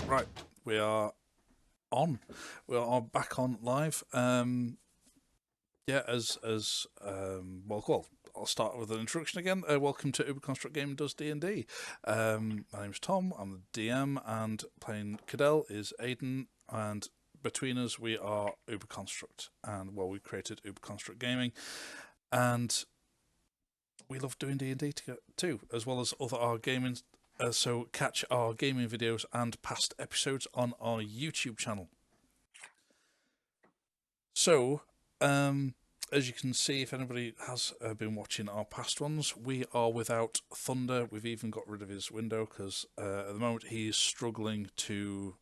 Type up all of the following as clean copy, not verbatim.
Right, we are on. We are back on live. Well, I'll start with an introduction again. Welcome to UberConstruct Game Does D&D. My name's Tom. I'm the DM, and playing Cadell is Aidan. And between us, we are UberConstruct, and we created UberConstruct Gaming, and we love doing D&D too, as well as other our gaming. So catch our gaming videos and past episodes on our YouTube channel. So, as you can see, if anybody has been watching our past ones, we are without Thunder. We've even got rid of his window because at the moment he's struggling to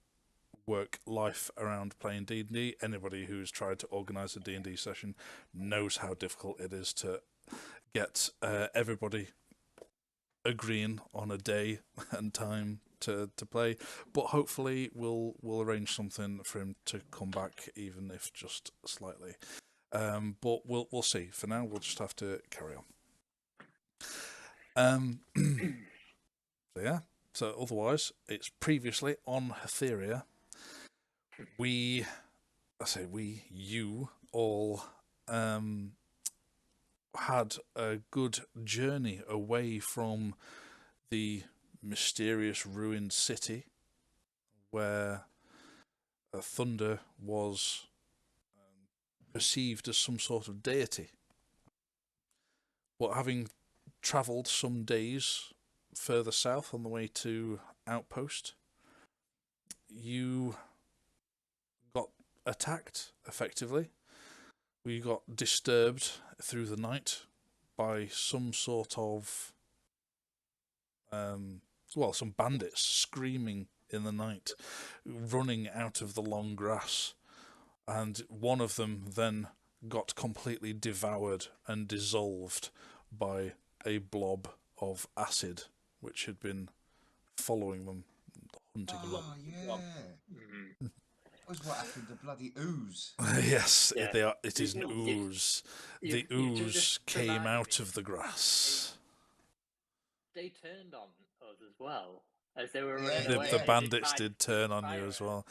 work life around playing D&D. Anybody who's tried to organise a D&D session knows how difficult it is to get everybody agreeing on a day and time to play, but hopefully we'll arrange something for him to come back, even if just slightly. But we'll see. For now, we'll just have to carry on. So yeah. So otherwise, it's previously on Hetheria. You all had a good journey away from the mysterious ruined city where Thunder was perceived as some sort of deity. But having travelled some days further south on the way to Outpost, you got attacked effectively. We got disturbed through the night by some sort of some bandits screaming in the night, running out of the long grass, and one of them then got completely devoured and dissolved by a blob of acid which had been following them, hunting them. Oh, yeah. Mm-hmm. That was what happened to bloody ooze. Yes, Yeah. it is an ooze. The ooze came out of the grass. They turned on us as well as they were Yeah, running away. The They bandits tried did to turn on you fire as us. well.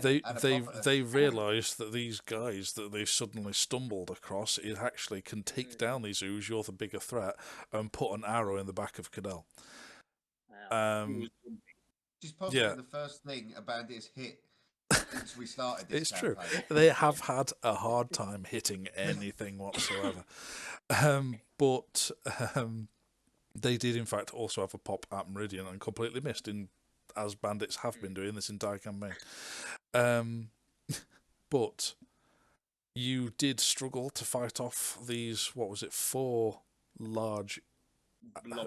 Yeah, They realised that these guys that they suddenly stumbled across, it actually can take down these ooze. You're the bigger threat, and put an arrow in the back of Cadell. Which is possibly Yeah. the first thing a bandit has hit since we started this It's true. campaign. They have had a hard time hitting anything whatsoever. But they did, in fact, also have a pop at Meridian and completely missed, as bandits have been doing this entire campaign. But you did struggle to fight off these, 4 large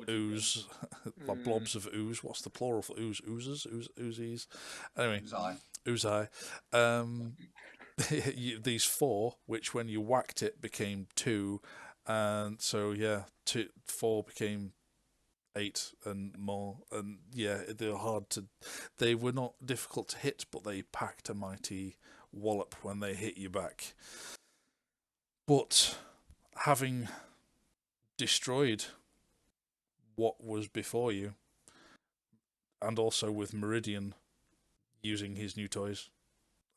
ooze, blobs of ooze. What's the plural for ooze? Oozes? Oozies? Anyway, Oozai. These 4, which when you whacked it became 2, and so 4 became 8 and more, and they were hard to. They were not difficult to hit, but they packed a mighty wallop when they hit you back. But having destroyed what was before you, and also with Meridian using his new toys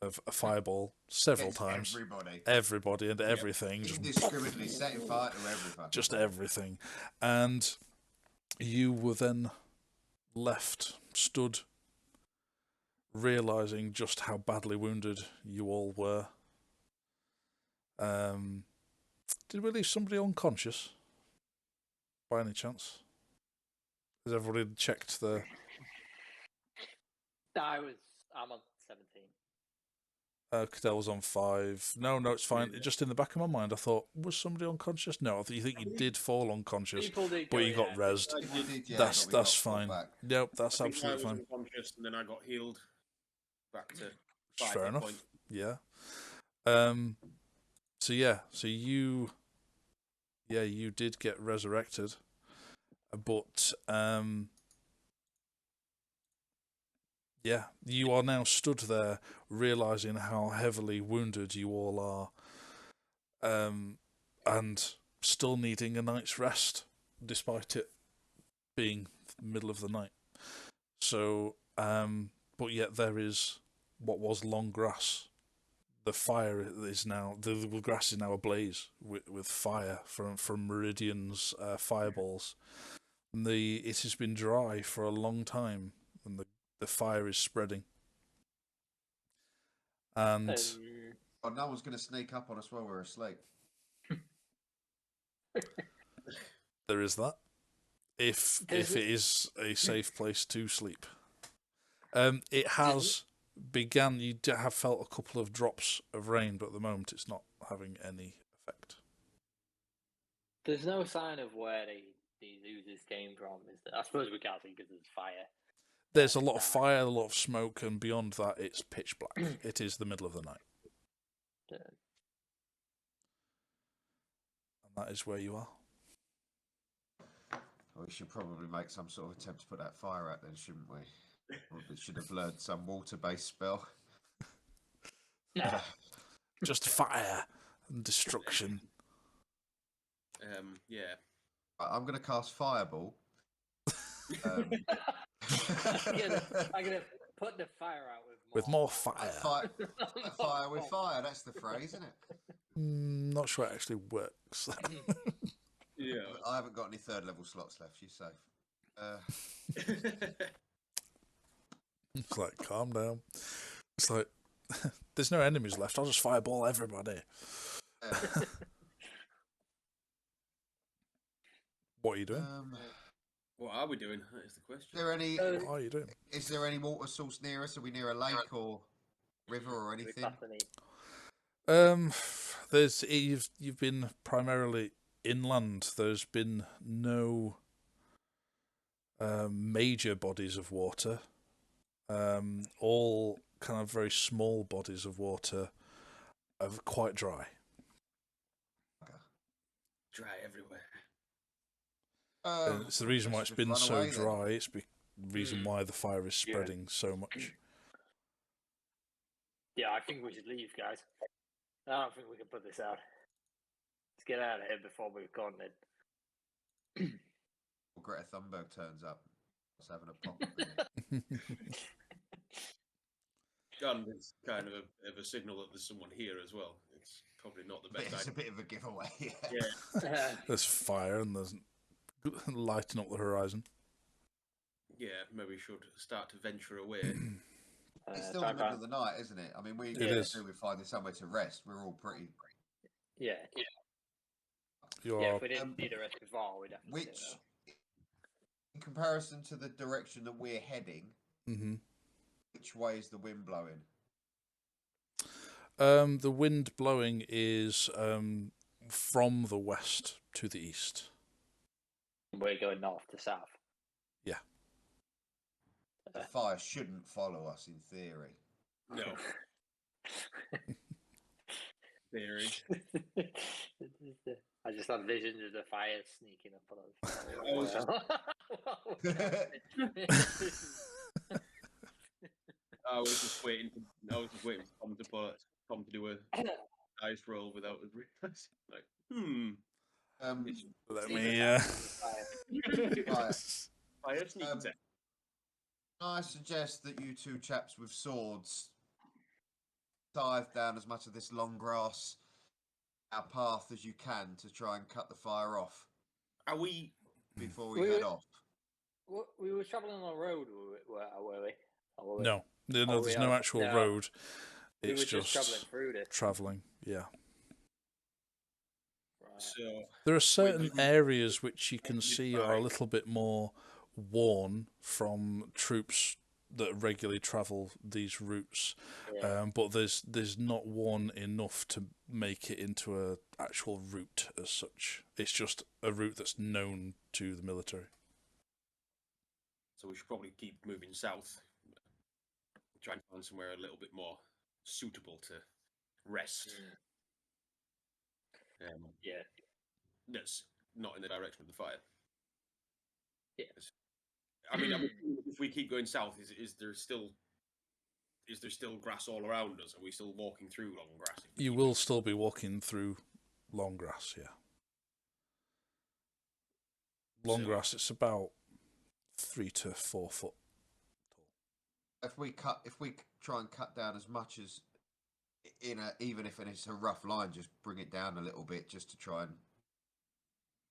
of a fireball several times, everybody and everything, indiscriminately setting fire to everything, just everything, and you were then stood, realising just how badly wounded you all were. Did we leave somebody unconscious by any chance? Has everybody checked the... I'm on 17. Cadell was on 5. No, it's fine. Just in the back of my mind, I thought, was somebody unconscious? No, you think you did fall unconscious, but you got rezzed. That's fine. Nope, that's absolutely fine. I was unconscious, and then I got healed back to 5 fair enough. Point. Yeah. So you did get resurrected, but you are now stood there, realizing how heavily wounded you all are, and still needing a night's rest, despite it being the middle of the night. So but yet there is what was long grass. The fire is now the grass is now ablaze with fire from Meridian's fireballs. And it has been dry for a long time, and the fire is spreading. And Oh, no one's going to sneak up on us while we're asleep. there is that. If it is a safe place to sleep, it has began. You have felt a couple of drops of rain, but at the moment it's not having any effect. There's no sign of where these oozes came from, is there? I suppose we can't see because there's fire. There's a lot of fire, a lot of smoke, and beyond that, it's pitch black. It is the middle of the night, and that is where you are. We should probably make some sort of attempt to put that fire out then, shouldn't we? Probably should have learned some water-based spell. Just fire and destruction. Yeah. I'm going to cast Fireball. I'm gonna put the fire out with more fire. Fire with fire, that's the phrase, isn't it? Not sure it actually works. Yeah. I haven't got any third level slots left, you're safe. It's like, calm down. It's like, there's no enemies left. I'll just fireball everybody. What are you doing? What are we doing? That is the question. Is there any? What are you doing? Is there any water source near us? Are we near a lake or river or anything? You've been primarily inland. There's been no major bodies of water. All kind of very small bodies of water are quite dry. Dry everywhere. It's the reason why it's been so away, dry. It's the reason why the fire is spreading so much. Yeah, I think we should leave, guys. I don't think we can put this out. Let's get out of here before we've gone then. Greta Thunberg turns up. Let's having a pop. Gun is kind of a signal that there's someone here as well. It's probably not the best idea. It's a bit of a giveaway. Yeah. There's fire and there's lighting up the horizon. Yeah, maybe we should start to venture away. It's still the middle of the night, isn't it? I mean, we It is. we're finding somewhere to rest. We're all pretty. Yeah. You're If we didn't need a rest before, we'd have to Which, in comparison to the direction that we're heading, which way is the wind blowing? the wind blowing is from the west to the east. We're going north to south. Yeah. The fire shouldn't follow us in theory. No. Theory. I just had visions of the fire sneaking up on us. I was just waiting for Tom to do a dice roll without us realizing. Let me. Fire sneak attack. I suggest that you two chaps with swords dive down as much of this long grass, our path as you can to try and cut the fire off. Are we before we head off? We were travelling on a road, were we? Or were we? No, there's no actual road. We It's were just travelling just through this. traveling. Yeah. Right. So There are certain areas which you can see are a little bit more worn from troops that regularly travel these routes, but there's not worn enough to make it into a actual route as such. It's just a route that's known to the military. So we should probably keep moving south, try and find somewhere a little bit more suitable to rest. That's not in the direction of the fire. Yeah. I mean, if we keep going south, is there still grass all around us? Are we still walking through long grass? You will still be walking through long grass, yeah. Long grass, it's about 3 to 4 foot if we try and cut down as much as even if it's a rough line, just bring it down a little bit, just to try and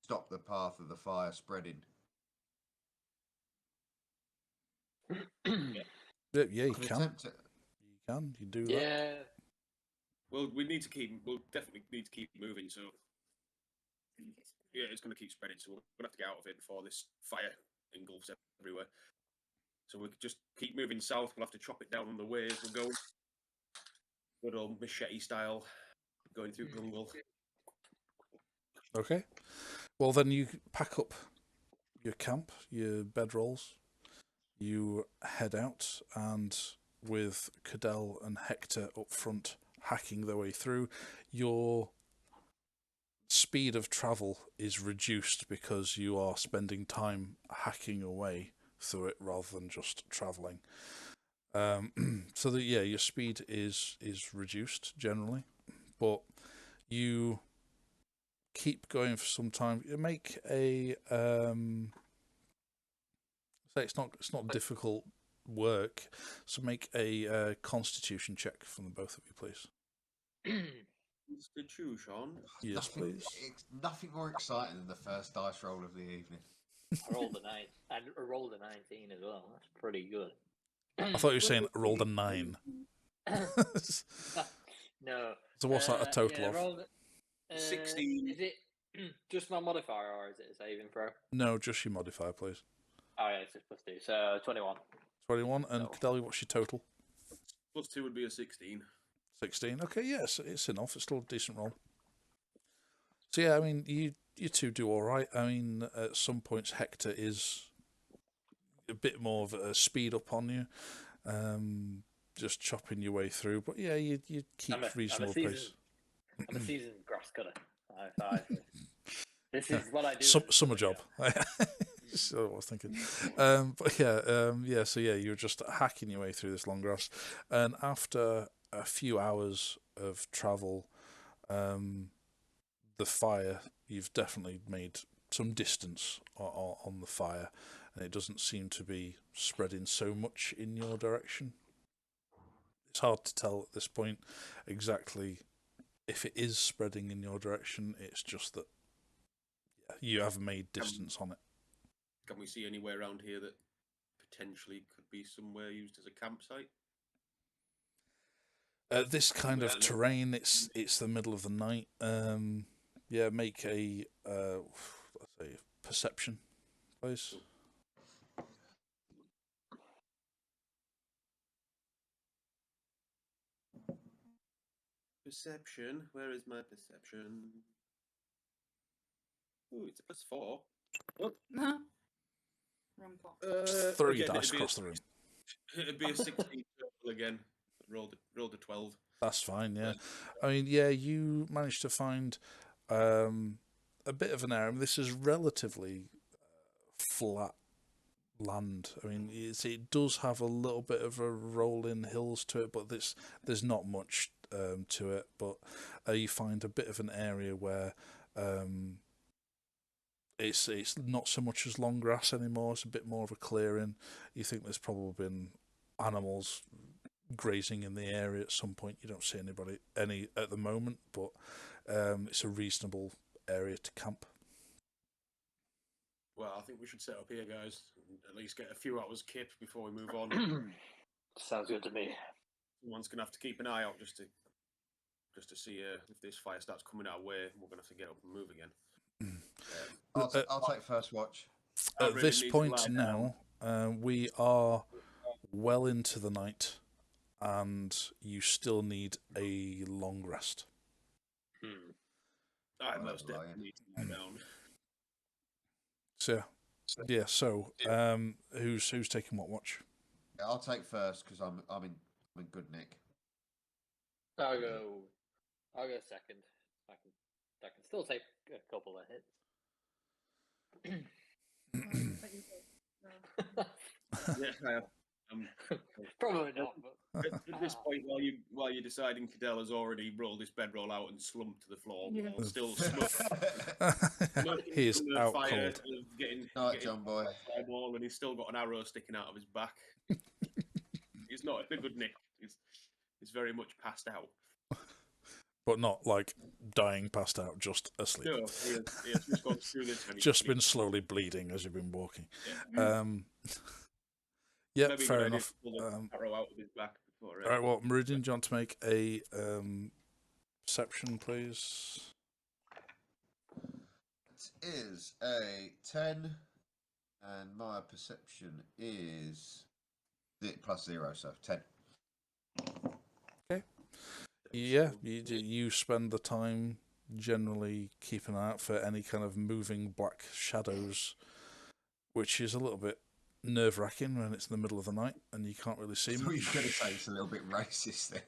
stop the path of the fire spreading. Yeah, you Could can. attempt it. You can. You do that. Yeah. Well, we'll definitely need to keep moving. So yeah, it's going to keep spreading. So we're going to have to get out of it before this fire engulfs everywhere. So we could just keep moving south. We'll have to chop it down on the way as we're going. Good old machete style, going through jungle. Okay. Well, then you pack up your camp, your bedrolls. You head out, and with Cadell and Hector up front hacking their way through, your speed of travel is reduced because you are spending time hacking away through it rather than just traveling. So that your speed is reduced generally, but you keep going for some time. You make a it's not difficult work, so make a Constitution check from the both of you, please. Constitution. Yes, please. It's nothing more exciting than the first dice roll of the evening. I rolled a 9 and I rolled a 19 as well. That's pretty good. I thought you were saying rolled a 9. No. So what's that a total yeah, of? rolled, 16. Is it just my modifier or is it a saving throw? No, just your modifier, please. Oh yeah, it's just plus 2. So 21. 21, and No. Cadell, what's your total? Plus 2 would be a 16. 16. Okay, yes, it's enough. It's still a decent roll. So yeah, I mean, you two do all right. I mean, at some points Hector is a bit more of a speed up on you, just chopping your way through. But yeah, you keep reasonable pace. I'm a seasoned grass cutter. This is what I do. Summer job. So I was thinking, but yeah. So yeah, you're just hacking your way through this long grass, and after a few hours of travel, the fire, you've definitely made some distance on the fire, and it doesn't seem to be spreading so much in your direction. It's hard to tell at this point exactly if it is spreading in your direction. It's just that you have made distance on it. Can we see anywhere around here that potentially could be somewhere used as a campsite? This kind of terrain, it's the middle of the night. Yeah, make a let's say perception, please. Perception. Where is my perception? Ooh, it's a +4. Oh. No. Wrong pot. Throw your again, dice across the room. It'd be a 16 total again. Rolled a 12. That's fine, yeah. I mean, yeah, you managed to find a bit of an area. I mean, this is relatively flat land. I mean, it does have a little bit of a rolling hills to it, but there's not much to it. But you find a bit of an area where it's not so much as long grass anymore. It's a bit more of a clearing. You think there's probably been animals grazing in the area at some point. You don't see any at the moment, but it's a reasonable area to camp. Well, I think we should set up here, guys. At least get a few hours kip before we move on. Sounds good to me. Someone's gonna have to keep an eye out just to see if this fire starts coming our way. We're gonna have to get up and move again. I'll take first watch. At this point now, we are well into the night, and you still need a long rest. I most definitely need to lie down. So yeah. So who's taking what watch? Yeah, I'll take first because I'm in good nick. I'll go second. I can still take a couple of hits. Yeah, I am. Probably not, but At this point, while you're deciding, Cadell has already rolled his bedroll out and slumped to the floor. Yeah. While still smoking He is from the out fire cold. of getting Night, John boy. fireball, and he's still got an arrow sticking out of his back. He's not in a good nick. He's very much passed out. But not like dying, passed out, just asleep. No, he has just gone through this. And Just been slowly bleeding as you've been walking. Yeah. Yeah, Maybe a fair good idea enough. to pull the arrow out of his back before. All right, well, Meridian, do you want to make a perception, please? It is a 10, and my perception is plus 0, so 10. Yeah, you spend the time generally keeping an eye out for any kind of moving black shadows, which is a little bit nerve-wracking when it's in the middle of the night and you can't really see I thought much. you were going to say it's a little bit racist there.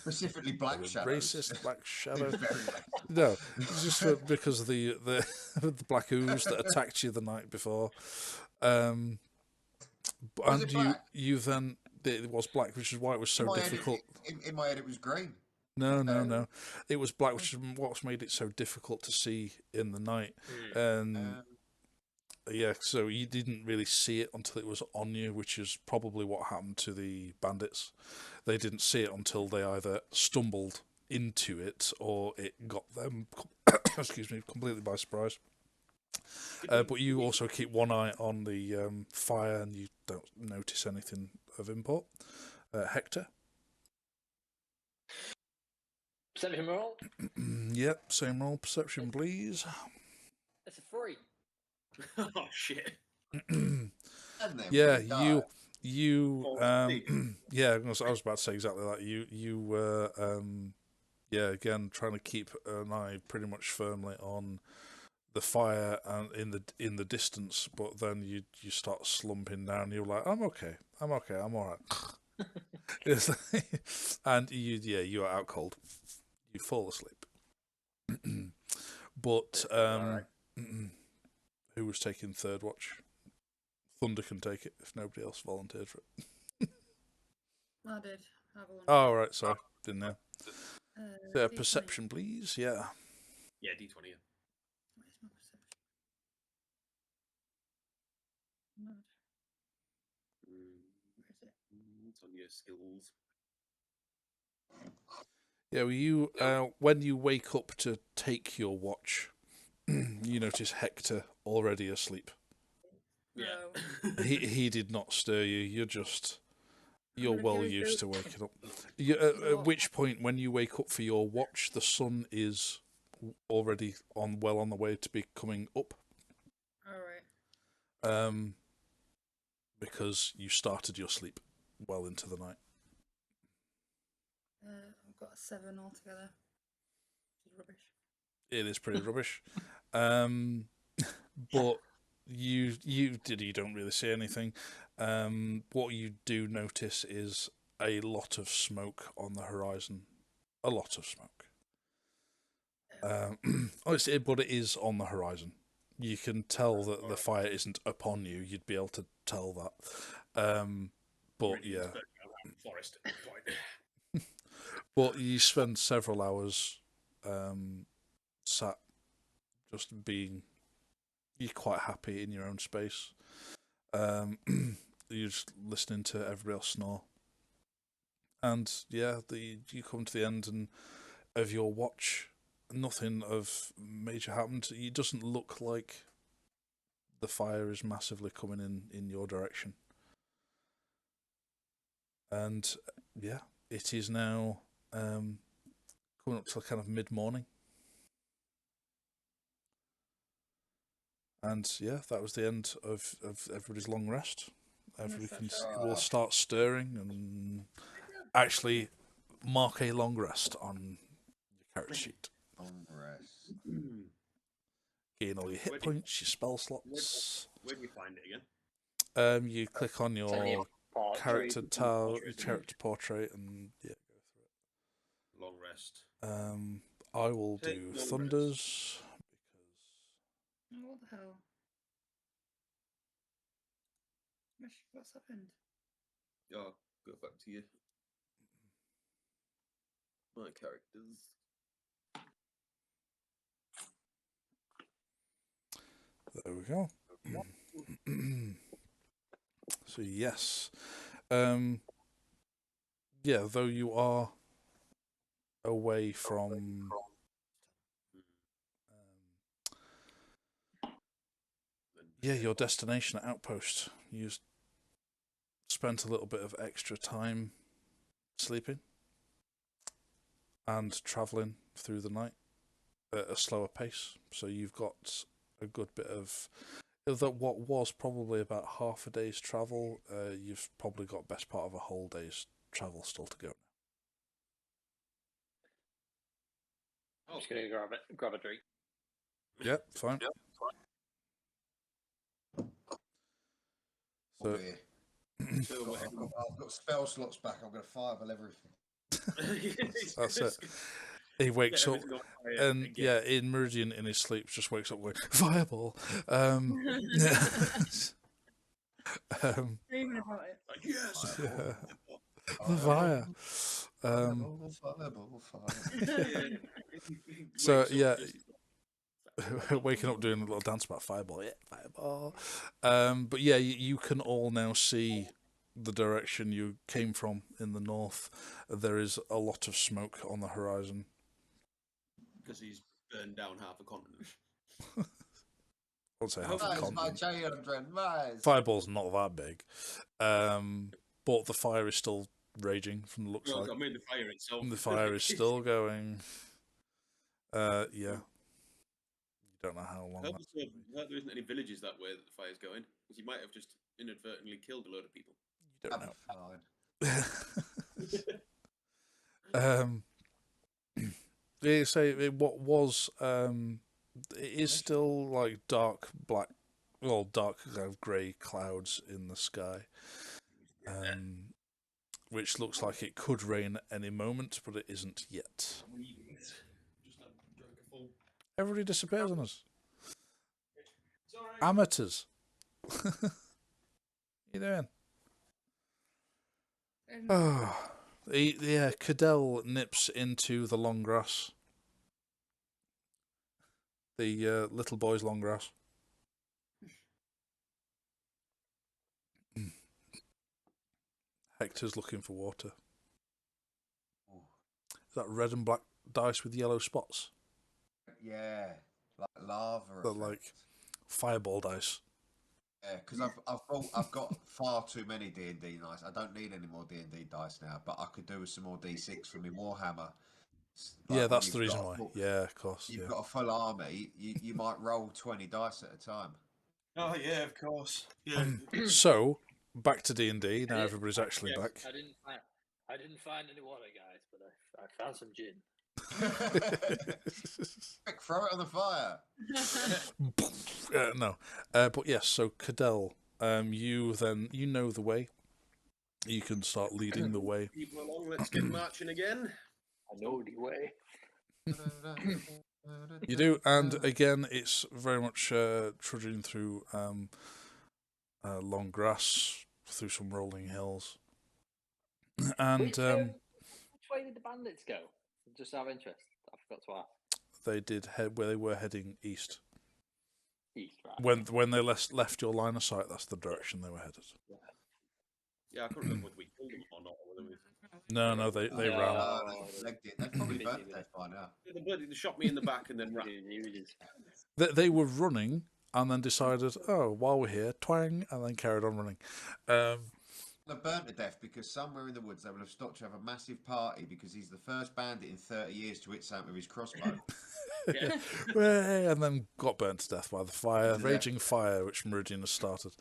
Specifically black shadows. Racist black shadow. Very racist. No, it's just because of the the black ooze that attacked you the night before. And it black? you then it was black, which is why it was so difficult. In my head, it was green. No. It was black, which is what's made it so difficult to see in the night. And yeah, so you didn't really see it until it was on you, which is probably what happened to the bandits. They didn't see it until they either stumbled into it or it got them, excuse me, completely by surprise. But you also keep one eye on the fire and you don't notice anything of import. Hector? Perception roll? Yep, same roll. Perception, please. That's a 3. Oh shit! Yeah, yeah. I was about to say exactly that. You were, yeah, again trying to keep an eye pretty much firmly on the fire and in the distance, but then you start slumping down. You're like, I'm okay, I'm all right. And you are out cold. You fall asleep. But who was taking third watch? Thunder can take it if nobody else volunteered for it. I did have one. Oh, right, sorry. Didn't know. D20. Perception, please. Yeah. Yeah, D20. Yeah. Where's my perception? Mad. Where is it? It's on your skills. Yeah, well, you when you wake up to take your watch, you notice Hector already asleep. Yeah. No. He did not stir you. You're gonna well go used to do- waking up. At which point, when you wake up for your watch, the sun is already on the way to be coming up. All right. Because you started your sleep well into the night. I've got a 7 altogether. Which is rubbish. It is pretty rubbish. But you don't really see anything. What you do notice is a lot of smoke on the horizon. A lot of smoke. But it is on the horizon. You can tell that the fire isn't upon you. You'd be able to tell that. But yeah. Forest. But you spend several hours sat just being... You're quite happy in your own space. You're just listening to everybody else snore. And yeah, you come to the end of your watch. Nothing of major happened. It doesn't look like the fire is massively coming in your direction. And yeah, it is now coming up to kind of mid-morning. And yeah, that was the end of everybody's long rest. Everybody will start stirring and actually mark a long rest on your character sheet. Long rest. Gain all your hit points, your spell slots. Where do you find it again? You click on your character tile, your character portrait, and yeah, go through it. Long rest. I will do Thunders Oh, what the hell? What's happened? Oh, go back to you. My characters. There we go. So yes, Yeah, though you are away from your destination outpost. You spent a little bit of extra time sleeping and travelling through the night at a slower pace. So you've got a good bit of what was probably about half a day's travel. You've probably got best part of a whole day's travel still to go. I'm just gonna grab a drink. Yeah, fine. So, Beer. I've got spell slots back. I'm going to fireball everything. that's it. He wakes up, and in Meridian in his sleep just wakes up going fireball. Dreaming about it. Yes. The fire. Fireball. So waking up doing a little dance about fireball. Yeah, fireball. But yeah, you can all now see the direction you came from in the north. There is a lot of smoke on the horizon. Because he's burned down half a continent. I won't say half a Rise, my continent. children, rise. Fireball's not that big, but the fire is still raging. From the looks like I mean, the fire itself. the fire is still going. Yeah, you don't know how long. I hope there isn't any villages that way that the fire's going, because he might have just inadvertently killed a load of people. You don't Fine. know. They say what was it is still like dark black, well, dark kind of grey clouds in the sky, which looks like it could rain any moment, but it isn't yet. Everybody disappears on us. Amateurs. You doing? Oh, yeah. Cadell nips into the long grass. The little boy's long grass. Hector's looking for water. Is that red and black dice with yellow spots? Yeah, like lava. They're effect. like fireball dice. Yeah, because I've got far too many D&D dice. I don't need any more D&D dice now, but I could do with some more D6 from my Warhammer. Yeah, when that's you've the reason got a why. full- Yeah, of course. You've Yeah. got a full army. You might roll 20 dice at a time. Oh yeah, of course. Yeah. So back to D&D. Now everybody's actually Yes. back. I didn't find any water, guys, but I found some gin. Quick, throw it on the fire. No, but yes. So Cadell, you know the way. You can start leading the way. People along, let's get marching again. I know the way. You do, and again, it's very much trudging through long grass, through some rolling hills, and Which way did the bandits go? Just out of interest, I forgot to ask. they did head where they were heading east. East, right? When they left your line of sight, that's the direction they were headed. Yeah, I can't remember whether we killed them or not. Or whether we... No, they ran. They've probably burnt to death by now. They shot me in the back and then ran. They were running and then decided, oh, while we're here, twang, and then carried on running. They're burnt to death because somewhere in the woods they will have stopped to have a massive party because he's the first bandit in 30 years to hit something with his crossbow. And then got burnt to death by the fire, raging fire, which Meridian has started.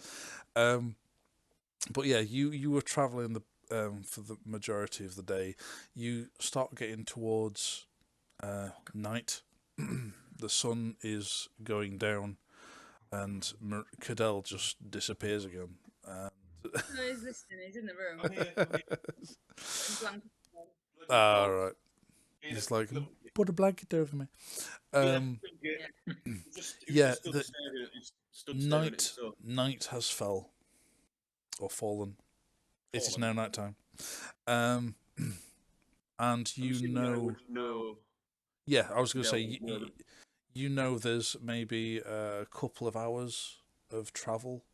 But yeah, you were travelling for the majority of the day. You start getting towards night. The sun is going down, and Cadell just disappears again. No, he's listening. He's in the room. Ah, right. He's like, put a blanket over me. Yeah, night has fell or fallen. It is now night time. And you know. Yeah, I was going to say, you know there's maybe a couple of hours of travel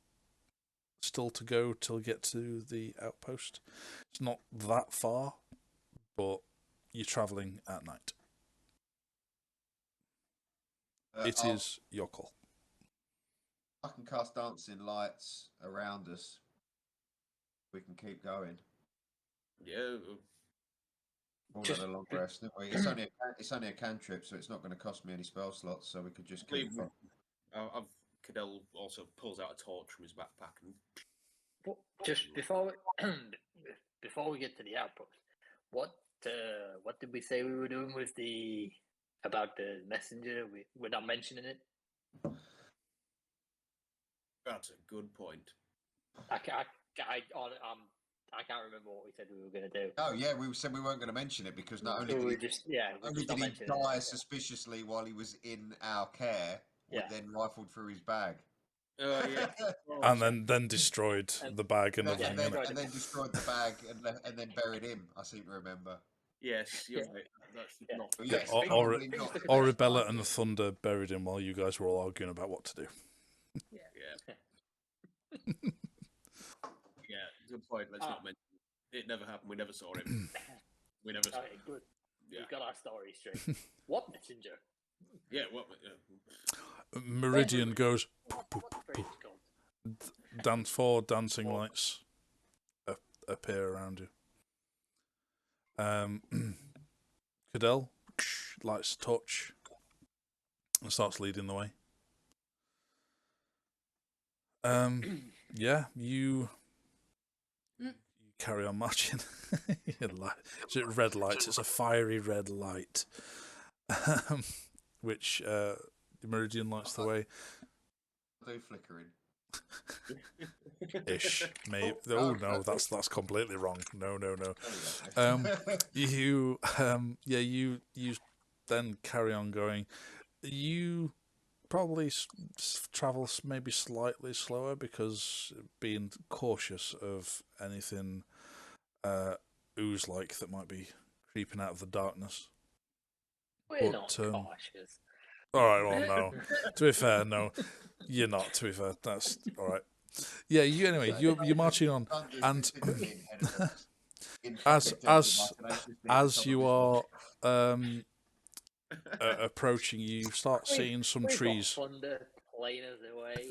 still to go till you get to the outpost. It's not that far, but you're travelling at night. It is your call. I can cast dancing lights around us. We can keep going. Yeah. All Just at a long be- rest. It's only a cantrip, so it's not going to cost me any spell slots. So we could just keep. Cadell also pulls out a torch from his backpack and. just before before we get to the outpost, what did we say we were doing with about the messenger? We're not mentioning it. That's a good point. I can't remember what we said we were going to do. Oh yeah, we said we weren't going to mention it because not only So did we he, just only did he die suspiciously while he was in our care, we Yeah. then rifled through his bag. Yeah. And then destroyed the bag and and, everything then, in it. and then destroyed the bag and then buried him. I seem to remember. Yes, you're right. That's not. But yes, or- probably not. Oribella and the Thunder buried him while you guys were all arguing about what to do. Yeah. Yeah, good point. Let's not mention it. It never happened. We never saw him. We never saw Okay, him. good. Yeah. We've got our story straight. What messenger? Yeah, what? Yeah. Meridian goes. What phrase is called? Four dancing lights appear around you. Cadell lights a torch and starts leading the way. Yeah, you carry on marching. Is it red light? It's a fiery red light, which Meridian lights the way. Do flickering. Ish, maybe. Oh no, that's completely wrong. No. You then carry on going. You probably travel maybe slightly slower because being cautious of anything ooze-like that might be creeping out of the darkness. We're not cautious. All right, well, no. To be fair, no, you're not. To be fair, that's all right. Yeah, you're marching on, and as you are approaching, you start seeing some trees. Thunder playing us away.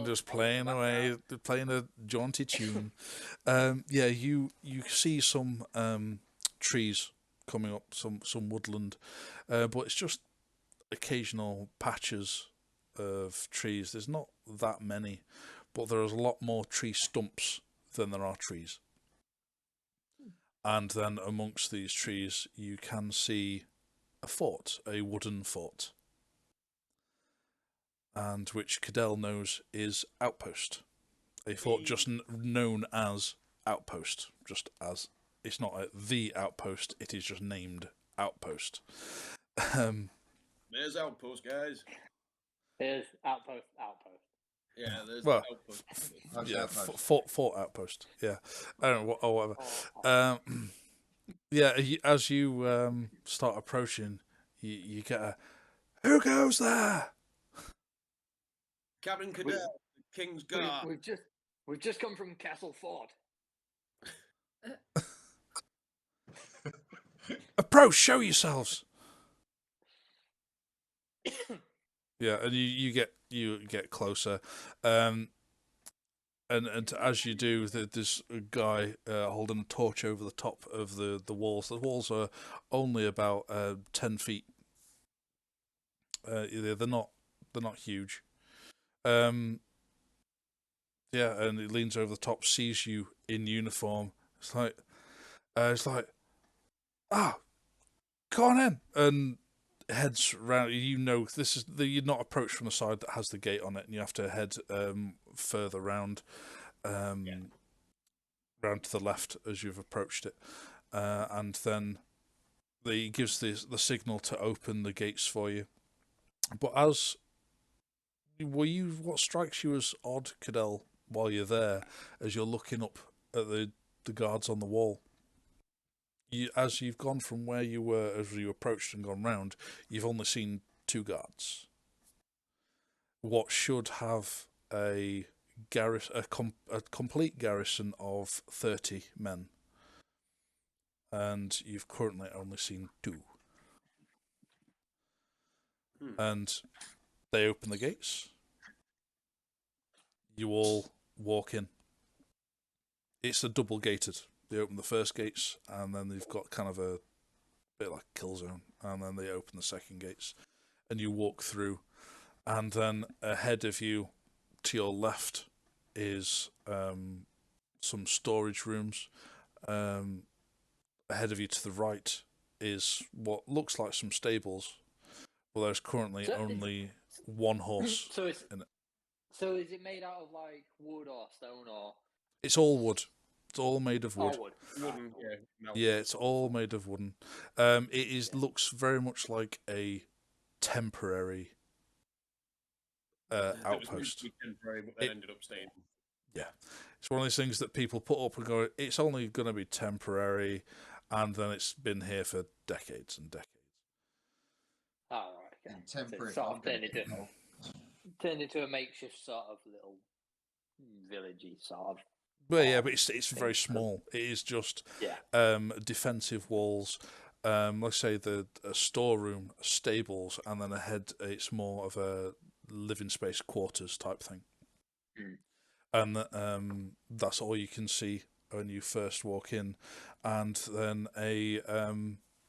Just playing away, playing a jaunty tune. You see some trees coming up, some woodland, but it's just occasional patches of trees. There's not that many, but there is a lot more tree stumps than there are trees. And then amongst these trees, you can see a wooden fort, and which Cadell knows is outpost. A fort just known as outpost, just as it's not the outpost. It is just named outpost. There's outpost, guys. There's outpost. Yeah, there's outpost. Fort outpost. Yeah, I don't know or whatever. As you start approaching, you get a "Who goes there?" Captain Cadell, King's Guard. We've just come from Castle Fort. Approach, show yourselves. Yeah, and you get closer, and as you do, there's a guy holding a torch over the top of the walls. The walls are only about 10 feet. They're not huge. And he leans over the top, sees you in uniform. It's like, come on in, and heads round. You're not approached from the side that has the gate on it, and you have to head further round, round to the left as you've approached it, and then he gives the signal to open the gates for you. But what strikes you as odd, Cadell, while you're there, as you're looking up at the guards on the wall? As you've gone from where you were, as you approached and gone round, you've only seen 2 guards. What should have a a complete garrison of 30 men, and you've currently only seen 2. And they open the gates. You all walk in. It's a double gated. They open the first gates, and then they've got kind of a bit like kill zone, and then they open the second gates, and you walk through, and then ahead of you, to your left, is some storage rooms. Ahead of you to the right is what looks like some stables. Well, there's currently only one horse. So in it. So is it made out of like wood or stone or? It's all wood. It's all made of wood. All wood. Wooden, yeah. Yeah, it's all made of wooden. Looks very much like a temporary outpost. Temporary, but then ended up staying. Yeah, it's one of those things that people put up and go, it's only going to be temporary, and then it's been here for decades and decades. Oh, right, okay. Temporary. So it's sort of turned into a makeshift sort of little villagey sort of. But yeah, but it's very small. It is just defensive walls. Let's say a storeroom, stables, and then ahead it's more of a living space, quarters type thing. And that's all you can see when you first walk in. And then a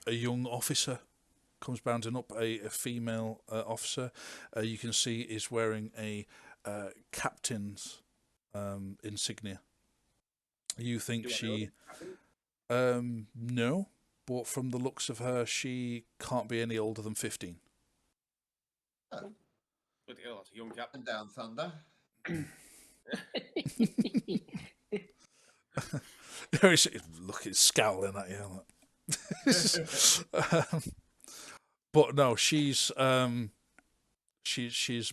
young officer comes bounding up, a female officer. You can see is wearing a captain's insignia. You think she... no, but from the looks of her, she can't be any older than 15. Oh. Bloody hell, that's a young captain. And down thunder. Look, it's scowling at you. But no, she's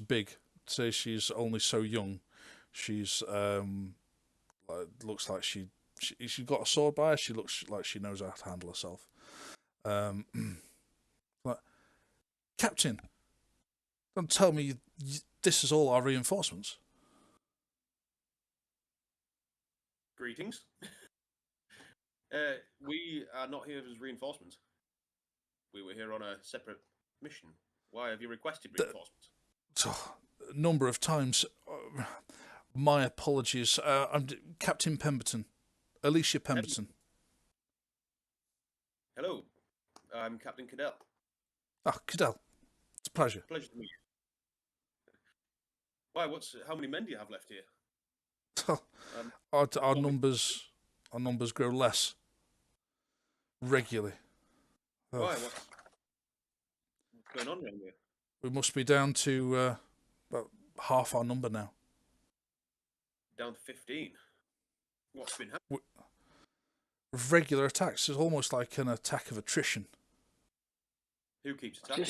big. Say she's only so young. She's looks like she's got a sword by her. She looks like she knows how to handle herself. Like, Captain, don't tell me this is all our reinforcements. Greetings. We are not here as reinforcements. We were here on a separate mission. Why have you requested reinforcements? A number of times. My apologies. I'm Captain Pemberton. Alicia Pemberton. Hello. I'm Captain Cadell. Ah, Cadell. It's a pleasure. Pleasure to meet you. Why? How many men do you have left here? Our numbers grow less regularly. Why? What's going on around here? We must be down to about half our number now. Down to 15. What's been happening? Regular attacks. It's almost like an attack of attrition. Who keeps attacking?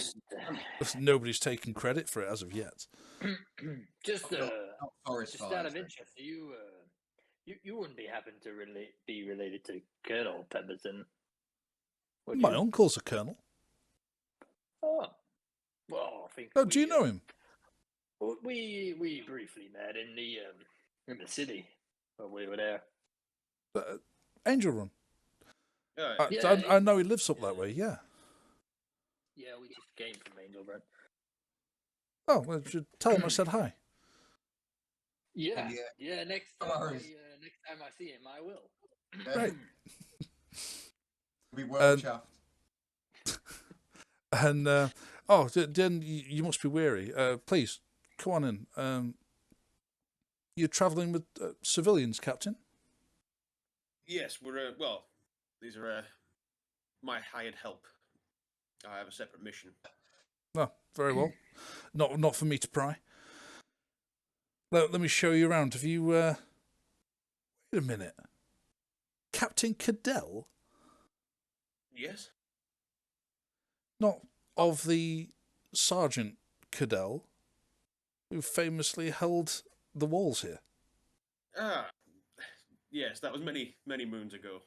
Nobody's taken credit for it as of yet. Just not forest out fires, of interest, you wouldn't be happen to be related to Colonel Pemberton? Would My you? uncle's a colonel. Oh, well, I think. Oh, do you know him? We briefly met in the city when we were there. Angel Run. Yeah. I know he lives up that way. Yeah. Yeah, we just came from Angel Run. Oh, well, tell him I said hi. Yeah. Next time I see him, I will. Right. Be well chuffed. And then you must be weary. Please come on in. You're travelling with civilians, Captain? Yes, we're these are my hired help. I have a separate mission. Oh, very well. Not for me to pry. Let me show you around. Have you... Wait a minute. Captain Cadell? Yes? Not of the Sergeant Cadell, who famously held the walls here. Ah, yes, that was many, many moons ago.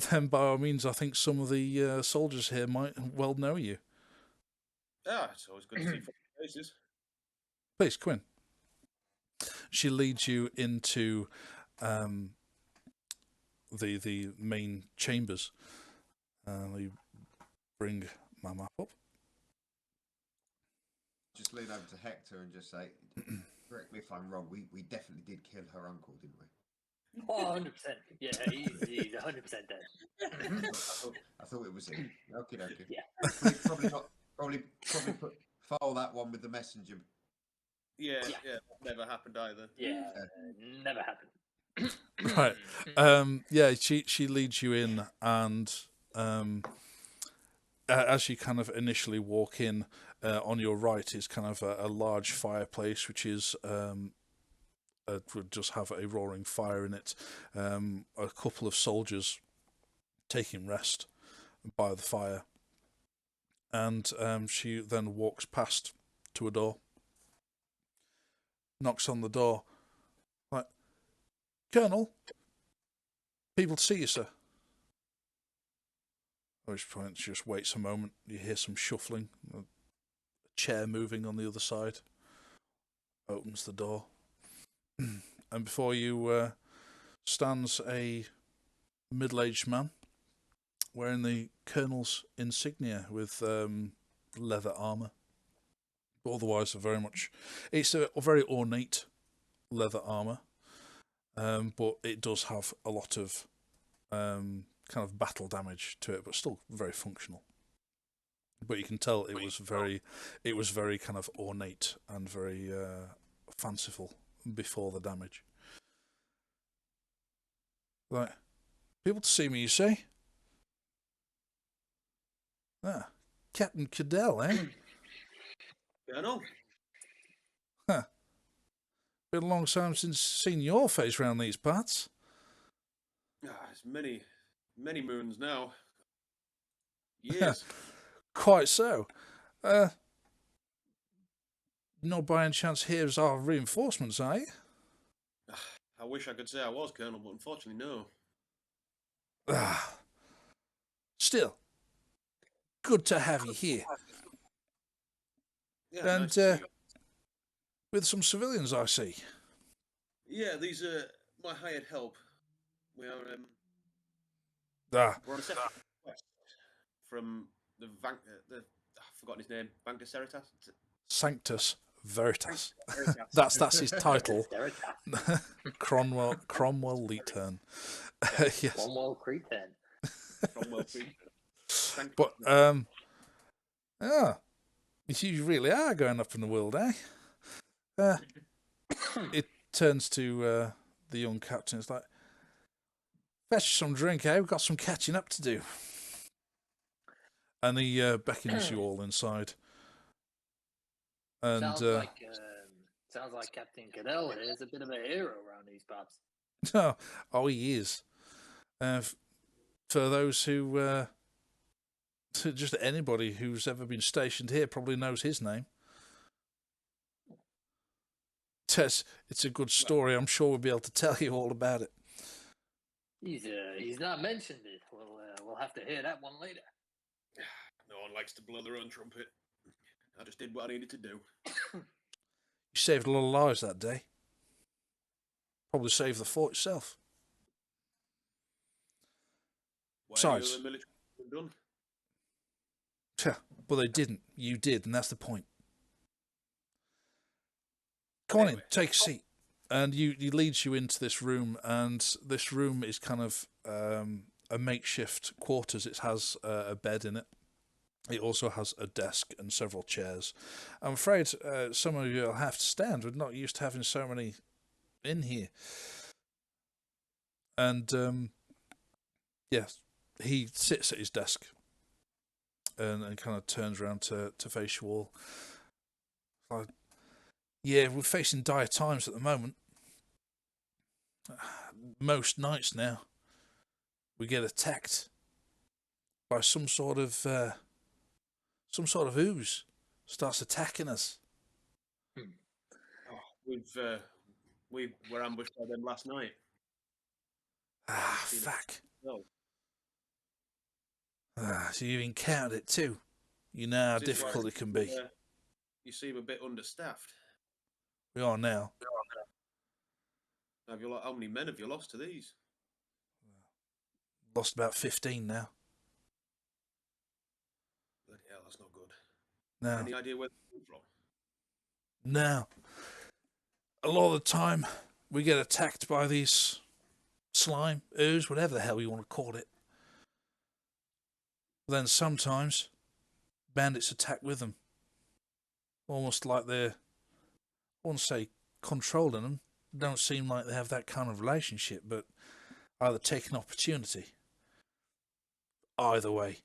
Then by all means, I think some of the soldiers here might well know you. Ah, it's always good to see faces. Please, come in. She leads you into the main chambers. You bring my map up. Just lean over to Hector and just say, correct me if I'm wrong, we definitely did kill her uncle, didn't we? Oh, 100%. Yeah, he's 100% dead. I thought it was him. Okay. Yeah. Probably not. Probably file that one with the messenger. Yeah, Yeah. that never happened either. Yeah, never happened. Right. Yeah, she leads you in, and as you kind of initially walk in, on your right is kind of a large fireplace, which is would just have a roaring fire in it. A couple of soldiers taking rest by the fire, and she then walks past to a door, knocks on the door, like, Colonel, people to see you, sir. At which point, she just waits a moment. You hear some shuffling, a chair moving on the other side. Opens the door, and before you stands a middle-aged man wearing the colonel's insignia with leather armour. But otherwise, it's a very ornate leather armour, but it does have a lot of kind of battle damage to it, but still very functional. But you can tell it was very kind of ornate and very fanciful before the damage. Right, people to see me, you say? Ah, Captain Cadell, eh? Colonel? Huh. Been a long time since seen your face round these parts. It's many moons now. Years. Quite so. Not by any chance here's our reinforcements, are you? I wish I could say I was, Colonel, but unfortunately, no. Still, good to have you here. Yeah, And nice to see you. with some civilians, I see. Yeah, these are my hired help. We are we're on a separate quest from the I've forgotten his name. Vanctus Seritas? Sanctus Veritas. Veritas. That's his title. Cromwell Leetern. Yes. Cromwell Cretan. Cromwell Creek. But you really are going up in the world, eh? It turns to the young captain. It's like, fetch some drink, eh? We've got some catching up to do. And he beckons you all inside. And sounds like Captain Cadell is a bit of a hero around these parts. oh, he is. For those who, just anybody who's ever been stationed here probably knows his name. Tess, it's a good story. I'm sure we'll be able to tell you all about it. He's not mentioned it. We'll have to hear that one later. No one likes to blow their own trumpet. I just did what I needed to do. You saved a lot of lives that day. Probably saved the fort itself. Besides, the military have done. But they didn't. You did, and that's the point. Come on in, take a seat. And he leads you into this room, and this room is kind of a makeshift quarters. It has a bed in it. It also has a desk and several chairs. I'm afraid some of you will have to stand. We're not used to having so many in here. And yes, he sits at his desk and kind of turns around to face you all. Like, yeah, we're facing dire times at the moment. Most nights now, we get attacked by some sort of ooze starts attacking us. We were ambushed by them last night. Fuck. No. So you've encountered it too. You know how difficult it can be. You seem a bit understaffed. We are now. How many men have you lost to these? Lost about 15 now. Bloody hell, that's not good. Now, Any idea where they're from? now, a lot of the time we get attacked by these slime, ooze, whatever the hell you want to call it. Then sometimes bandits attack with them. Almost like they're, I won't say controlling them. Don't seem like they have that kind of relationship, but either take an opportunity. Either way.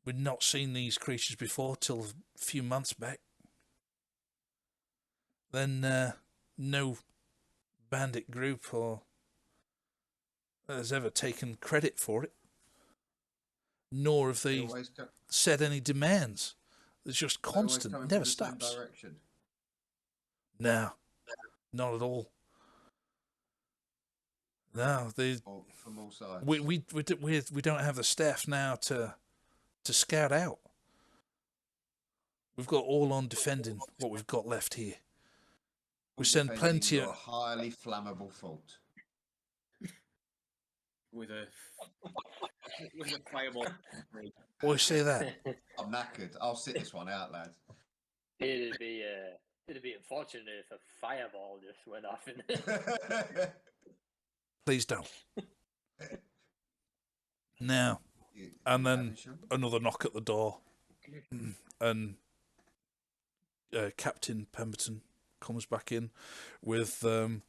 We'd not seen these creatures before till a few months back. Then no bandit group or has ever taken credit for it. Nor have they set any demands. It's just constant, never stops. Direction. No, not at all. No, they. From all sides. We don't have the staff now to scout out. We've got all on defending what we've got left here. We send plenty of highly flammable fault with a fireball. Why say that? I'm knackered. I'll sit this one out, lads. It'd be unfortunate if a fireball just went off in Please don't. Now, and then another knock at the door, and Captain Pemberton comes back in with kind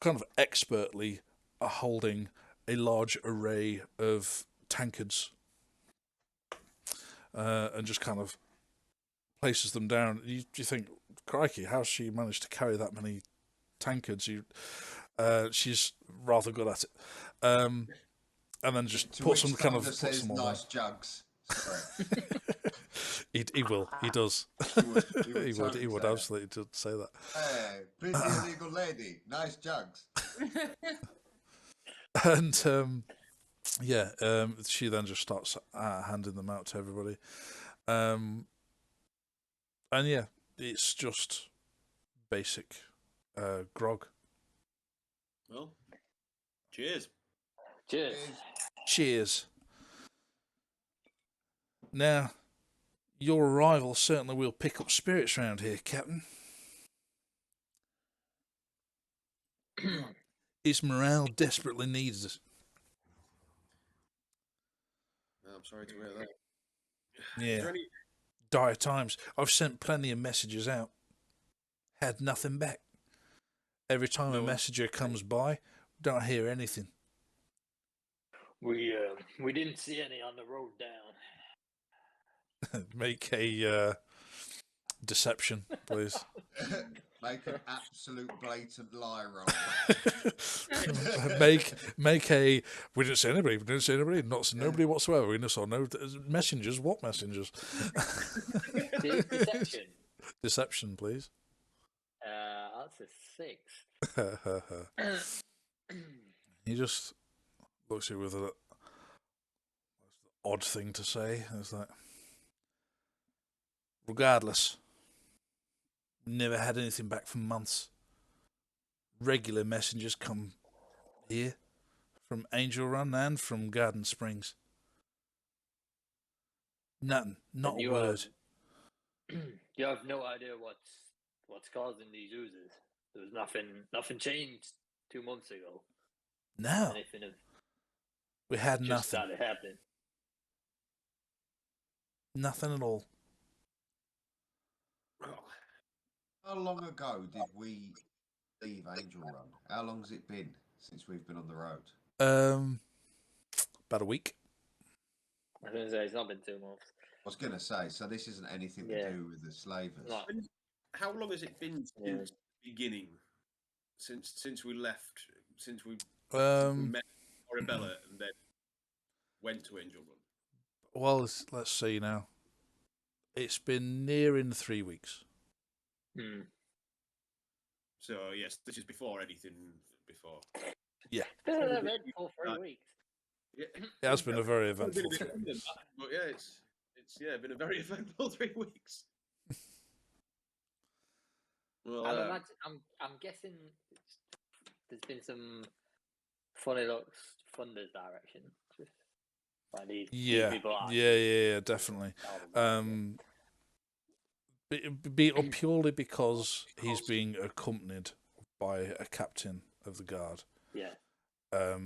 of expertly holding a large array of tankards, and just kind of places them down. You think, crikey, how's she managed to carry that many tankards? She's rather good at it. And then just puts them kind of puts them on nice jugs. Sorry. he will. He does. He would absolutely say that. Hey, pretty illegal lady, nice jugs. And she then just starts handing them out to everybody. And yeah, it's just basic grog. Well, cheers. Cheers. Now, your arrival certainly will pick up spirits around here, Captain. His morale desperately needs it. I'm sorry to hear that. Yeah. Dire times. I've sent plenty of messages out. Had nothing back. Every time a messenger comes by, don't hear anything. We didn't see any on the road down. Make a deception, please. Make an absolute blatant lie roll. make a. We didn't see anybody. Not see nobody whatsoever. We just saw no messengers. What messengers? Deception. Deception, please. That's a 6. He just looks at you with an odd thing to say. It's like, regardless, never had anything back for months. Regular messengers come here from Angel Run and from Garden Springs. Nothing, not a word. You have no idea what's causing these oozes. There was nothing changed 2 months ago. No. We had just nothing. Started happening. Nothing at all. How long ago did we leave Angel Run? How long has it been since we've been on the road? About a week. I was going to say, it's not been 2 months. I was going to say, so this isn't anything to do with the slavers. No. How long has it been since the beginning? Since we left? Since we met Arabella and then went to Angel Run? Well, let's see now. It's been nearing 3 weeks. So, yes, this is before anything before. Yeah. It's been an eventful 3 weeks. Yeah. It has been a very eventful 3 But weeks. yeah, it's been a very eventful 3 weeks. Well, I'm guessing there's been some funny looks from this direction. By these people are yeah, definitely. out of that, Purely because he's being accompanied by a captain of the guard. yeah.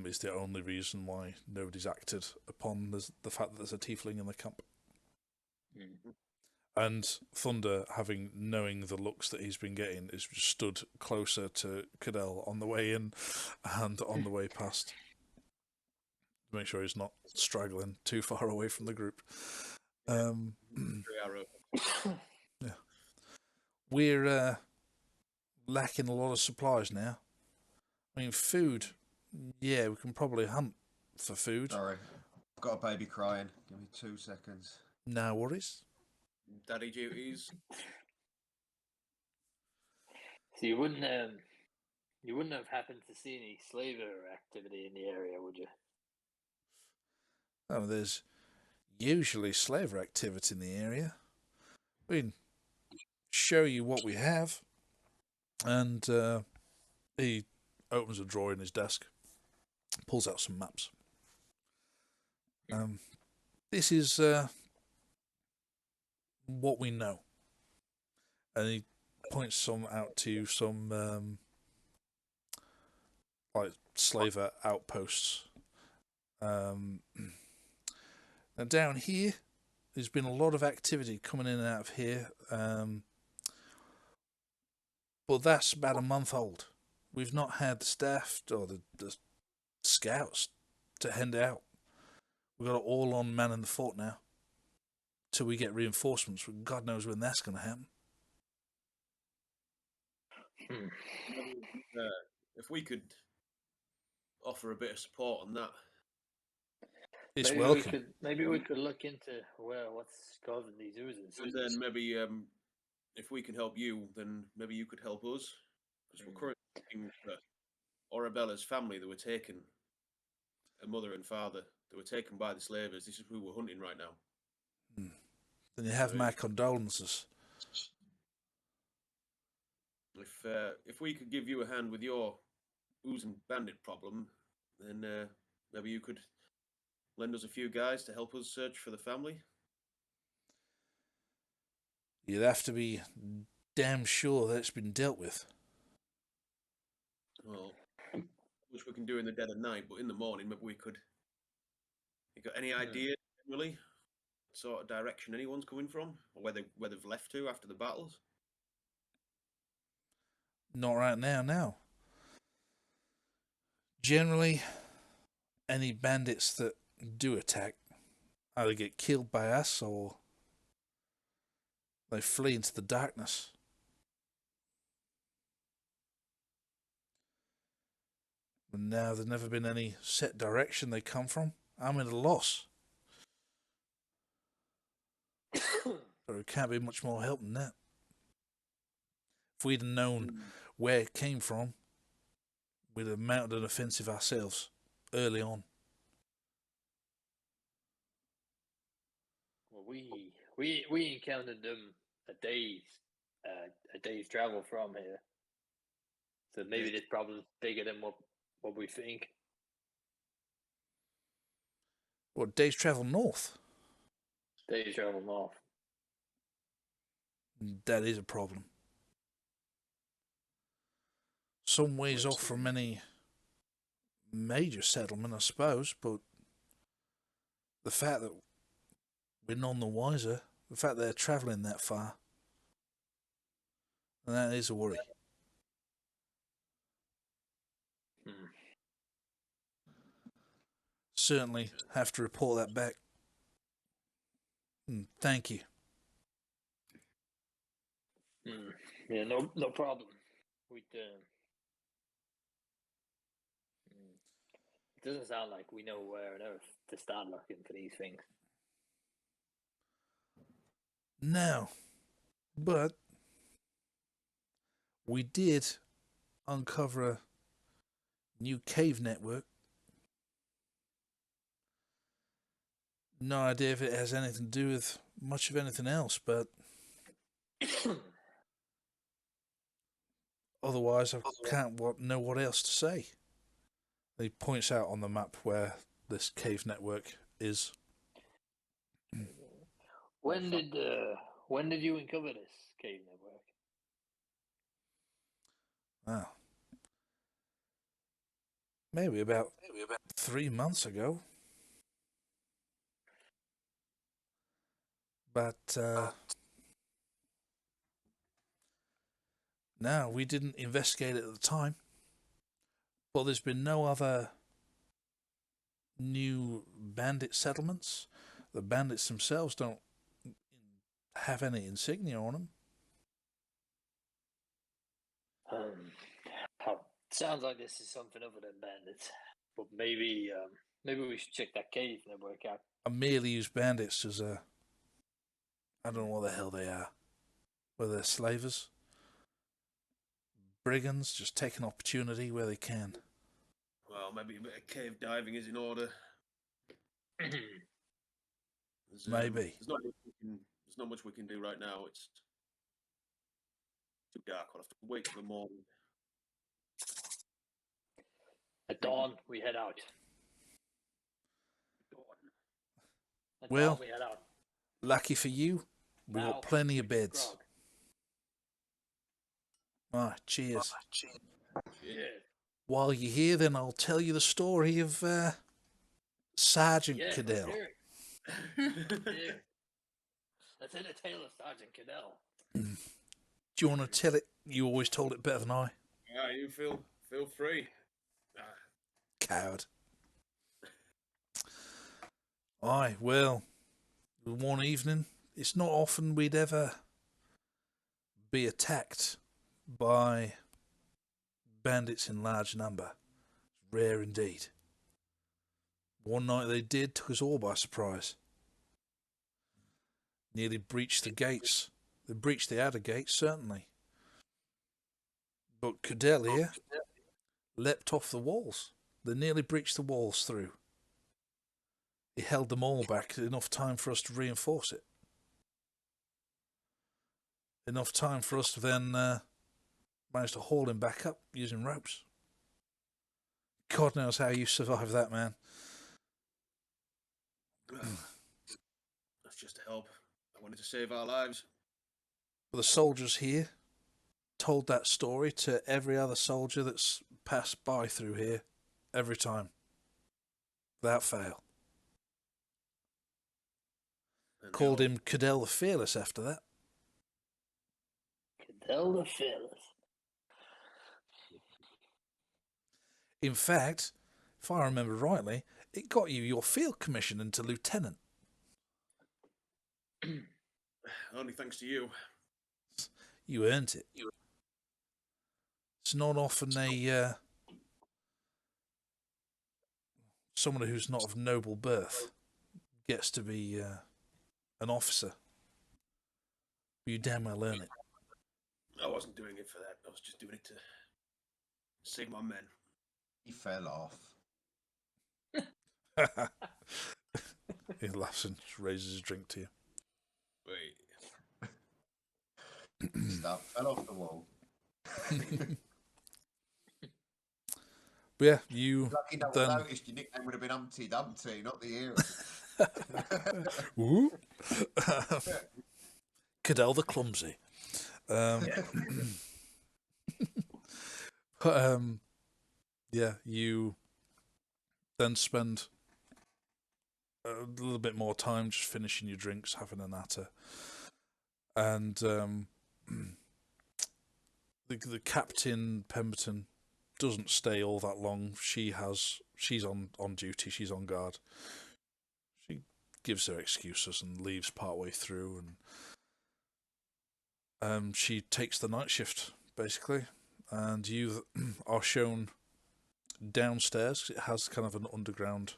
Is the only reason why nobody's acted upon the fact that there's a tiefling in the camp. Mm. And Thunder, knowing the looks that he's been getting, is just stood closer to Cadell on the way in and on the way past. To make sure he's not straggling too far away from the group. Yeah. We're lacking a lot of supplies now. I mean, food, yeah, we can probably hunt for food. Sorry, I've got a baby crying. Give me 2 seconds. No worries. Daddy duties. So you wouldn't have happened to see any slaver activity in the area, would you? Oh, there's usually slaver activity in the area. We can show you what we have. And he opens a drawer in his desk, pulls out some maps. This is what we know. And he points some out to some like slaver outposts. Now down here, there's been a lot of activity coming in and out of here, but that's about a month old. We've not had the staff or the scouts to hand out. We've got it all on man in the fort now. Till we get reinforcements. God knows when that's going to happen. If we could offer a bit of support on that. It's maybe welcome. Maybe we could look into what's causing these oozes. And then maybe if we can help you, then maybe you could help us. Because we're currently looking for Arabella's family that were taken, her mother and father, that were taken by the slavers. This is who we're hunting right now. Then you have my condolences. If we could give you a hand with your ooze and bandit problem, then maybe you could lend us a few guys to help us search for the family. You'd have to be damn sure that it's been dealt with. Well, which we can do in the dead of night, but in the morning maybe we could. You got any idea, really, sort of direction anyone's coming from, or where they've left to after the battles? Not right now, no. Generally, any bandits that do attack either get killed by us or they flee into the darkness. And now there's never been any set direction they come from. I'm at a loss. So it can't be much more help than that. If we'd have known where it came from, we'd have mounted an offensive ourselves early on. Well, we encountered them a day's travel from here. So maybe this problem's bigger than what we think. What, days travel north? Day's travel north. That is a problem. Some ways off from any major settlement, I suppose, but the fact that we're none the wiser, the fact that they're travelling that far, and that is a worry. Certainly have to report that back. Thank you. Yeah, no problem. It doesn't sound like we know where on earth to start looking for these things. No, but we did uncover a new cave network. No idea if it has anything to do with much of anything else, but Otherwise, I can't know what else to say. He points out on the map where this cave network is. When did you uncover this cave network? Ah, maybe about 3 months ago. But no, we didn't investigate it at the time. But there's been no other new bandit settlements. The bandits themselves don't have any insignia on them. Sounds like this is something other than bandits. But maybe we should check that cave network out. I merely use bandits as a... I don't know what the hell they are. Whether they're slavers, brigands, just take an opportunity where they can. Well, maybe a bit of cave diving is in order. Maybe. There's not much we can do right now. It's too dark. We'll have to wait till the morning. At dawn, we head out. At Well, dawn, we head out. Lucky for you, we've got plenty of beds. Grog. Ah, cheers. Yeah. While you're here, then I'll tell you the story of Sergeant Cadell. Let's hear it. Yeah. Let's hear the tale of Sergeant Cadell. Do you want to tell it? You always told it better than I. Yeah, you feel free. Coward. Aye, well, one evening, it's not often we'd ever be attacked by bandits in large number. Rare indeed. One night they did, took us all by surprise. Nearly breached the gates. They breached the outer gates, certainly. But Cadell here leapt off the walls. They nearly breached the walls through. He held them all back enough time for us to reinforce it. Enough time for us to then manage to haul him back up using ropes. God knows how you survived that, man. That's just to help. I wanted to save our lives. The soldiers here told that story to every other soldier that's passed by through here every time. Without fail. And Called him Cadell the Fearless after that. Cadell the Fearless. In fact, if I remember rightly, it got you your field commission into lieutenant. Only thanks to you. You earned it. It's not often someone who's not of noble birth gets to be an officer. You damn well earn it. I wasn't doing it for that. I was just doing it to save my men. He fell off. He laughs and just raises his drink to you. Wait. Stuff fell off the wall. But yeah, you Lucky no then... one noticed your nickname would have been Humpty Dumpty, not the hero. Ooh. Cadell the Clumsy. But, yeah, you then spend a little bit more time just finishing your drinks, having a natter. And the Captain Pemberton doesn't stay all that long. She's on duty, she's on guard. She gives her excuses and leaves partway through, and she takes the night shift, basically. And you are shown downstairs. It has kind of an underground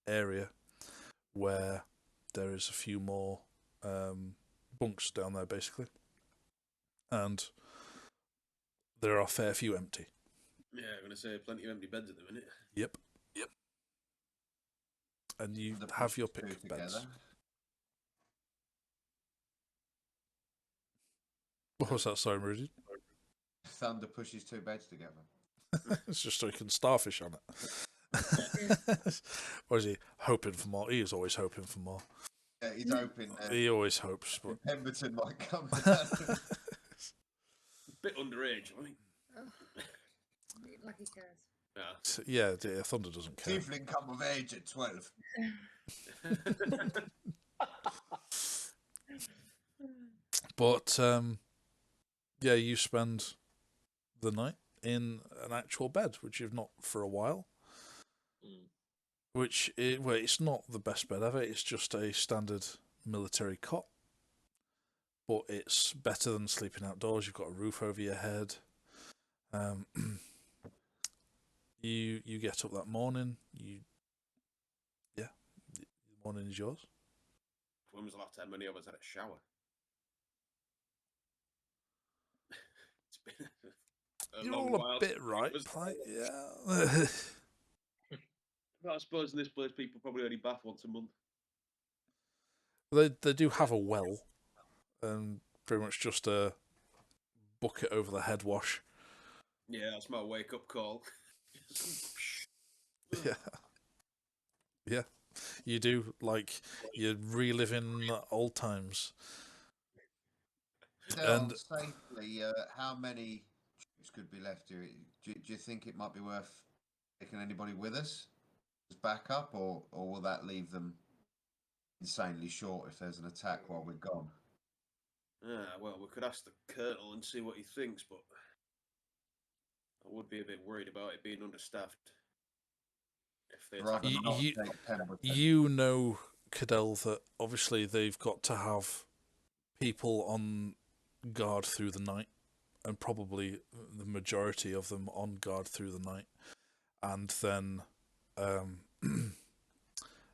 area where there is a few more bunks down there, basically. And there are a fair few empty. Yeah, I'm going to say plenty of empty beds at the minute. Yep. And you have your pick of beds. Together. What was that? Sorry, Meridian. Thunder pushes two beds together. It's just so he can starfish on it. Or is he hoping for more? He is always hoping for more. Yeah, he's hoping He always hopes, but Pemberton might come down. Bit underage, I think. Like he cares. Yeah. yeah, Thunder doesn't care. Tiefling come of age at 12. But yeah, you spend the night in an actual bed, which you've not for a while. Well, it's not the best bed ever. It's just a standard military cot, but it's better than sleeping outdoors. You've got a roof over your head. You get up that morning. The morning is yours. When was the last time any of us had a shower? It's been a You're long all while a bit since it right, was- Pike, yeah. Well, I suppose in this place people probably only bath once a month. They do have a well, and pretty much just a bucket over the head wash. Yeah, that's my wake up call. Yeah, yeah. You do, like, you're reliving old times. And Safely, how many troops could be left here? Do you think it might be worth taking anybody with us as backup, or will that leave them insanely short if there's an attack while we're gone? Well, we could ask the colonel and see what he thinks, but I would be a bit worried about it being understaffed. If they attack Rather not you- take Pemberton. you know, Cadell, that obviously they've got to have people on guard through the night, and probably the majority of them on guard through the night, and then and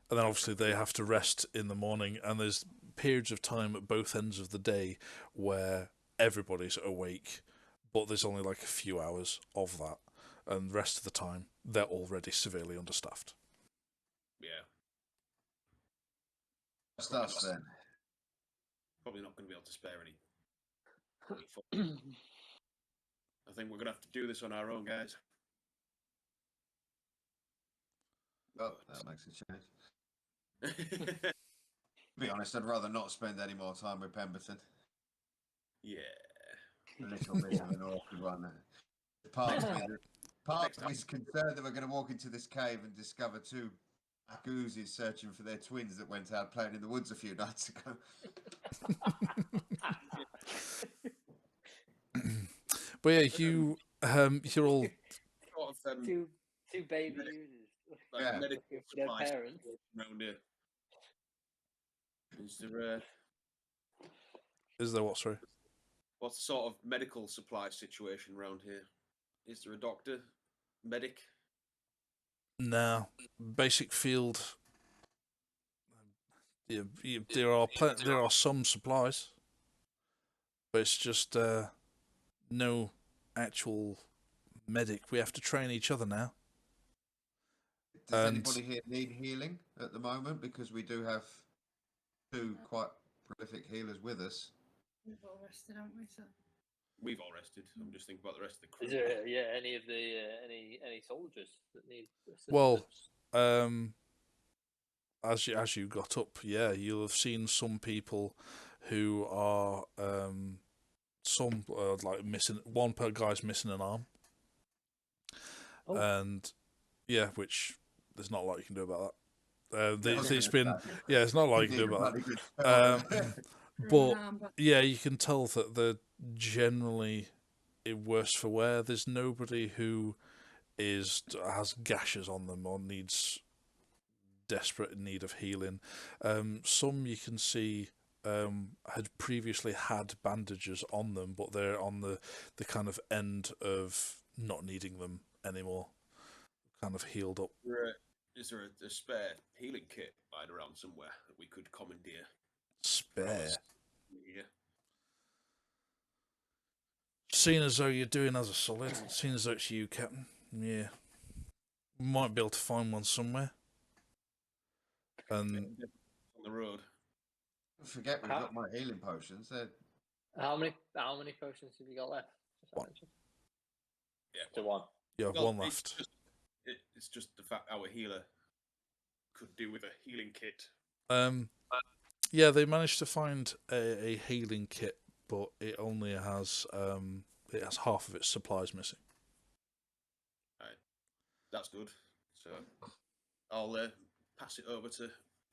then obviously they have to rest in the morning, and there's periods of time at both ends of the day where everybody's awake, but there's only like a few hours of that, and the rest of the time they're already severely understaffed. Yeah, Just us then. probably not going to be able to spare any. I think we're going to have to do this on our own, guys. Oh, that makes a change. To be honest, I'd rather not spend any more time with Pemberton. Yeah. A little bit of an awkward one. Part of me is concerned that we're going to walk into this cave and discover two Akuzis searching for their twins that went out playing in the woods a few nights ago. But yeah, you're all Sort of, two baby users like Yeah. medical looking for their supplies parents. around here. Is there is there what, sorry? what's the sort of medical supply situation around here? Is there a doctor, medic? No, basic field. There are some supplies, but it's just no actual medic. We have to train each other now. Does And- anybody here need healing at the moment? Because we do have two quite prolific healers with us. We've all rested, haven't we? So We've all rested. I'm just thinking about the rest of the crew. Is there any of the any soldiers that need assistance? Well, as you got up, yeah, you'll have seen some people who are like missing. One per guy's missing an arm, Oh. and yeah, which there's not a lot you can do about that. I was It's gonna been say, yeah, it's not a lot we you can do need a about bloody good that. spell. But yeah, you can tell that they're generally worse for wear. There's nobody who has gashes on them or needs desperate need of healing. Some you can see had previously had bandages on them, but they're on the kind of end of not needing them anymore. Kind of healed up. Is there a spare healing kit lying around somewhere that we could commandeer? Spare. Yeah. Seeing as though you're doing as a solid, seeing as though it's you, Captain. Yeah. Might be able to find one somewhere. And On the road. Forget we've got my healing potions. How many potions have you got left? One. Yeah. To one. You have Well, one left. It's just the fact our healer could do with a healing kit. Yeah, they managed to find a healing kit, but it only has half of its supplies missing. Right. That's good. So I'll pass it over to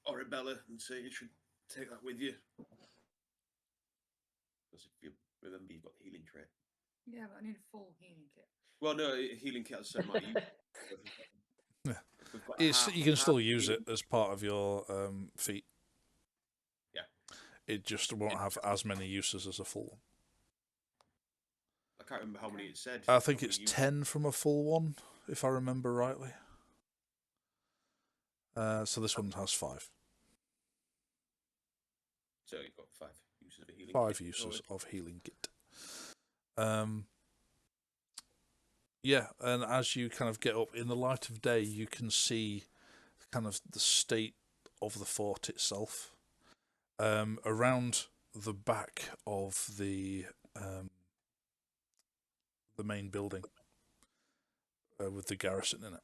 Oribella and say you should take that with you. Because if you remember, you've got the healing trait. Yeah, but I need a full healing kit. Well, no, healing kit has a certain amount of use. Yeah. We've got You can still use healing. it as part of your feat. Yeah. It just won't have as many uses as a full one. I can't remember how many it said. I think how it's many uses. 10 from a full one, if I remember rightly. So this one has 5. So you've got 5 uses of a healing 5 kit. uses of healing kit. Yeah, and as you kind of get up in the light of day, you can see kind of the state of the fort itself. Around the back of the main building with the garrison in it,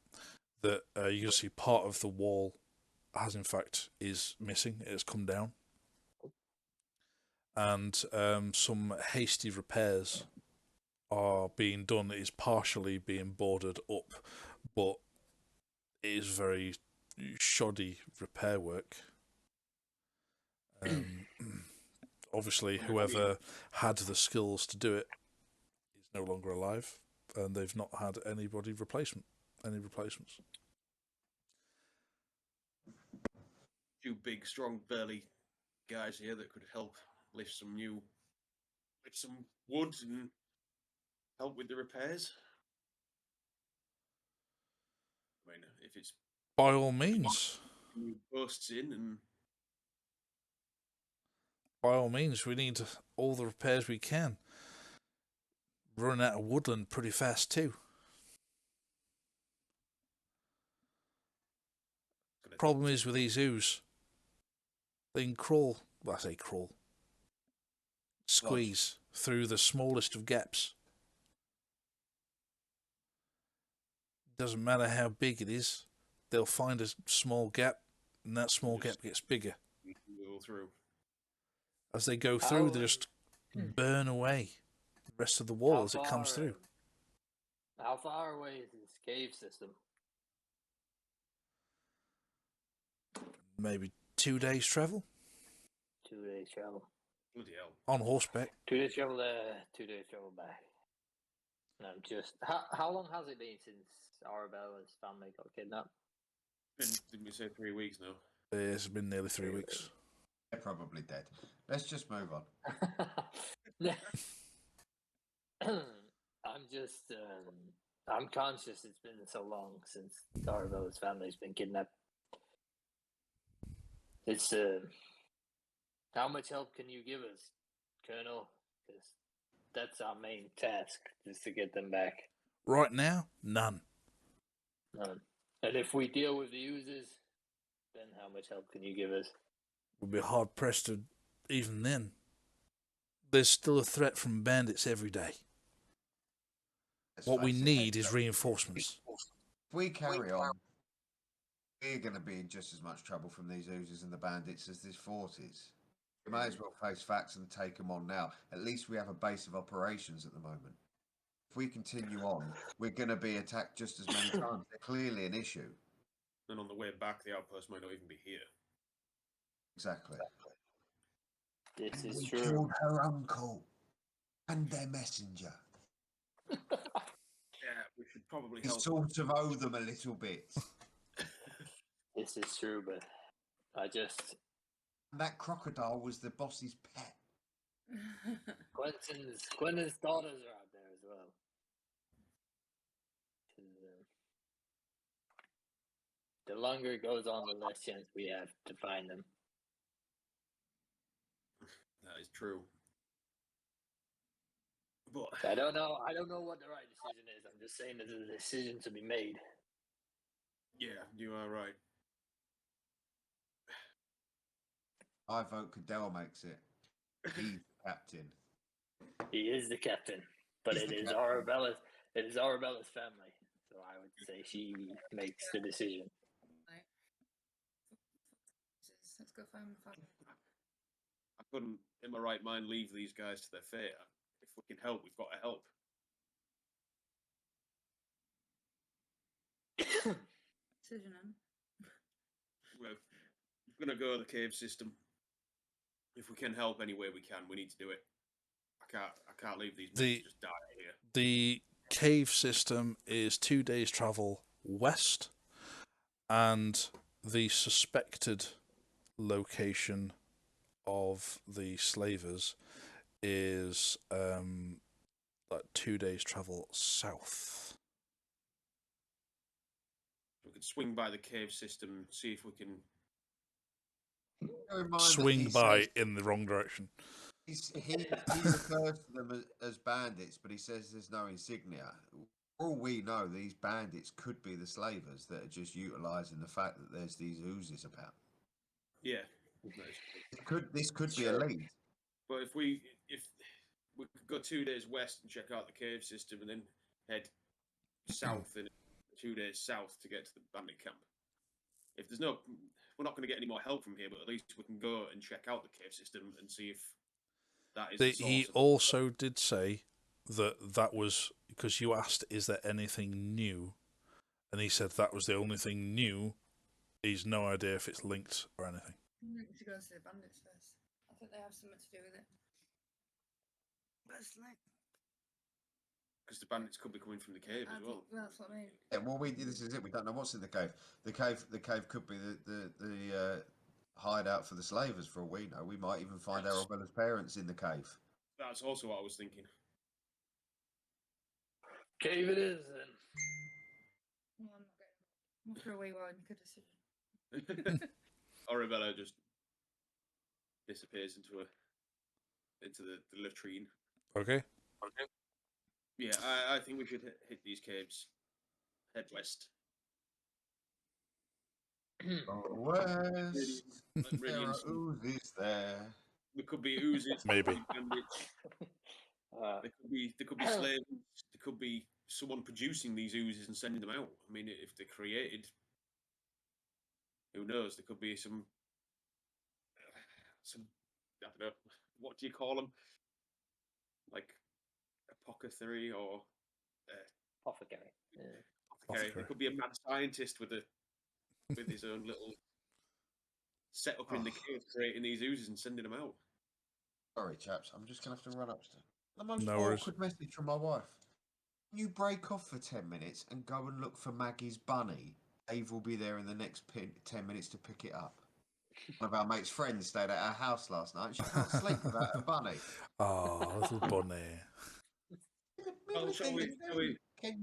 that you can see part of the wall is missing. It has come down, and some hasty repairs are being done. It is partially being boarded up, but it is very shoddy repair work. Obviously, whoever had the skills to do it is no longer alive, and they've not had any replacements. Two big, strong, burly guys here that could help lift some wood and help with the repairs. I mean, if it's By all means, bursts in and we need all the repairs we can. Running out of woodland pretty fast too. Problem is with these ooze, they can crawl. Well, I say crawl. Squeeze through the smallest of gaps. Doesn't matter how big it is, they'll find a small gap, and that small gap gets bigger. go through. As they go through, they just burn away the rest of the wall as it comes through. How far away is this cave system? Maybe 2 days travel 2 days travel. Bloody hell. on horseback. 2 days travel there, 2 days travel back. And I'm just. How long has it been since Arabella's family got kidnapped? Didn't we say 3 weeks now? It's been nearly 3 weeks. They're probably dead. Let's just move on. I'm just. I'm conscious it's been so long since Arabella's family's been kidnapped. It's. How much help can you give us, Colonel? Because that's our main task, is to get them back. Right now, none. None. And if we deal with the users, then how much help can you give us? We'll be hard pressed to even then. There's still a threat from bandits every day. Let's What we face it, need is reinforcements. if we carry on, we're going to be in just as much trouble from these oozers and the bandits as this fort is. We may as well face facts and take them on now. At least we have a base of operations at the moment. If we continue on, we're going to be attacked just as many times. They're clearly an issue. And on the way back, the outpost might not even be here. Exactly. This is We true. killed her uncle and their messenger. Yeah, we should probably We help. sort of owe them a little bit. This is true, but I just. And that crocodile was the boss's pet. Quentin's daughters are out there as well. The longer it goes on, the less chance we have to find them. That is true. But I don't know. I don't know what the right decision is. I'm just saying there's a decision to be made. yeah, you are right. I vote Cadell makes it. He's the captain. He is the captain. But He's it the is captain. Arabella's. It is Arabella's family, so I would say she makes the decision. Right. Let's go find my family. I couldn't, in my right mind, leave these guys to their fate. If we can help, we've got to help. Decision then. We're gonna go the cave system. If we can help any way we can, we need to do it. I can't leave these men to just die here. The cave system is 2 days' travel west, and the suspected location of the slavers is like 2 days' travel south. We could swing by the cave system, see if we can. Bear in mind that Swing he by says- in the wrong direction. he refers to them as bandits, but he says there's no insignia. For all we know, these bandits could be the slavers that are just utilising the fact that there's these oozes about. Yeah, This could be a lead. but if we could go 2 days west and check out the cave system, and then head south in 2 days south to get to the bandit camp. If there's no, we're not going to get any more help from here, but at least we can go and check out the cave system and see if that is. He also did say that was because you asked, "Is there anything new?" and he said that was the only thing new. He's no idea if it's linked or anything. I think we should go see the bandits first. I think they have something to do with it. Personally. Because the bandits could be coming from the cave as well. That's what I mean. Yeah, well, this is it. We don't know what's in the cave. The cave could be the hideout for the slavers. For all we know, we might even find Arabella's parents in the cave. That's also what I was thinking. Cave it is, then. No, I'm not getting. I'm throw away while I make a decision. Arabella just disappears into the latrine. Okay. Yeah, I think we should hit these caves. Head west. West, Like, there really are instant- oozes there. There could be oozes. Maybe. There could be bandits. There could be slaves. There could be someone producing these oozes and sending them out. I mean, if they're created, who knows? There could be some. I don't know. What do you call them? Like apothecary or Apothecary. Yeah. apothecary. There could be a mad scientist with his own little setup in the cave, creating these oozes and sending them out. Sorry, chaps. I'm just gonna have to run upstairs. The most No worries. awkward message from my wife. Can you break off for 10 minutes and go and look for Maggie's bunny? Dave will be there in the next 10 minutes to pick it up. One of our mates' friends stayed at our house last night. She can't sleep without her bunny. Oh, little bunny. Well, shall we Can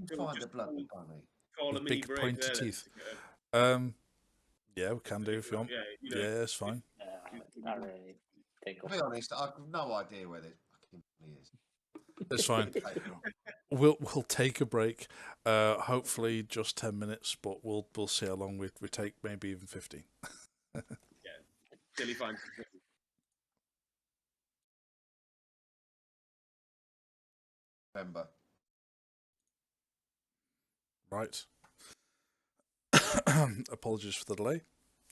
you shall we find just a bloody call- bunny? call a With mini big break pointy there then teeth. to get a- Yeah, we can do if you want. Yeah, you know, Yeah, it's fine. I really think To be honest, I've no idea where this fucking bunny is. It's fine. We'll take a break. Hopefully just 10 minutes, but we'll see how long we take. Maybe even 15. till he finds. Remember. Right. Apologies for the delay.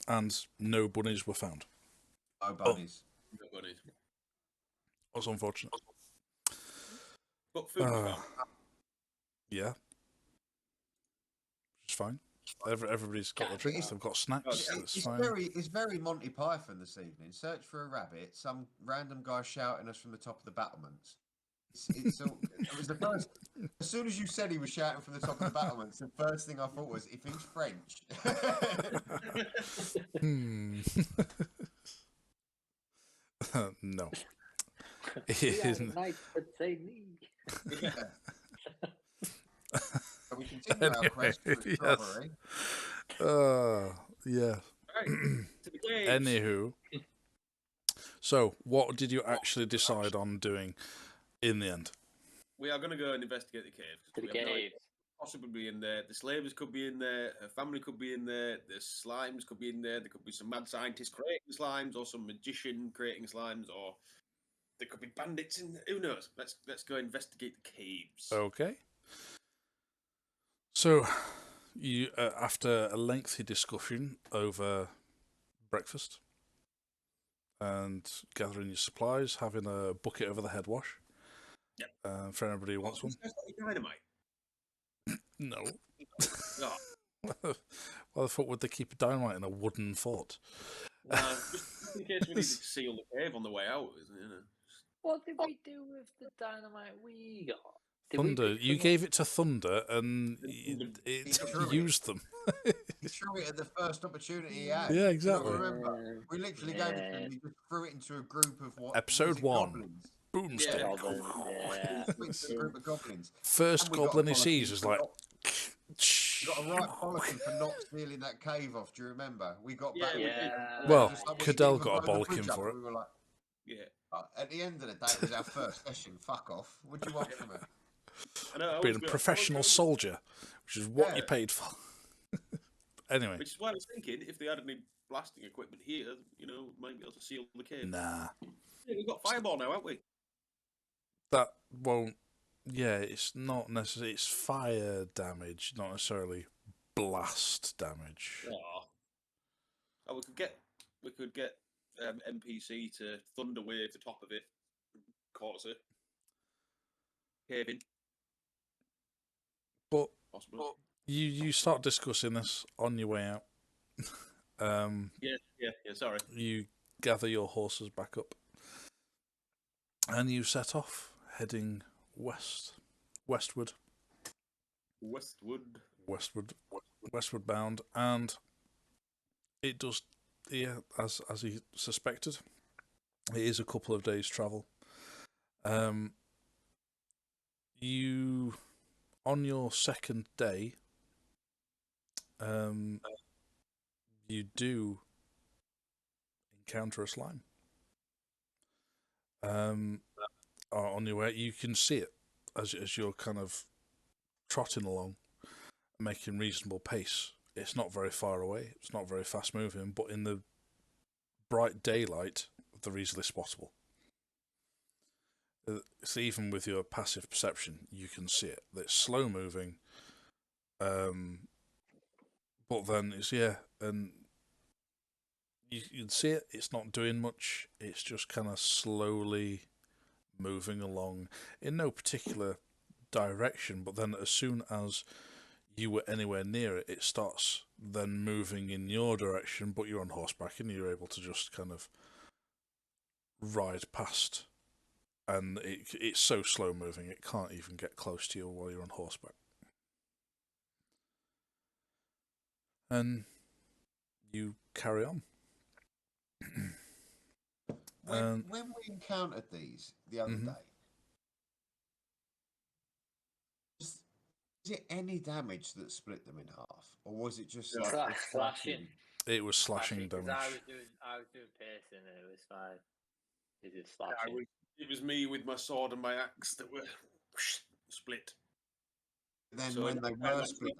And no bunnies were found. No bunnies. That's unfortunate. But food was found. Yeah. It's fine. Everybody's got their drinks. They've got snacks. It's fine. It's very Monty Python this evening. Search for a rabbit. Some random guy shouting us from the top of the battlements. It was the first. As soon as you said he was shouting from the top of the battlements, the first thing I thought was, if he's French. No. We are the knights that say me. So we continue our quest for Yes. strawberry. Yeah. Right, to the caves. Anywho. So, what did you actually decide on doing in the end? We are going to go and investigate the caves. To the We have no idea cave. what's possibly in there. The slavers could be in there. Her family could be in there. The slimes could be in there. There could be some mad scientist creating slimes, or some magician creating slimes, or there could be bandits in. Who knows? Let's go investigate the caves. Okay. So, you after a lengthy discussion over breakfast and gathering your supplies, having a bucket over the head wash. Yep. For anybody who wants one. Dynamite. No. Oh, Why the fuck would they keep dynamite in a wooden fort? just in case we need to seal the cave on the way out, isn't it? You know? What did we do with the dynamite we got? Did we Thunder. pick You some gave it to Thunder, and Thunder- it threw it. used them. He threw it at the first opportunity he had. Yeah, You exactly. don't remember? We literally gave it to him. He just threw it into a group of what? Episode was it, 1. goblins? Boomstick. Goblins, He threw it into a group of goblins. First And we got goblin a he sees bollocking is for like. not- We got a right bollocking for not sealing that cave off. Do you remember? We got back. Yeah, we did. Well, Just like, Cadell we got a blow the bollocking bridge up, for it. and we were like, Yeah. at the end of the day, it was our first session. Fuck off. What do you want from it? I know, I Being was a go- professional I was soldier, which is what Yeah. you paid for. Anyway, Which is why I was thinking, if they had any blasting equipment here, you know, might be able to seal the cave. nah, Yeah, we've got fireball now, haven't we? that won't. Yeah, it's not necessarily. It's fire damage, not necessarily blast damage. Oh, we could get NPC to thunder wave the top of it, cause a cave in, But possibly. you start discussing this on your way out. Yeah. Sorry. You gather your horses back up, and you set off, heading westward bound, and it does, yeah, as he suspected, it is a couple of days' travel. You, on your second day, you do encounter a slime. On your way, you can see it as you're kind of trotting along, making reasonable pace. It's not very far away. It's not very fast moving, but in the bright daylight, they're easily spottable. So even with your passive perception, you can see it. It's slow moving, but then it's and you can see it. It's not doing much. It's just kind of slowly moving along in no particular direction. But then, as soon as you were anywhere near it, it starts then moving in your direction. But you're on horseback, and you're able to just kind of ride past. And it's so slow moving, it can't even get close to you while you're on horseback. And you carry on. When we encountered these the other day, is it any damage that split them in half, or was it just like a slashing? It was slashing 'cause damage. I was doing piercing, and it was fine. It is slashing. It was me with my sword and my axe that were split. Then So when they I were like split,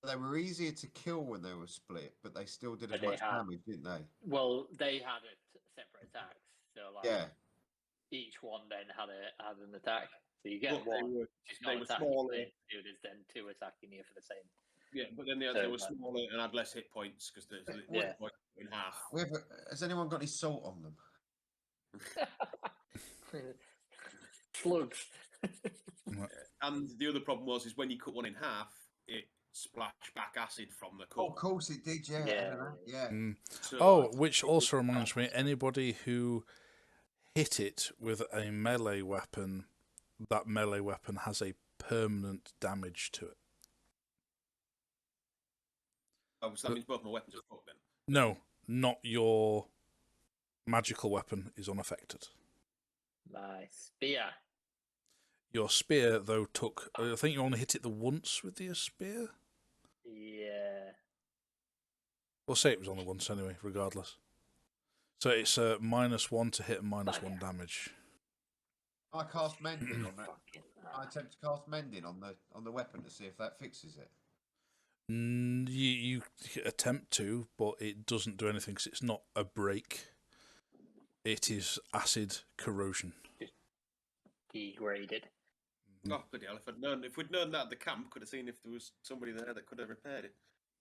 they were easier to kill when they were split, but they still did as But they much had- damage, didn't they? Well, they had separate attacks, so like Yeah. each one then had an attack. So you get But one, they were just not attacking you, there's then two attacking you for the same. Yeah, but then they So, were smaller and had less hit points because the Yeah. hit points were in half. Has anyone got any salt on them? Slugs. And the other problem is when you cut one in half, it splashed back acid from the cut. Oh, of course it did, yeah. So, Which also reminds me, anybody who hit it with a melee weapon, that melee weapon has a permanent damage to it. so that means both my weapons are fucked then. No, not your magical weapon is unaffected. My spear. Your spear, though, took... I think you only hit it the once with your spear? Yeah. We'll say it was only once anyway, regardless. So it's a -1 to hit and -1 damage. I cast mending on that. Fucking I attempt to cast mending on the weapon to see if that fixes it. You attempt to, but it doesn't do anything because it's not a break. It is acid corrosion. Degraded. Oh, bloody hell! If we'd known that at the camp, could have seen if there was somebody there that could have repaired it.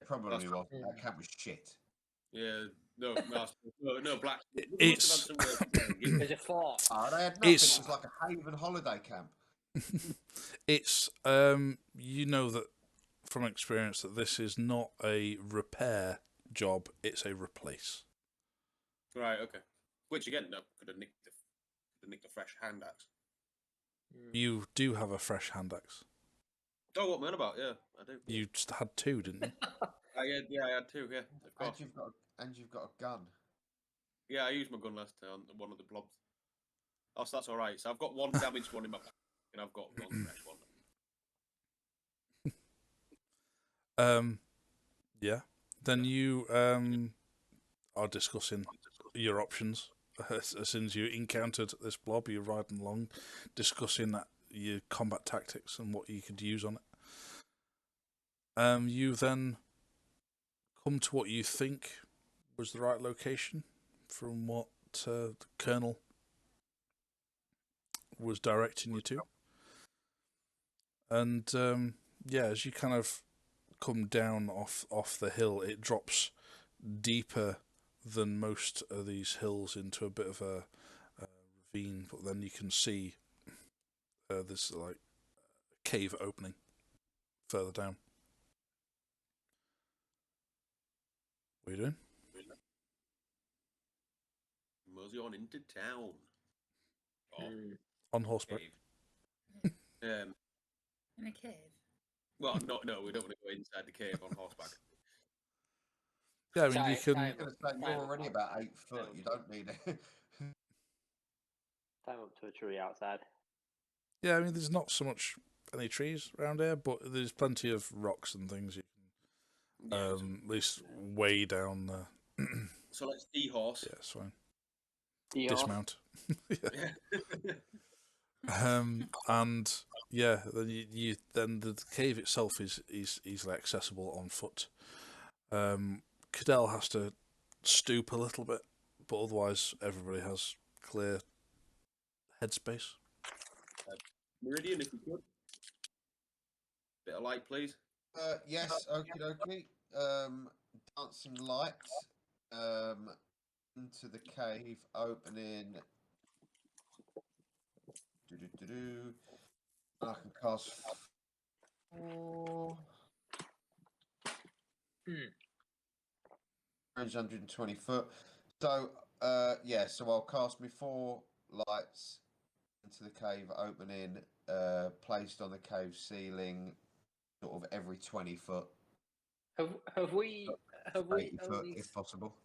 Probably was. Mm. That camp was shit. Yeah, no, no black. It's- There's a fort. Oh, they had nothing. It's- It was like a haven holiday camp. It's you know that from experience that this is not a repair job; it's a replace. Right. Okay. Which again, no, could have nicked a fresh hand axe. You do have a fresh hand axe. Oh, what man about? Yeah, I do. You just had two, didn't you? I had two. Yeah, of course. And you've got a gun. Yeah, I used my gun last time on one of the blobs. Oh, so that's all right. So I've got one damaged one in my back, and I've got one fresh one. Yeah. Then you are discussing your options. As soon as you encountered this blob, you're riding along, discussing your combat tactics and what you could use on it. You then come to what you think was the right location from what the Colonel was directing you to. And as you kind of come down off the hill, it drops deeper than most of these hills into a bit of a ravine, but then you can see this like cave opening further down. What are you doing? Mosey on into town. Oh, On horseback. cave. In a cave. Well, no, we don't want to go inside the cave on horseback. Yeah, I mean you can. I was gonna say, you're already about 8 foot. You don't need it. Climb up to a tree outside. Yeah, I mean there's not so much any trees around here, but there's plenty of rocks and things you can Yeah, at least way down there. so let's dehorse. Yeah, it's fine. Dehorse. Dismount. Yeah. And yeah, then the cave itself is easily accessible on foot. Cadell has to stoop a little bit, but otherwise everybody has clear headspace. Meridian, if you could. Bit of light, please. Yes, okie dokie. Dancing light into the cave opening. Do. I can cast 4. 320 foot. So, so I'll cast me 4 lights into the cave opening, placed on the cave ceiling, sort of every 20 foot. Have we 80 foot, only if possible.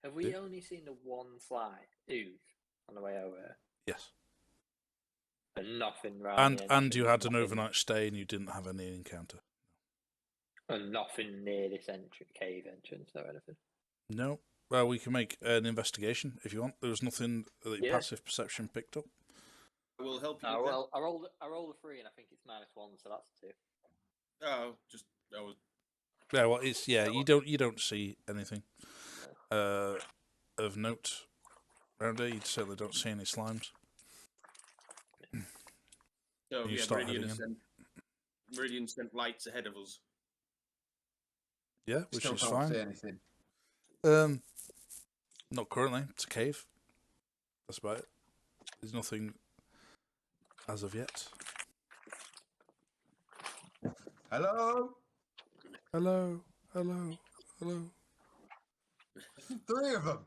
have we only seen the one slide ooze on the way over, Yes. and nothing round the And you entrance, had an nothing- overnight stay and you didn't have any encounter. and nothing near this cave entrance or anything. No. Well, we can make an investigation if you want. There was nothing that your Yeah. passive perception picked up. I will help you. Oh, with that. well, I rolled a 3 and I think it's -1, so that's 2. Oh, just I was. Yeah, well, it's you don't see anything of note around here. You certainly don't see any slimes. So You yeah, start heading Meridian sent lights ahead of us. Yeah, which Still is can't fine. see anything. Not currently. It's a cave. That's about it. There's nothing as of yet. Hello? Hello, hello, hello. 3 of them.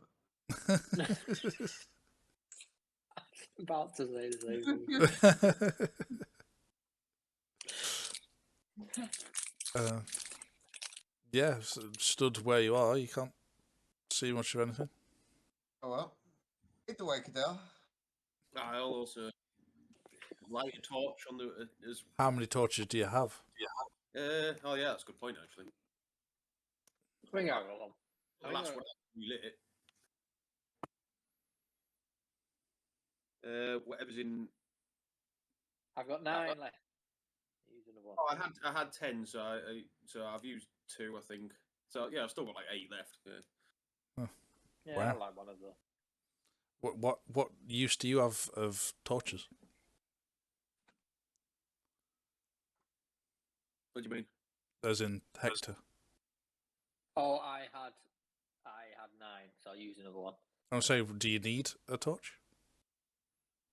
About to say the same thing. Yeah, stood where you are. You can't see much of anything. Oh well. Lead the way, Cadell. I'll also light a torch on the as. How many torches do you have? Oh yeah, that's a good point actually. Bring out one. The last one we lit it. Whatever's in. I've got 9 left. Use another one. Oh, I had 10, so I've used 2, I think. So yeah, I've still got like 8 left. Yeah. Yeah, Wow. I like one of those. What use do you have of torches? What do you mean? As in Hector. Oh, I had 9, so I'll use another one. I would say, do you need a torch?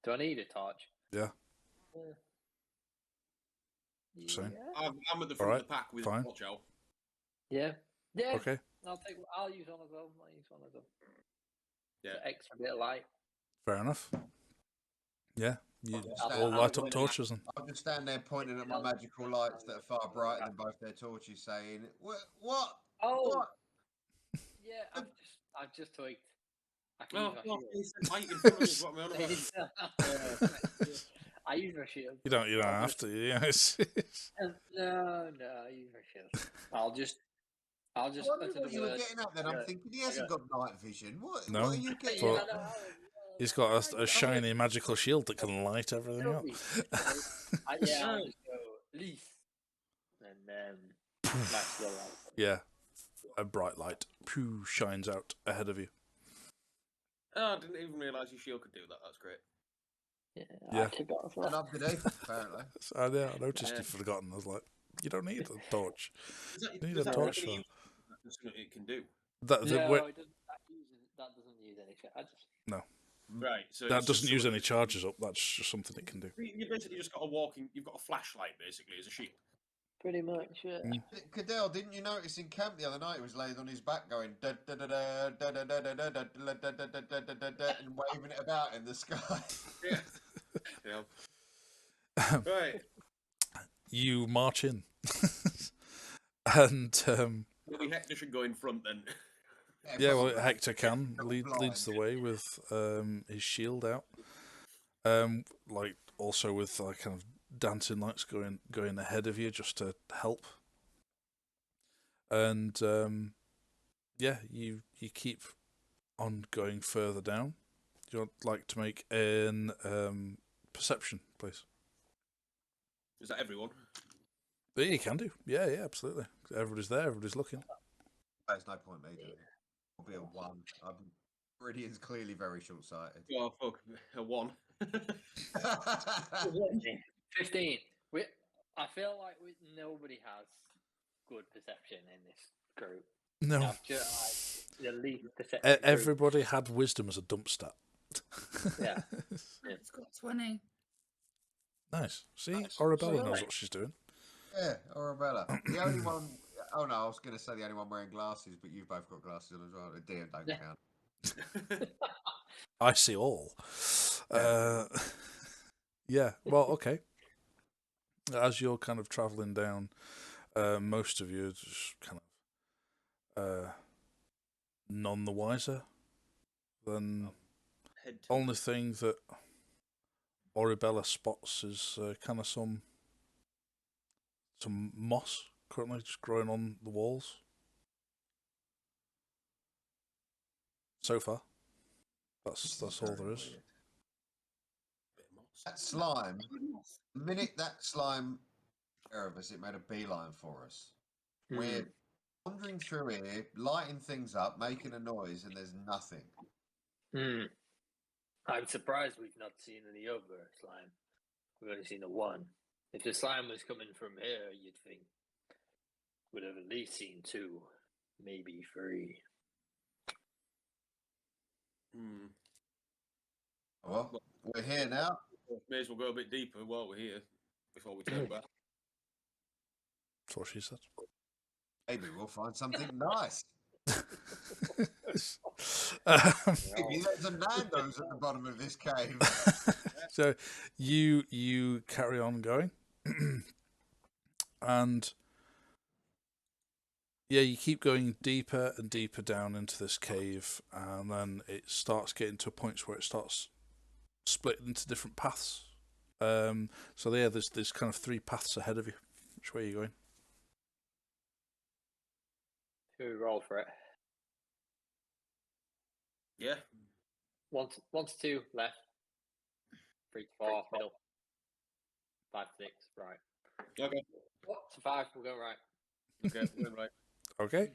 Do I need a torch? Yeah. Yeah. Same. I'm at the front Alright, of the pack with fine. watch out. Yeah. Okay. I'll use one of them. Yeah. It's an extra bit of light. Fair enough. Yeah. You I'll all light go up in torches then. I'll just stand there pointing at my magical lights that are far brighter than both their torches, saying, What? Oh, What? yeah. I've just tweaked. I can Oh, use my he said light in front of me is what I'm on about. shield. I use my shield. You don't have to. Yeah. No, I use my shield. I'll just I wonder utter what the you were word. getting at then. I'm thinking he hasn't got night vision. What No, are you getting but- at? He's got a shiny magical shield that can light everything up. Yeah, I'll just go leaf and match the light. Yeah. A bright light shines out ahead of you. Oh, I didn't even realise your shield could do that. That's great. Yeah. I forgot. Enough today, apparently. I noticed you'd forgotten. I was like, you don't need a torch. Is that, You need is a that torch really for useful? That's something it can do. that. No, it doesn't. That doesn't use any. I just Right. So That it's just doesn't use something- any charges up. That's just something it can do. You basically just got a walking. You've got a flashlight basically as a shield. pretty much. Yeah. Cadell, didn't you notice in camp the other night he was laying on his back going da da da da da da da da da da da da da da da da da and waving it about in the sky? Yeah. Right. You march in, and Maybe Hector should go in front then. yeah, well, probably. Hector can Double leads the blind. way with his shield out, like also with like kind of dancing lights going ahead of you just to help, and yeah, you keep on going further down. Do you like to make an perception, please? Is that everyone? Yeah, you can do. Yeah, absolutely. Everybody's there. Everybody's looking. There's no point me doing it. I'll be a 1. Meridian's clearly very short-sighted. Oh fuck, a 1. 15. I feel like nobody has good perception in this group. No, I've just the least perception. group. everybody had wisdom as a dump stat. Yeah. It's got 20. Nice. See, Nice. Arabella So knows nice. what she's doing. Yeah, Arabella. The only one. Oh no, I was going to say the only one wearing glasses, but you've both got glasses on as well. Dear, don't Yeah. count. I see all. Yeah. Yeah. Well, okay. As you're kind of traveling down, most of you are just kind of none the wiser. Then Head to only thing that Oribella spots is kind of some moss currently just growing on the walls. So far, that's all there is. bit of moss. That slime. The minute that slime aware of us, it made a beeline for us. We're wandering through here, lighting things up, making a noise, and there's nothing. I'm surprised we've not seen any other slime. We've only seen the one. If the slime was coming from here, you'd think we'd have at least seen 2, maybe 3. Hmm. Well, we're here now. May as well go a bit deeper while we're here before we turn back. That's what she said. Maybe we'll find something nice. Maybe there's a Nando's at the bottom of this cave. So you carry on going, and yeah, you keep going deeper and deeper down into this cave, and then it starts getting to a point where it starts splitting into different paths. So yeah, there's kind of 3 paths ahead of you. Which way are you going? Should we roll for it? Yeah. 1 to 2 left. 3 to 4 middle. 5 to 6 right. Okay. 4 to 5 we'll go right. Okay. We're right. Okay. You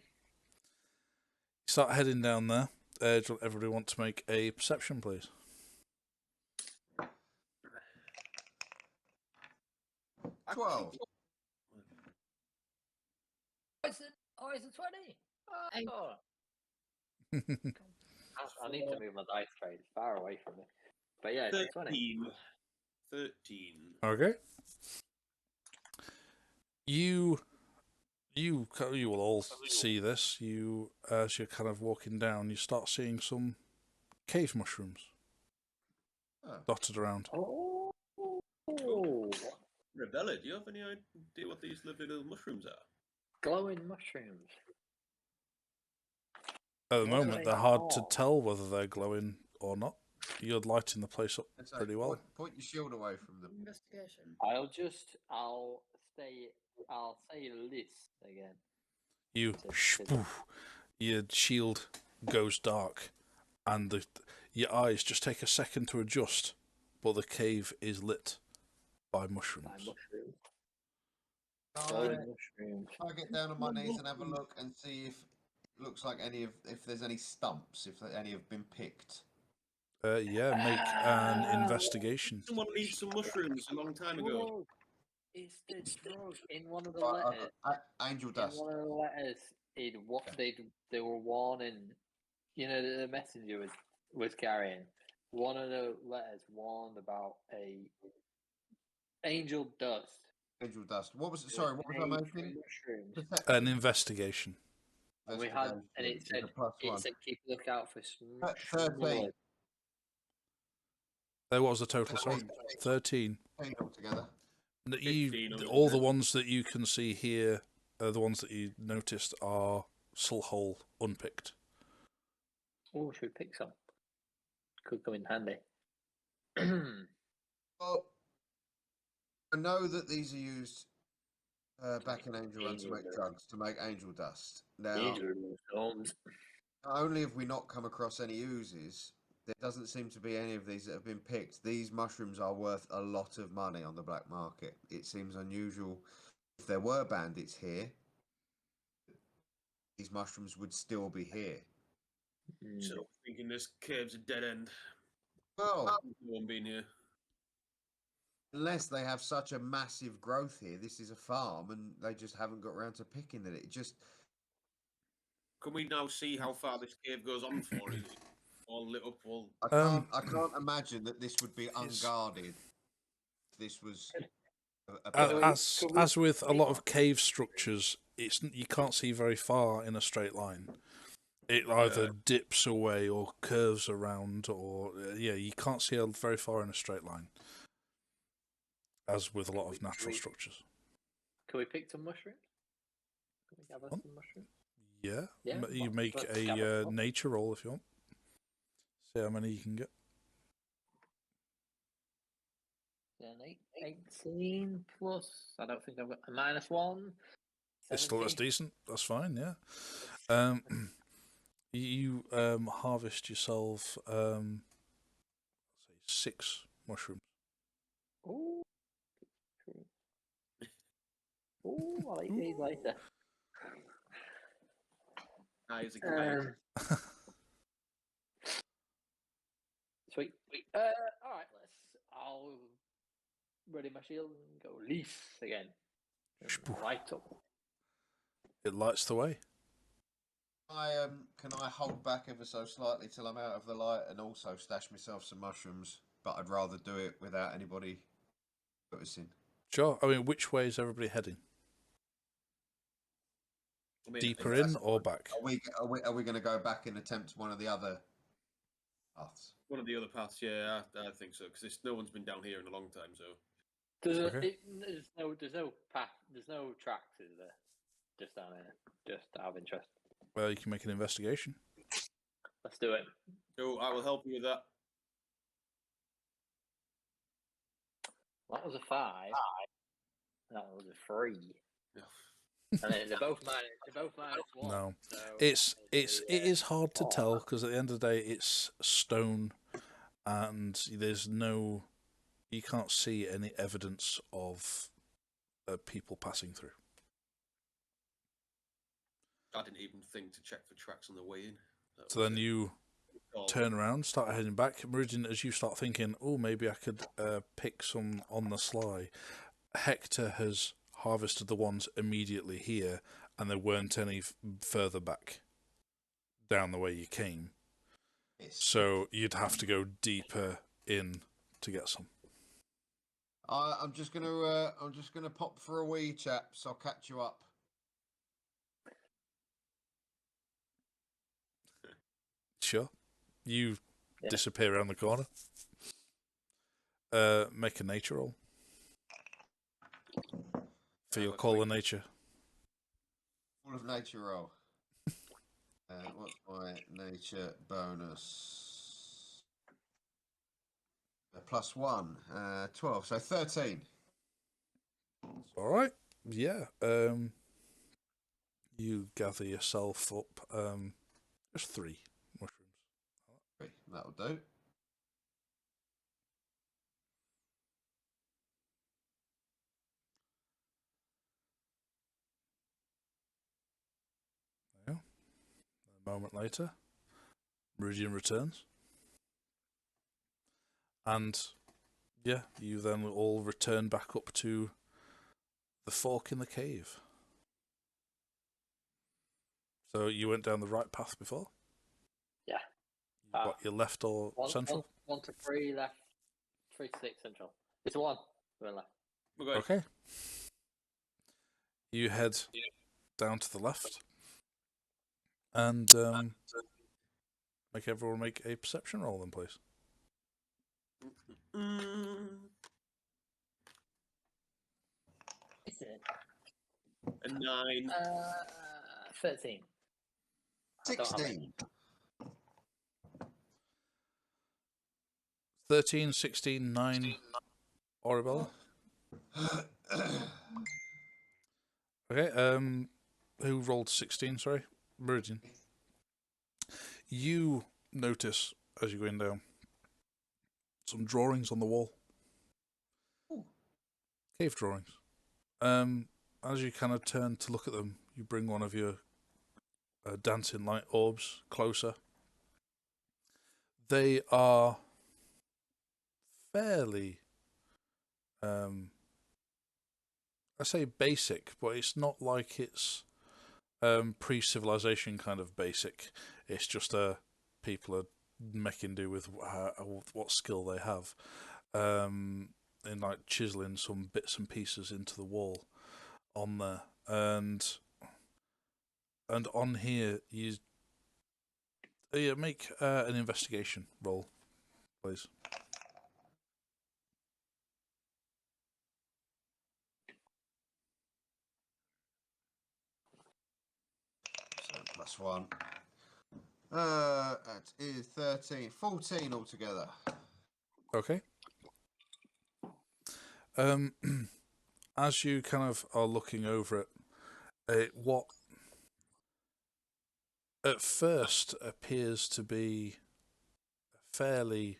start heading down there, Do everybody want to make a perception, please? I 12. think- It's a 20. Eight. Oh. I need to move my dice tray. It's far away from me. But yeah, it's a 20. 13. Okay. You will all see this. You, as you're kind of walking down, you start seeing some cave mushrooms Oh. dotted around. Oh. Rebella, do you have any idea what these lovely little mushrooms are? Glowing mushrooms. At the What moment, are they're they hard to for? tell whether they're glowing or not. You're lighting the place up Let's say, pretty well. Point your shield away from them. Investigation. I'll say list again. You, your shield goes dark, and your eyes just take a second to adjust, but the cave is lit by mushrooms. By mushrooms. I, Glowing mushrooms. I get down on my knees and have a look and see if it looks like if there's any stumps, if any have been picked. Yeah, make an investigation. Someone leaves some mushrooms a long time ago. Drug. It's the drug in one of the Right, letters. Angel In dust. one of the letters, they were warning. You know, the messenger was carrying. One of the letters warned about a angel dust. Angel dust. What was it? Sorry, what was I made making? from mushrooms. Perception. An investigation. And we had, and Investigation it is a plus said, one. keep a lookout for 13. There was a total, sorry. 13. 13 altogether. 15 on All the the ones that you can see here, the ones that you noticed are Sulhole unpicked. Oh, should we pick some? Could come in handy. Well, I know that these are used back in Angel Run to Angel make dust. drugs, to make angel dust. Now, Angel storms. not only have we not come across any oozes, there doesn't seem to be any of these that have been picked. These mushrooms are worth a lot of money on the black market. It seems unusual. If there were bandits here, these mushrooms would still be here. So thinking this cave's a dead end. Well, No one being here. unless they have such a massive growth here, this is a farm and they just haven't got around to picking it. It just Can we now see how far this cave goes on for? Is it all lit up? All I can't imagine that this would be unguarded. If this was As with a lot of cave structures, you can't see very far in a straight line. It either dips away or curves around, or you can't see very far in a straight line. As with a lot of natural structures. Can we pick some mushrooms? Can we gather What? some mushrooms? Yeah, Yeah, you make let's gather a some. nature roll if you want. See how many you can get. Yeah, 18 plus. I don't think I've got a -1. It's still that's 17. decent. That's fine. Yeah. You harvest yourself say 6 mushrooms. Ooh. Ooh, I'll eat these later. eyes are quiet. Sweet. All right, I'll ready my shield and go leaf again. Spoof. Right up. It lights the way. Can I hold back ever so slightly till I'm out of the light and also stash myself some mushrooms? But I'd rather do it without anybody noticing. Sure. I mean, which way is everybody heading? I mean, Deeper if in that's or back? Are we going to go back and attempt one of the other paths? one of the other paths, yeah, I think so. Because no one's been down here in a long time, so. There's Okay. there's no path, there's no tracks, is there? Just down here, just out of interest. Well, you can make an investigation. Let's do it. So I will help you with that. That was a 5. That was a 3. And then they're both -1. No, So it is hard to tell because at the end of the day, it's stone, and you can't see any evidence of people passing through. I didn't even think to check for tracks on the way in. So then you turn around, start heading back. Meridian, as you start thinking, oh, maybe I could pick some on the sly, Hector has harvested the ones immediately here, and there weren't any further back down the way you came. So you'd have to go deeper in to get some. I'm just gonna pop for a wee, chaps. I'll catch you up. Sure. You disappear around the corner. Make a nature roll. For your call of nature. Call of nature roll. What's my nature bonus? +1. 12. So 13. All right. Yeah. You gather yourself up. Just 3 mushrooms. That'll do. Yeah. A moment later, Meridian returns. And yeah, you then all return back up to the fork in the cave. So you went down the right path before? Yeah. What, your left or central? 1 to 3 left, 3 to 6 central. It's 1. We're left. Okay. You head down to the left and make everyone make a perception roll then, please. Is it? A 9. 13. 16. 13, 16, 9, Arabella. Okay, who rolled 16, sorry? Meridian. You notice, as you're going down, some drawings on the wall. Ooh. Cave drawings. As you kind of turn to look at them, you bring one of your dancing light orbs closer. They are fairly, I say basic, but it's not like it's pre-civilization kind of basic. It's just people are making do with what skill they have, in like chiseling some bits and pieces into the wall on there, and on here you make an investigation roll, please. So +1. That is 13. 14 altogether. Okay. As you kind of are looking over it, what at first appears to be a fairly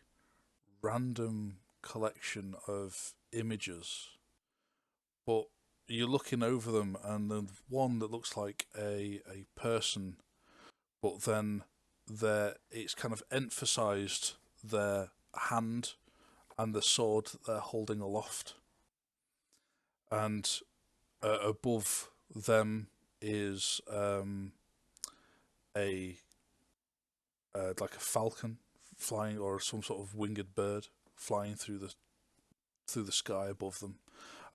random collection of images, but you're looking over them, and the one that looks like a person, but then it's kind of emphasized their hand and the sword that they're holding aloft, and above them is like a falcon flying, or some sort of winged bird flying through the sky above them.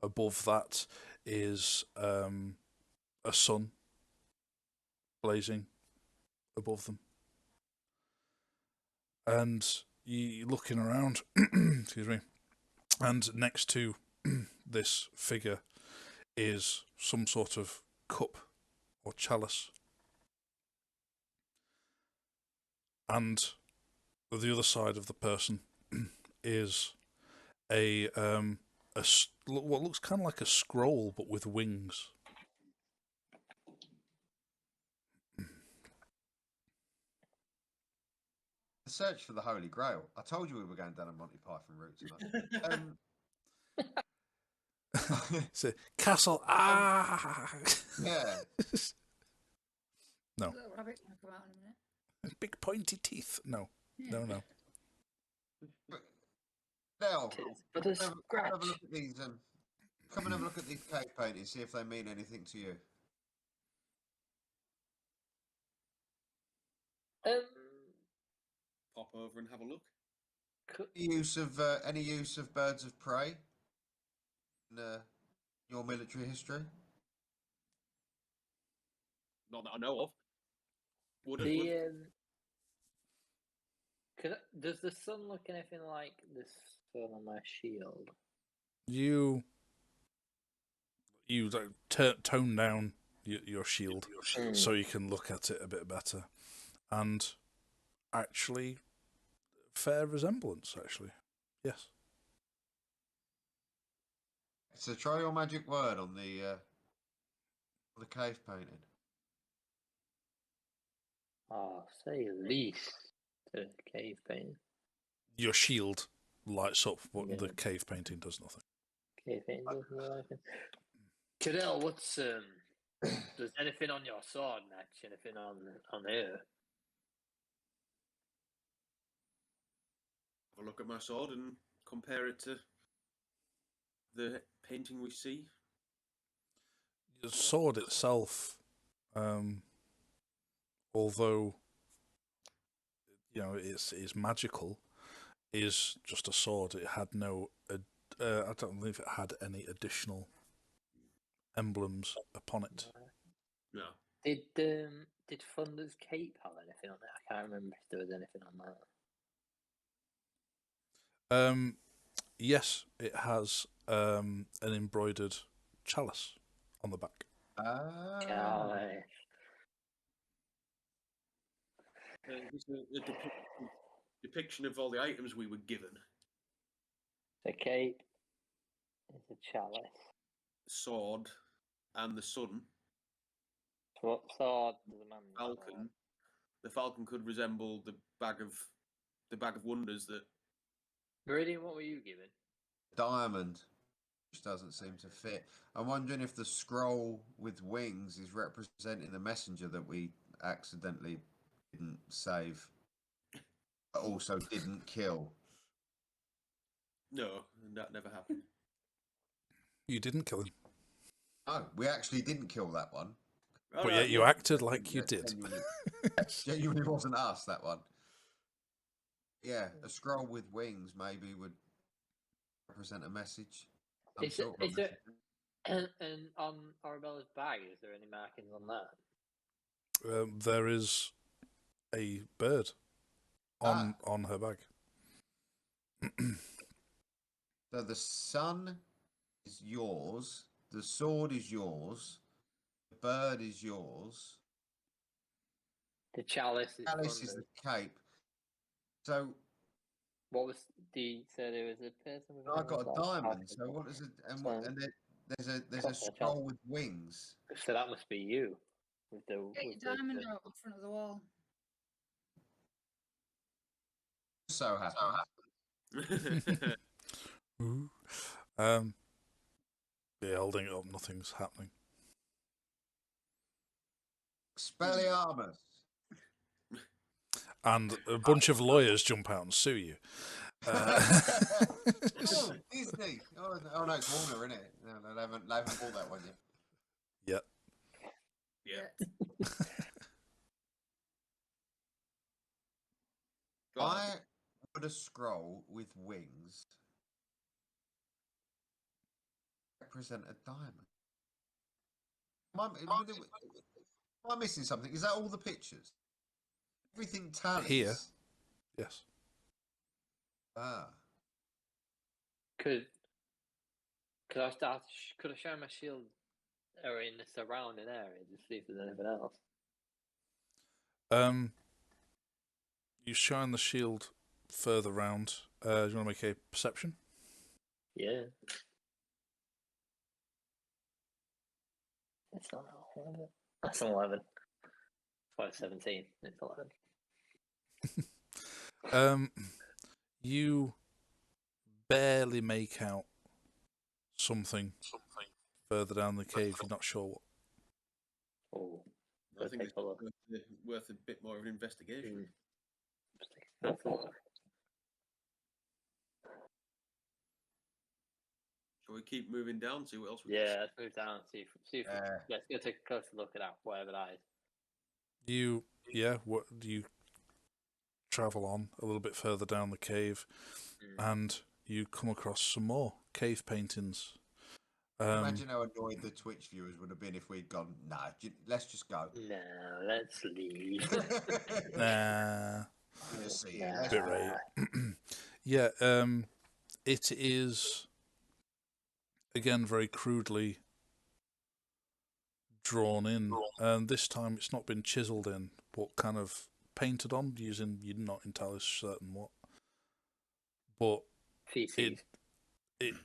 Above that is a sun blazing above them, and you looking around. Excuse me. And next to this figure is some sort of cup or chalice, and the other side of the person is what looks kind of like a scroll, but with wings. The search for the Holy Grail. I told you we were going down a Monty Python route tonight. It's a castle. Ah. Yeah. No. Little rabbit gonna come out in a minute. Big pointy teeth. No. No. Now, Tis but a come and scratch. have a look at these. Come and have a look at these cave paintings. See if they mean anything to you. Pop over and have a look. Any use of birds of prey in your military history? Not that I know of. Would Does the sun look anything like the sun on my shield? You like, tone down your shield so you can look at it a bit better, and actually, fair resemblance. Actually, yes. So try your magic word on the cave painting. Oh, say least to cave painting. Your shield lights up, but Yeah. the cave painting does nothing. Cave painting doesn't do anything. Cadell, what's does anything on your sword match anything on here? have a look at my sword and compare it to the painting we see? The sword itself, although it's magical, is just a sword. It had no. I don't believe it had any additional emblems upon it. No. Did Thunder's cape have anything on it? I can't remember if there was anything on that. Yes, it has an embroidered chalice on the back. Chalice. There's a depiction of all the items we were given. The cape is a chalice. Sword and the sun. So what sword does the man use? Falcon. The falcon could resemble the bag of wonders that. Meridian, what were you given? Diamond, which doesn't seem to fit. I'm wondering if the scroll with wings is representing the messenger that we accidentally didn't save, but also didn't kill. No, that never happened. You didn't kill him. No, we actually didn't kill that one. But yet you acted like you did. Genuinely wasn't us, that one. Yeah, a scroll with wings maybe would represent a message. Is there, and on Arabella's bag, is there any markings on that? There is a bird on her bag. So the sun is yours, the sword is yours, the bird is yours, The chalice is Alice is the cape. So what was so there was a person with I got a diamond. So So what is it? And there's a scroll with wings. So that must be you. With the Get your diamond out in front of the wall. So happens. Ooh. Yeah, holding it up, nothing's happening. Expelliarmus. And a bunch of lawyers jump out and sue you. Oh, Disney. Oh no, it's Warner, isn't it? No, they haven't bought that one yet. Yeah. I put a scroll with wings represent a diamond. Am I missing something? Is that all the pictures? Everything tallies. Here. Yes. Could I show my shield or in the surrounding area to see if there's anything else? You shine the shield further round. Do you want to make a perception? Yeah. It's not 11. That's an 11. Well, 17. It's 11. You barely make out something further down the cave. You're not sure what. Oh, I think it's worth a bit more of an investigation. Shall we keep moving down? See what else we Yeah, let's move down. See if Yeah. let's go take a closer look at that, whatever that is. What do you travel on a little bit further down the cave, and you come across some more cave paintings. Imagine how annoyed the Twitch viewers would have been if we'd gone, nah, let's just go. No, let's leave. Nah, Just see Nah. it. Let's bit go. right. Yeah, it is again very crudely drawn in, and this time it's not been chiseled in, but kind of painted on using, you're not entirely certain what, but Feces. it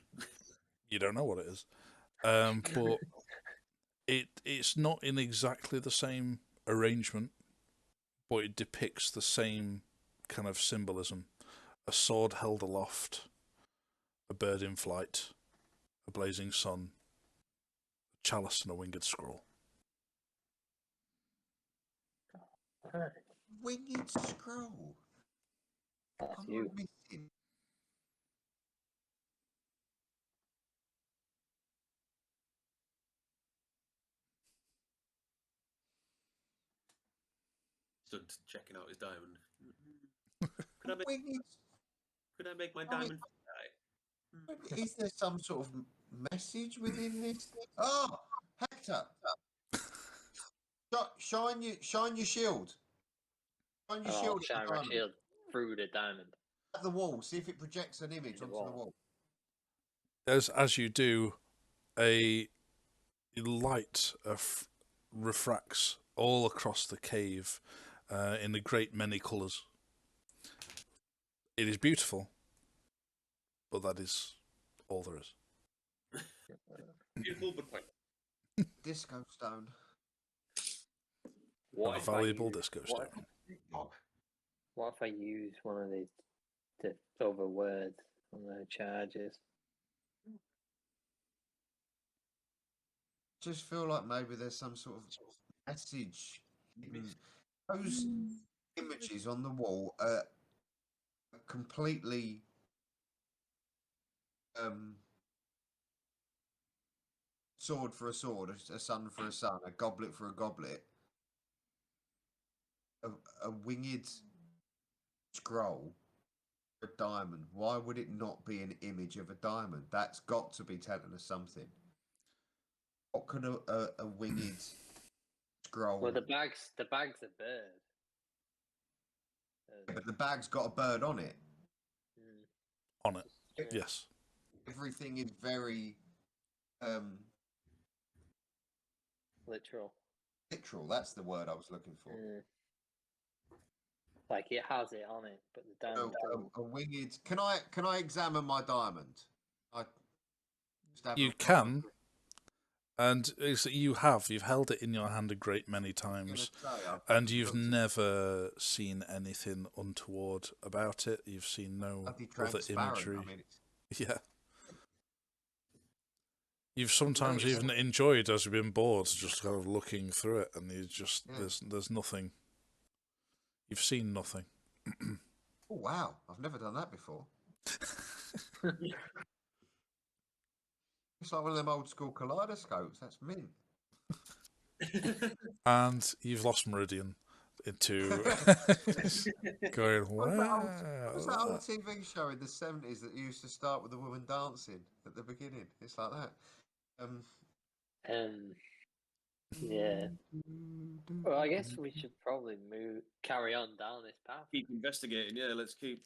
you don't know what it is, but it's not in exactly the same arrangement, but it depicts the same kind of symbolism: a sword held aloft, a bird in flight, a blazing sun, a chalice, and a winged scroll. Alright, Winged scroll. that's What am you. I missing? stood checking out his diamond. Could I make, Winged. could I make my I mean- diamond die? Is there some sort of message within this? Oh, Hector! Shine your shield. Shine your Oh, shield shine at the my diamond. shield through the diamond. At the wall. See if it projects an image The onto the wall. wall. As you do, a light refracts all across the cave in a great many colours. It is beautiful, but that is all there is. Beautiful but plain. Disco stone. What A if I valuable use- disco what- stone. What if I use one of these other words on the charges? Just feel like maybe there's some sort of message hidden. Those images on the wall are completely sword for a sword, a sun for a sun, a goblet for a goblet, a winged scroll, a diamond. Why would it not be an image of a diamond? That's got to be telling us something. What could a winged scroll? Well, the bag's a bird. But the bag's got a bird on it. On it, Yeah. yes. Everything is very Literal. literal. That's the word I was looking for. Like it has it on it, but the diamond doesn't. A winged. Can I examine my diamond? You can, and you've held it in your hand a great many times, and you've never seen anything untoward about it. You've seen no other imagery. I mean, Yeah. You've sometimes even enjoyed, as you've been bored, just kind of looking through it, and you just there's nothing. You've seen nothing. oh wow! I've never done that before. It's like one of them old school kaleidoscopes. That's mint. And you've lost Meridian into going, wow. What's that old TV show in the 70s that used to start with a woman dancing at the beginning? It's like that. Yeah. Well, I guess we should probably carry on down this path. Keep investigating, yeah, let's keep.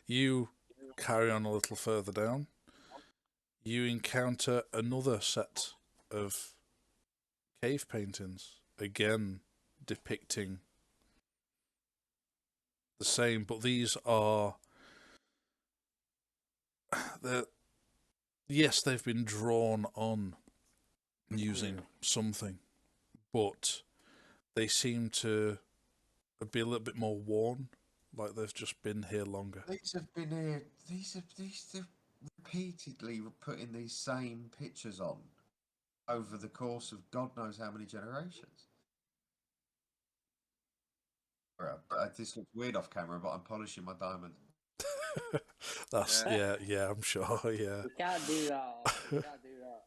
You carry on a little further down. You encounter another set of cave paintings, again depicting the same, but these are yes, they've been drawn on using something, but they seem to be a little bit more worn, like they've just been here longer. These have been here. These have repeatedly putting these same pictures on over the course of God knows how many generations. This looks weird off camera, but I'm polishing my diamond. That's yeah. I'm sure. Yeah. You can't do that. You can't do that.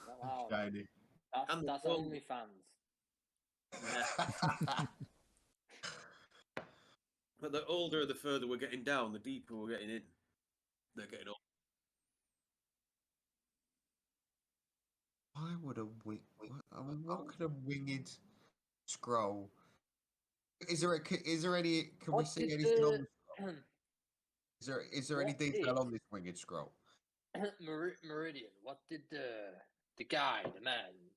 Not allowed. Shiny. That's only fans. But the older, the further we're getting down, the deeper we're getting in. They're getting up. Why would a wing? I mean, what could a winged scroll? Is there any? Can we see anything on? Is there any What detail did- on this winged scroll? Meridian, what did the guy, the man,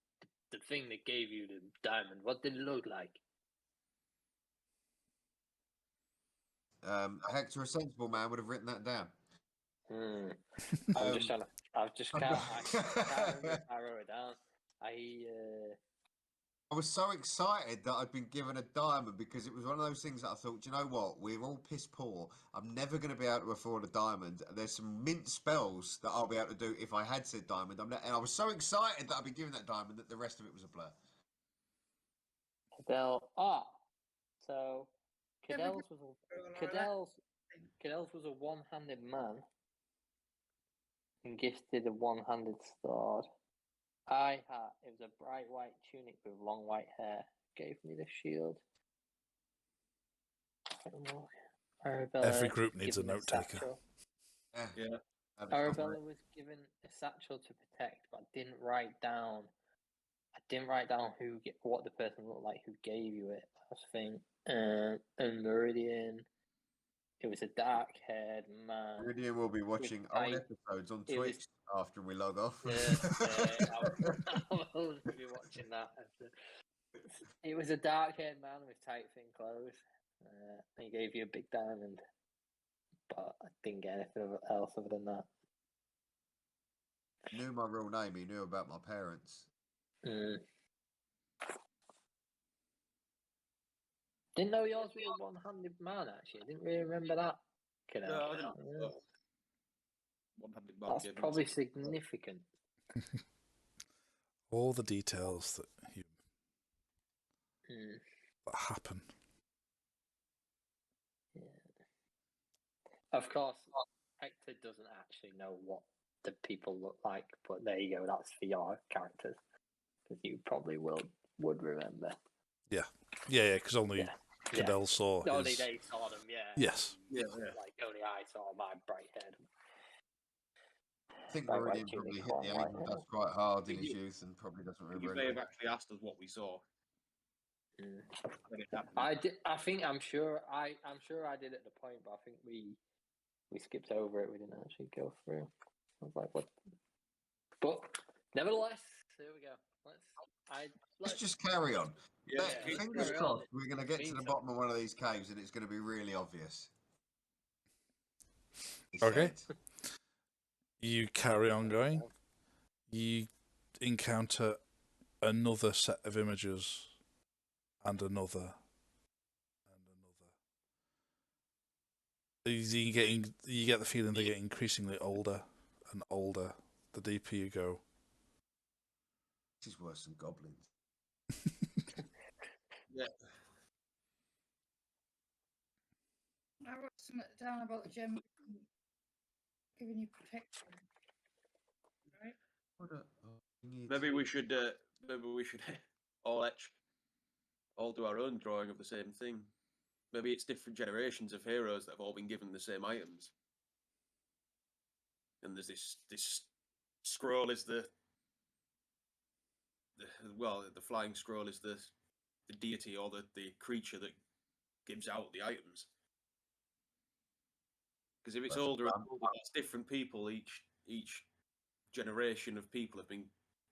the thing that gave you the diamond, what did it look like? Hector, a sensible man, would have written that down. I'm just trying to. I just can't. I can't remember if I wrote it down. I was so excited that I'd been given a diamond because it was one of those things that I thought, you know what, we're all piss poor. I'm never going to be able to afford a diamond. There's some mint spells that I'll be able to do if I had said diamond. And I was so excited that I'd been given that diamond that the rest of it was a blur. So Cadell's was a one-handed man and gifted a one-handed sword. It was a bright white tunic with long white hair. Gave me the shield. Arabella Every group needs a given note taker. satchel. Yeah. Arabella was given a satchel to protect, but I didn't write down what the person looked like who gave you it. That's the thing. And Meridian, it was a dark-haired man. Meridian will be watching old episodes on Twitch after we log off. I will be watching that. It was a dark-haired man with tight, thin clothes. He gave you a big diamond, but I didn't get anything else other than that. Knew my real name. He knew about my parents. Didn't know yours was a one-handed man. Actually, I didn't really remember that. No, I didn't know. One-handed man That's gave me probably something. significant. All the details that happen. Yeah. Of course, Hector doesn't actually know what the people look like, but there you go. That's for your characters, because you probably would remember. Yeah, because only Cadell saw his... Only they saw them, yeah. Yes. Yeah. Like, only I saw my bright head. I think Meridian probably hit the aim dust quite hard in his youth and probably doesn't remember. You may have actually asked us what we saw. I did. I'm sure I did at the point, but I think we skipped over it. We didn't actually go through. I was like, what? But nevertheless, here we go. Let's just carry on. Yeah, fingers crossed. We're going to get to the bottom of one of these caves, and it's going to be really obvious. Okay. You carry on going. You encounter another set of images, and another. You get the feeling they get increasingly older and older the deeper you go. This is worse than goblins. Yeah. I wrote something down about the gem giving you protection. Right? Maybe we should all do our own drawing of the same thing. Maybe it's different generations of heroes that have all been given the same items. And there's this scroll is the flying scroll is the deity or the creature that gives out the items. Because if it's older and older, it's different people. Each generation of people have been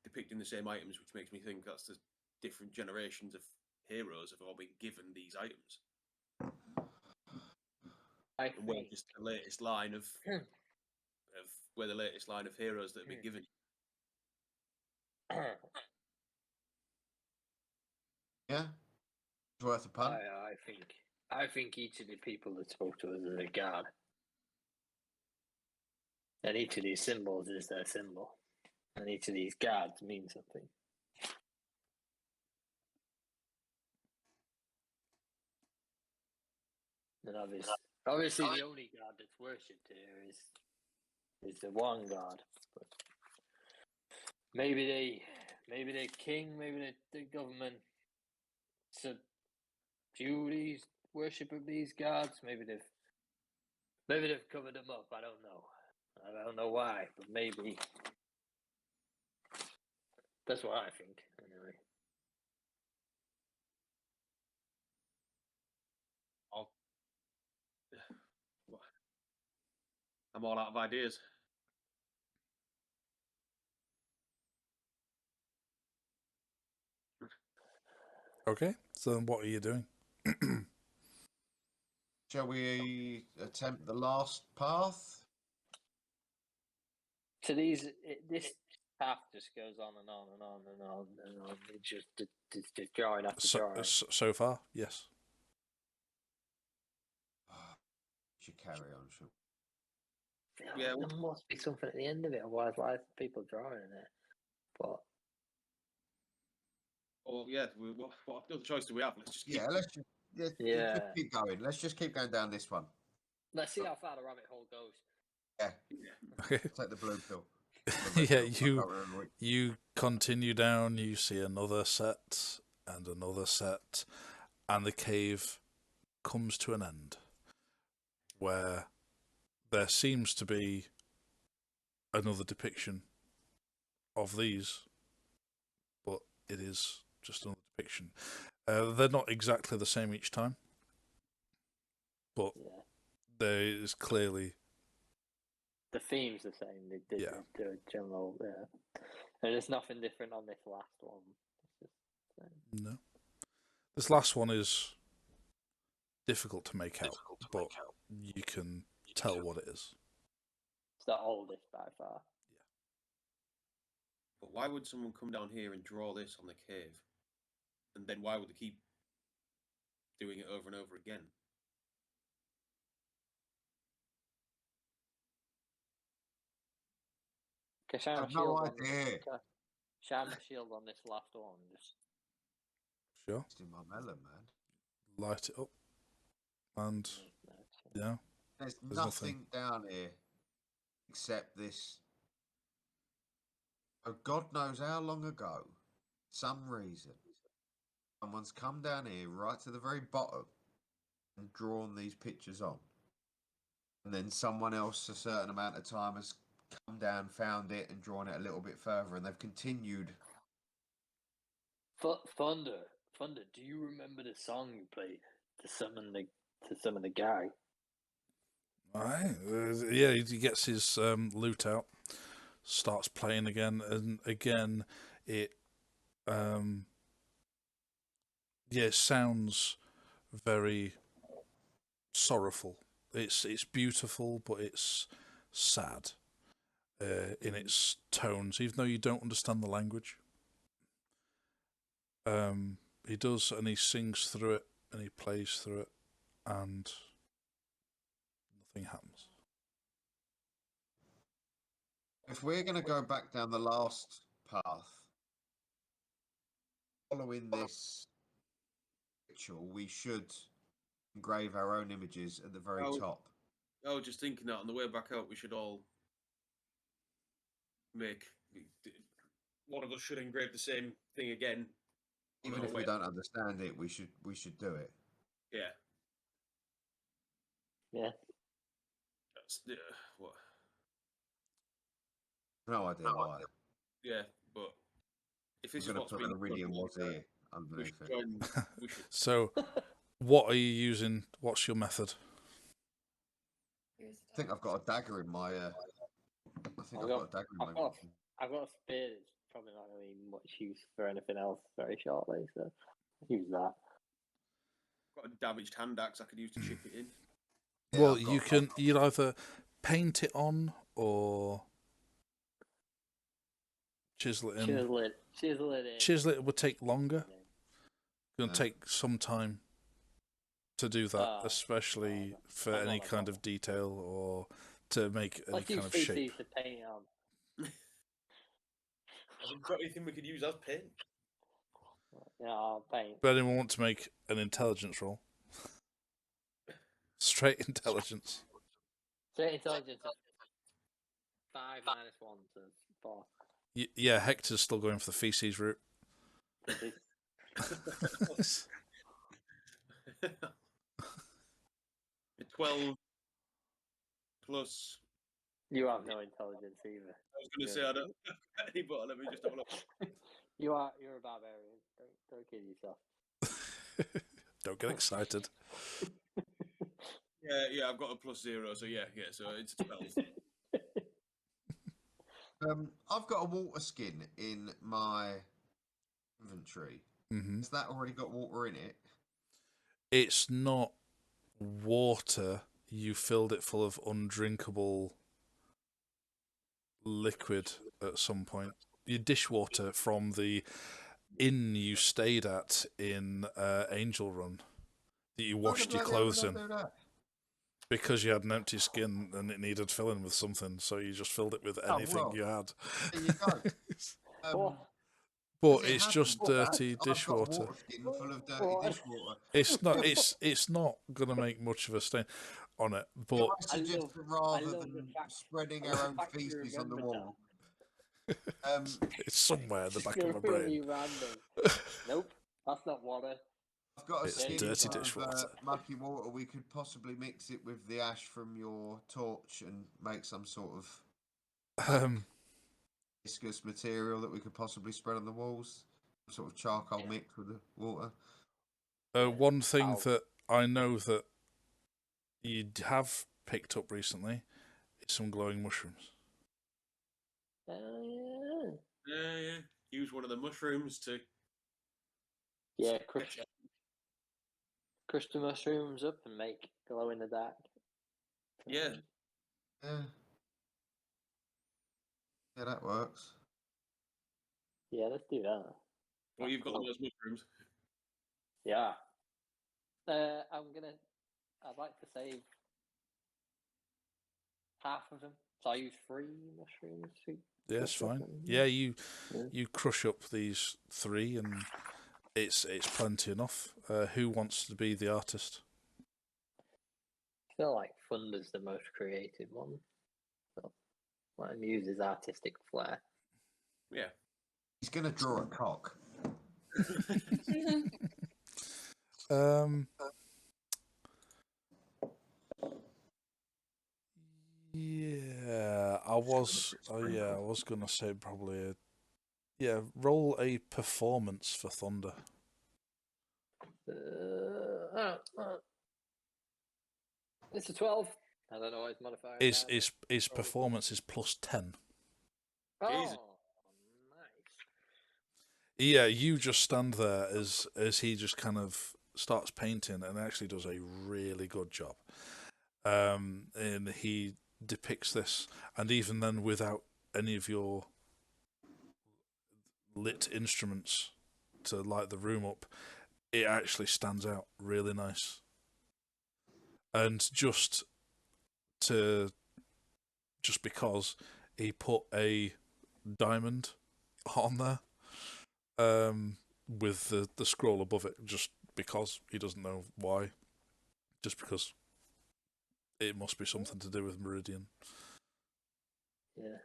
depicting the same items, which makes me think that's the different generations of heroes have all been given these items. And we're just the latest line of we're the latest line of heroes that have been given. Yeah, it's worth a punt. I think each of the people that spoke to us is a god, and each of these symbols is their symbol, and each of these gods mean something. And obviously the only god that's worshipped here is the one god. But maybe the king, maybe the government subdue these worship of these gods. Maybe they've covered them up. I don't know. I don't know why, but maybe that's what I think. Anyway. I'm all out of ideas. Okay, so then what are you doing? Shall we attempt the last path? So this path just goes on and on and on and on and on. It's just drawing after drawing. So far, yes. Should carry on, should Yeah, there must be something at the end of it, otherwise why are people drawing it? But yeah, what other choice do we have? Let's just keep... let's just keep going. Let's just keep going down this one. Let's see how far the rabbit hole goes. Yeah. Okay. Take the blue pill. Yeah, you continue down. You see another set and another set, and the cave comes to an end, where there seems to be another depiction of these, but it is just another depiction. They're not exactly the same each time, but there is clearly the theme's the same. The general, and there's nothing different on this last one. It's just no. This last one is difficult to make out, but you can tell what it is. It's the oldest by far. Yeah. But why would someone come down here and draw this on the cave? And then why would they keep doing it over and over again? I have no idea. Shine my shield on this last one. Just Sure. It's in my melon, man. Light it up. And yeah. There's nothing down here except this. Oh, God knows how long ago, some reason, someone's come down here right to the very bottom and drawn these pictures on. And then someone else a certain amount of time has come down, found it, and drawn it a little bit further, and they've continued. Thunder, do you remember the song you played to summon the guy? Alright. Yeah, he gets his lute out, starts playing again, and again it it sounds very sorrowful. It's beautiful, but it's sad in its tones, even though you don't understand the language. He does, and he sings through it, and he plays through it, and nothing happens. If we're going to go back down the last path, following this ritual, we should engrave our own images at the very top. Oh, just thinking that on the way back out, we should all one of us should engrave the same thing again. Even if we don't understand it, we should do it. Yeah. Yeah. That's what? No idea why. Yeah, but if this is going to what's put been an iridium was here underneath it. So, what are you using? What's your method? I think I've got a dagger in my. I've got a dagger in my. I've got a spear that's probably not going to be much use for anything else very shortly, so I'll use that. I've got a damaged hand axe I could use to chip it in. Well, you'd either paint it on or chisel it in. Chisel it would take longer. It's going to take some time to do that, especially for any kind of detail or to make any kind of shape. To paint on. Have you got anything we could use as paint? Yeah, I'll paint. But anyone want to make an intelligence roll? Straight intelligence. Straight intelligence of 5 minus 1 to 4. Yeah, Hector's still going for the feces route. 12 plus. You have no intelligence either. I was going to say I don't have any, but let me just have a look. You're a barbarian. Don't kid yourself. Don't get excited. Yeah, I've got a +0, so yeah, so it's 12. I've got a water skin in my inventory. Mm-hmm. Has that already got water in it? It's not water. You filled it full of undrinkable liquid at some point. Your dishwater from the inn you stayed at in Angel Run that you washed your clothes in. Because you had an empty skin and it needed filling with something, so you just filled it with anything you had. There you go. But it's just dirty dishwater. I've got a water skin full of dirty dishwater. It's not. It's not gonna make much of a stain on it. But I suggest that rather than spreading our own feces on the wall, it's somewhere in the back of my Really brain. random. Nope, that's not water. I've got a It's skin dirty full dishwater. of murky water. We could possibly mix it with the ash from your torch and make some sort of viscous material that we could possibly spread on the walls. Some sort of charcoal mix with the water. One thing that I know that you have picked up recently is some glowing mushrooms. Yeah. Use one of the mushrooms to. Yeah, crush the mushrooms up and make glow in the dark. Yeah. Yeah, that works. Yeah, let's do that. Well, you've got those mushrooms. Yeah. I'd like to save half of them. So I use 3 mushrooms. Yeah, it's fine. Yeah, you crush up these 3 and it's plenty enough. Who wants to be the artist? I feel like Thunder's the most creative one. So let him use his artistic flair. Yeah. He's going to draw a cock. Yeah, I was gonna say probably roll a performance for Thunder. It's a 12. I don't know what his modifier His performance is +10. Oh, Jesus. nice. Yeah, you just stand there as he just kind of starts painting and actually does a really good job. And he depicts this, and even then, without any of your lit instruments to light the room up, it actually stands out really nice. And just because he put a diamond on there, with the scroll above it, just because he doesn't know why, just because it must be something to do with Meridian. Yeah.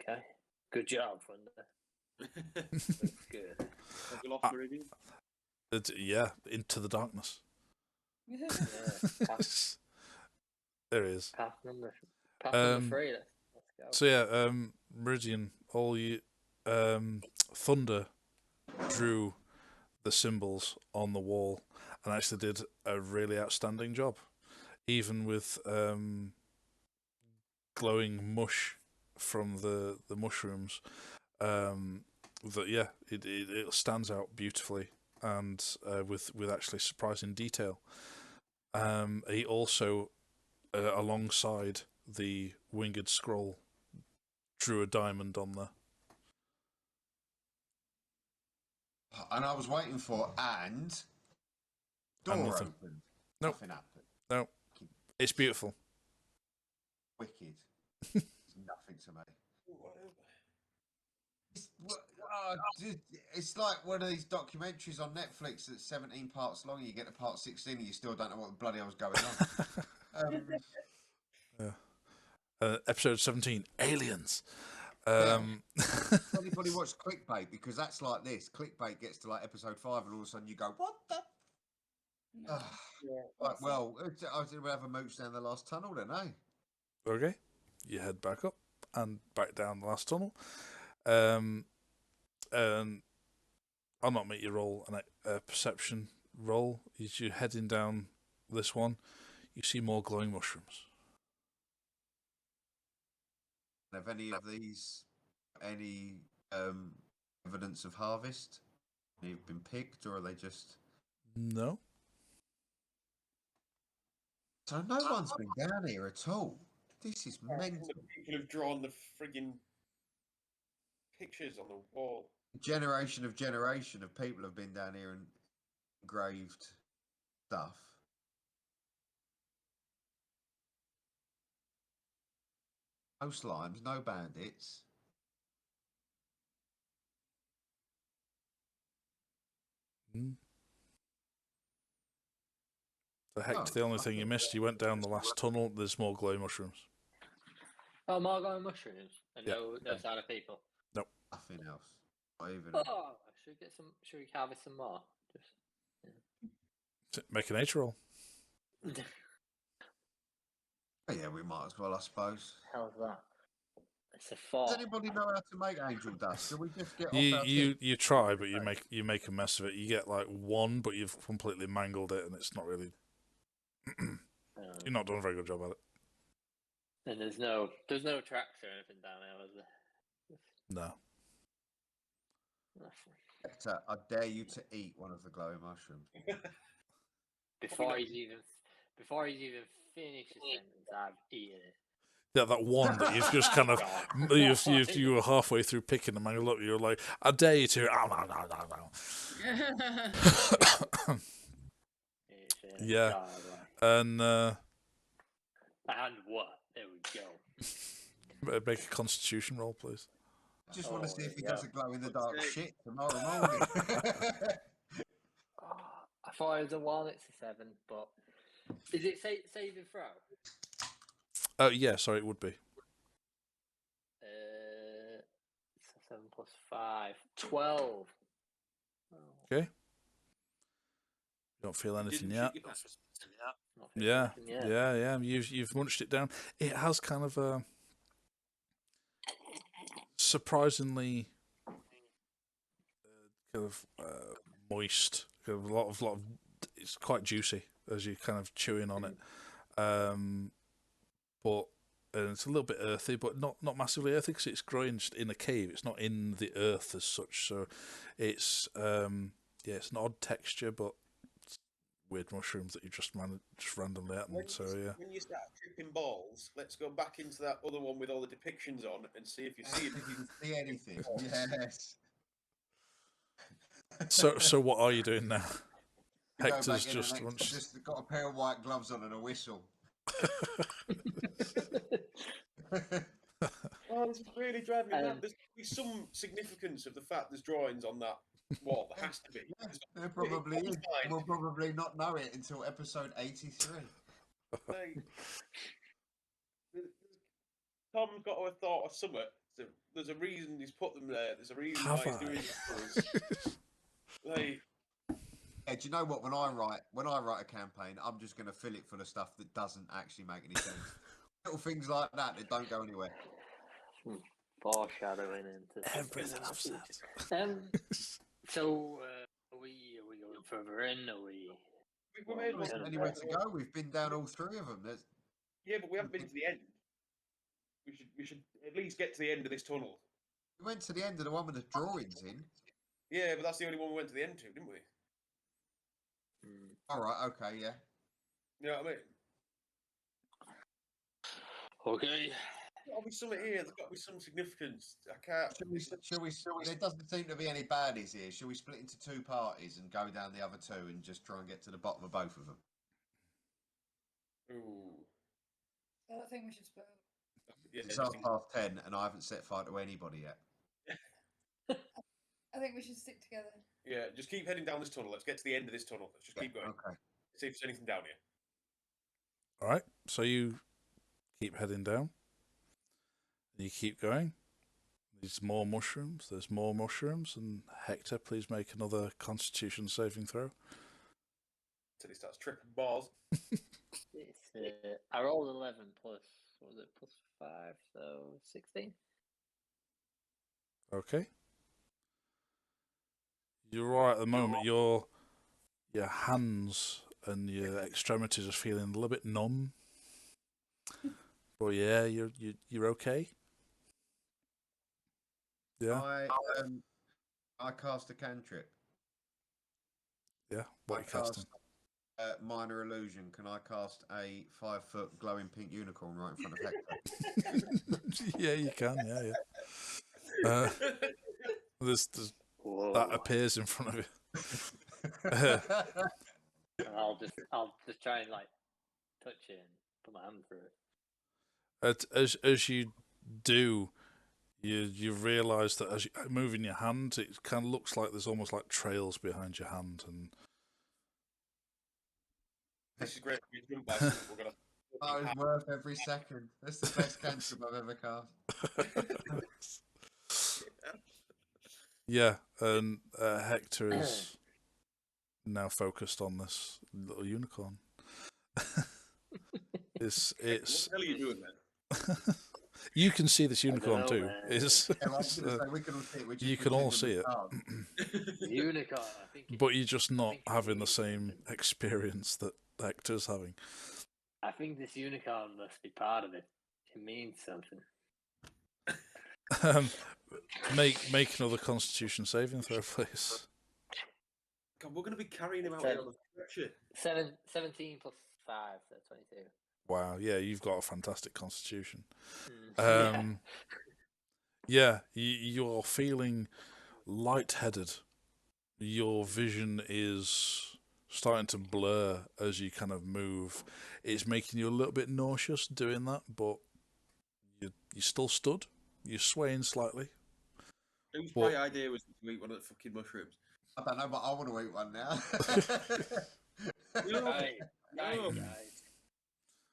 Okay. Good job, Thunder. Looks good. Have you lost Meridian? Yeah, into the darkness. Yeah. There he is. Path number 3. Let's go. So yeah, Meridian, all you, Thunder drew the symbols on the wall and actually did a really outstanding job, even with glowing mush from the mushrooms. It stands out beautifully and with actually surprising detail. He also, alongside the winged scroll, drew a diamond on there. And I was waiting for door nothing. opened. Nope. Nothing happened. No, it's beautiful. Wicked. It's nothing to me. It's like one of these documentaries on Netflix that's 17 parts long. You get to part 16 and you still don't know what the bloody hell's going on. Episode 17, Aliens. Does anybody watch clickbait? Because that's like this. Clickbait gets to like episode 5 and all of a sudden you go, what the? No. Like, well, I was going to have a mooch down the last tunnel then, eh? Okay, you head back up and back down the last tunnel. And I'll not make you roll a perception roll. As you're heading down this one, you see more glowing mushrooms. Have any of these any evidence of harvest? They've been picked, or are they just? No. So no one's been down here at all. This is mental. The people have drawn the frigging pictures on the wall. Generation of people have been down here and engraved stuff. No slimes, no bandits. The heck, the only thing you missed, you went down the last tunnel, there's more glowing mushrooms. Oh, more glowing mushrooms and Yeah. no sign of people. Nothing else. Not even. Oh, should we get some? Should we harvest some more? Just Make a nature roll. Yeah, we might as well, I suppose. How's that? It's a 4. Does anybody know how to make angel dust? Shall we just get off our You try, but you make a mess of it. You get like 1, but you've completely mangled it, and it's not really. You're not doing a very good job at it. And there's no tracks or anything down there, is there? No. Hector, I dare you to eat one of the glowing mushrooms. Before he's even finished the sentence, I've eaten it. Yeah, that one that you've just kind of you were halfway through picking them, and you look, you're like, I dare you to. Yeah, and and what? There we go. make a Constitution roll, please. I just want to see if he does a glow in the dark shit tomorrow morning. I thought it was a 1. It's a 7, but is it save and throw? Yeah, sorry, it would be. It's a 7 plus 5, 12. Okay. You don't feel anything yet. Not Yeah, anything yet. yeah. You've munched it down. It has kind of a surprisingly kind of moist. Kind of a lot of. It's quite juicy as you kind of chewing on it. But it's a little bit earthy, but not massively earthy because it's growing just in a cave. It's not in the earth as such. So it's it's an odd texture, but it's weird mushrooms that you just randomly at. When you start tripping balls, let's go back into that other one with all the depictions on and see if you see If anything. you see anything, yes. So what are you doing now? You go Hector's back in just and launched. just got a pair of white gloves on and a whistle. Oh, this is really driving me mad. There's some significance of the fact there's drawings on that wall. There has to be. Yeah, there probably is. We'll probably not know it until episode 83. Like, Tom's got to have thought of something. There's a reason he's put them there. There's a reason why he's doing it. Like, Yeah, do you know what? When I write a campaign, I'm just going to fill it full of stuff that doesn't actually make any sense. Little things like that don't go anywhere. Foreshadowing into Everything I've said. So are we going further in? Are we? we may as well. There's anywhere to go. We've been down all 3 of them. Yeah, but we haven't been to the end. We should at least get to the end of this tunnel. We went to the end of the one with the drawings in. Yeah, but that's the only one we went to the end to, didn't we? All right. Okay. Yeah. You know what I mean? Okay. There's got to be something here. There's got to be some significance. I can't. Shall we? There doesn't seem to be any baddies here. Shall we split into 2 parties and go down the other 2 and just try and get to the bottom of both of them? Ooh. I don't think we should split. Yeah, It's 10:30 and I haven't set fire to anybody yet. I think we should stick together. Yeah, just keep heading down this tunnel. Let's get to the end of this tunnel. Let's just keep going. Okay. See if there's anything down here. All right, so you keep heading down. You keep going. There's more mushrooms. There's more mushrooms. And Hector, please make another Constitution saving throw. Till he starts tripping balls. I rolled 11 plus, what was it, plus 5, so 16? Okay. You're all right at the moment. Your hands and your extremities are feeling a little bit numb. But yeah, you're okay. Yeah. I cast a cantrip. Yeah. What are I you casting? cast minor illusion. Can I cast a 5-foot glowing pink unicorn right in front of Hector? Yeah, you can. Yeah. There's that appears in front of you. And I'll just try and like touch it and put my hand through it. As you do, you realise that as you're moving your hand, it kind of looks like there's almost like trails behind your hand, and This is great. We're gonna buy something. We're gonna. That was worth every second. That's the best cantrip I've ever cast. yeah, and Hector is now focused on this little unicorn. It's What the hell are you doing then? you can see this unicorn know, too. man. It's, Yeah, I was gonna say, we can all see it. you can all see it, Unicorn, I think. but you're just not think it's having the really same something. experience that Hector's having. I think this unicorn must be part of it. It means something. Make another Constitution saving throw, please. God, we're gonna be carrying him out Seven. here on the stretcher. 17 plus 5, so 22. Wow, yeah, you've got a fantastic Constitution. Yeah. Yeah, you're feeling lightheaded. Your vision is starting to blur as you kind of move. It's making you a little bit nauseous doing that, but you still stood. You're swaying slightly. Whose What? bright idea was to eat one of the fucking mushrooms? I don't know, but I want to eat one now. Guys,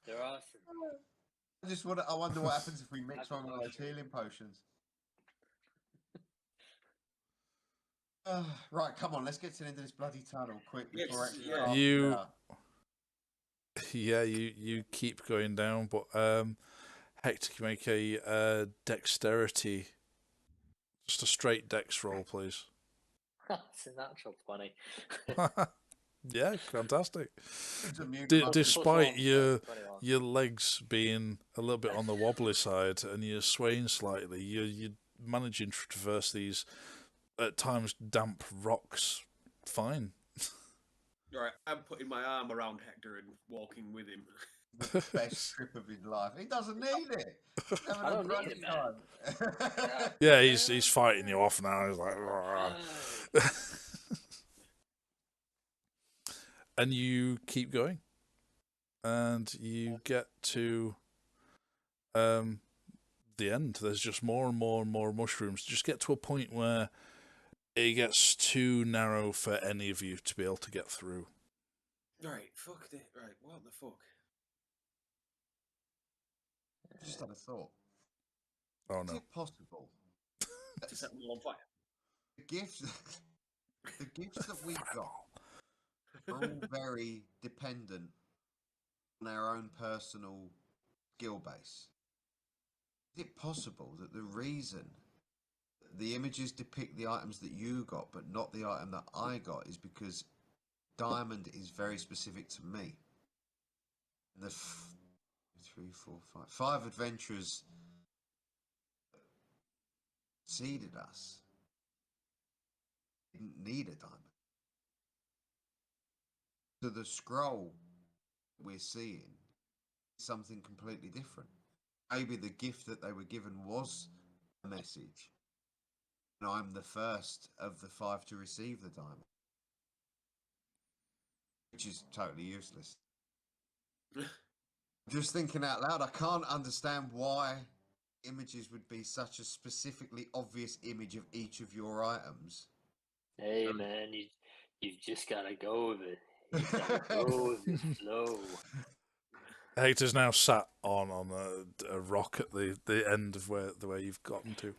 there are some. I wonder what happens if we mix one of those healing potions. Right, come on, let's get to the end of this bloody tunnel quick before Yes, actually yeah. casting You- it out. Yeah, you keep going down, but Hector, can you make a dexterity, just a straight dex roll, please. It's a natural 20. Yeah, fantastic. It's immune D- to despite Plus your 21. your legs being a little bit on the wobbly side and you're swaying slightly, you're managing to traverse these at times damp rocks fine. Right, I'm putting my arm around Hector and walking with him. the best trip of his life. He doesn't need it. He's having I a don't great need it, man. time. Yeah, he's fighting you off now. He's like, "Rah." And you keep going, and you get to the end. There's just more and more and more mushrooms. Just get to a point where it gets too narrow for any of you to be able to get through. Right, fuck it. Right, what the fuck? Just had a thought. Oh Is no! it possible To set them all on fire. the gifts that we've got are all very dependent on our own personal skill base? Is it possible that the reason the images depict the items that you got but not the item that I got is because diamond is very specific to me? And the 5 adventurers seeded us didn't need a diamond. So the scroll we're seeing is something completely different. Maybe the gift that they were given was a message, and I'm the first of the 5 to receive the diamond, which is totally useless. Just thinking out loud, I can't understand why images would be such a specifically obvious image of each of your items. Hey man, you've just gotta go with it. You gotta go with the flow. Hector's now sat on a rock at the end of where you've gotten to.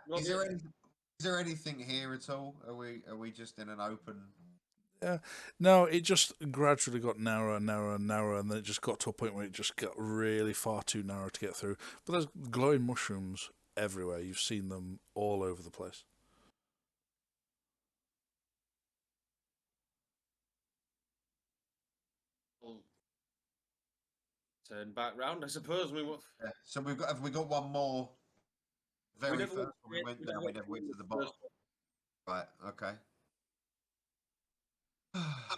Well, Is there anything here at all? Are we just in an open? Yeah, no, it just gradually got narrower and narrower and narrower, and then it just got to a point where it just got really far too narrow to get through. But there's glowing mushrooms everywhere. You've seen them all over the place. We'll turn back round, I suppose. Yeah. So have we got one more? Very never first one we went- went down, we never went to the bottom. Right. Okay. I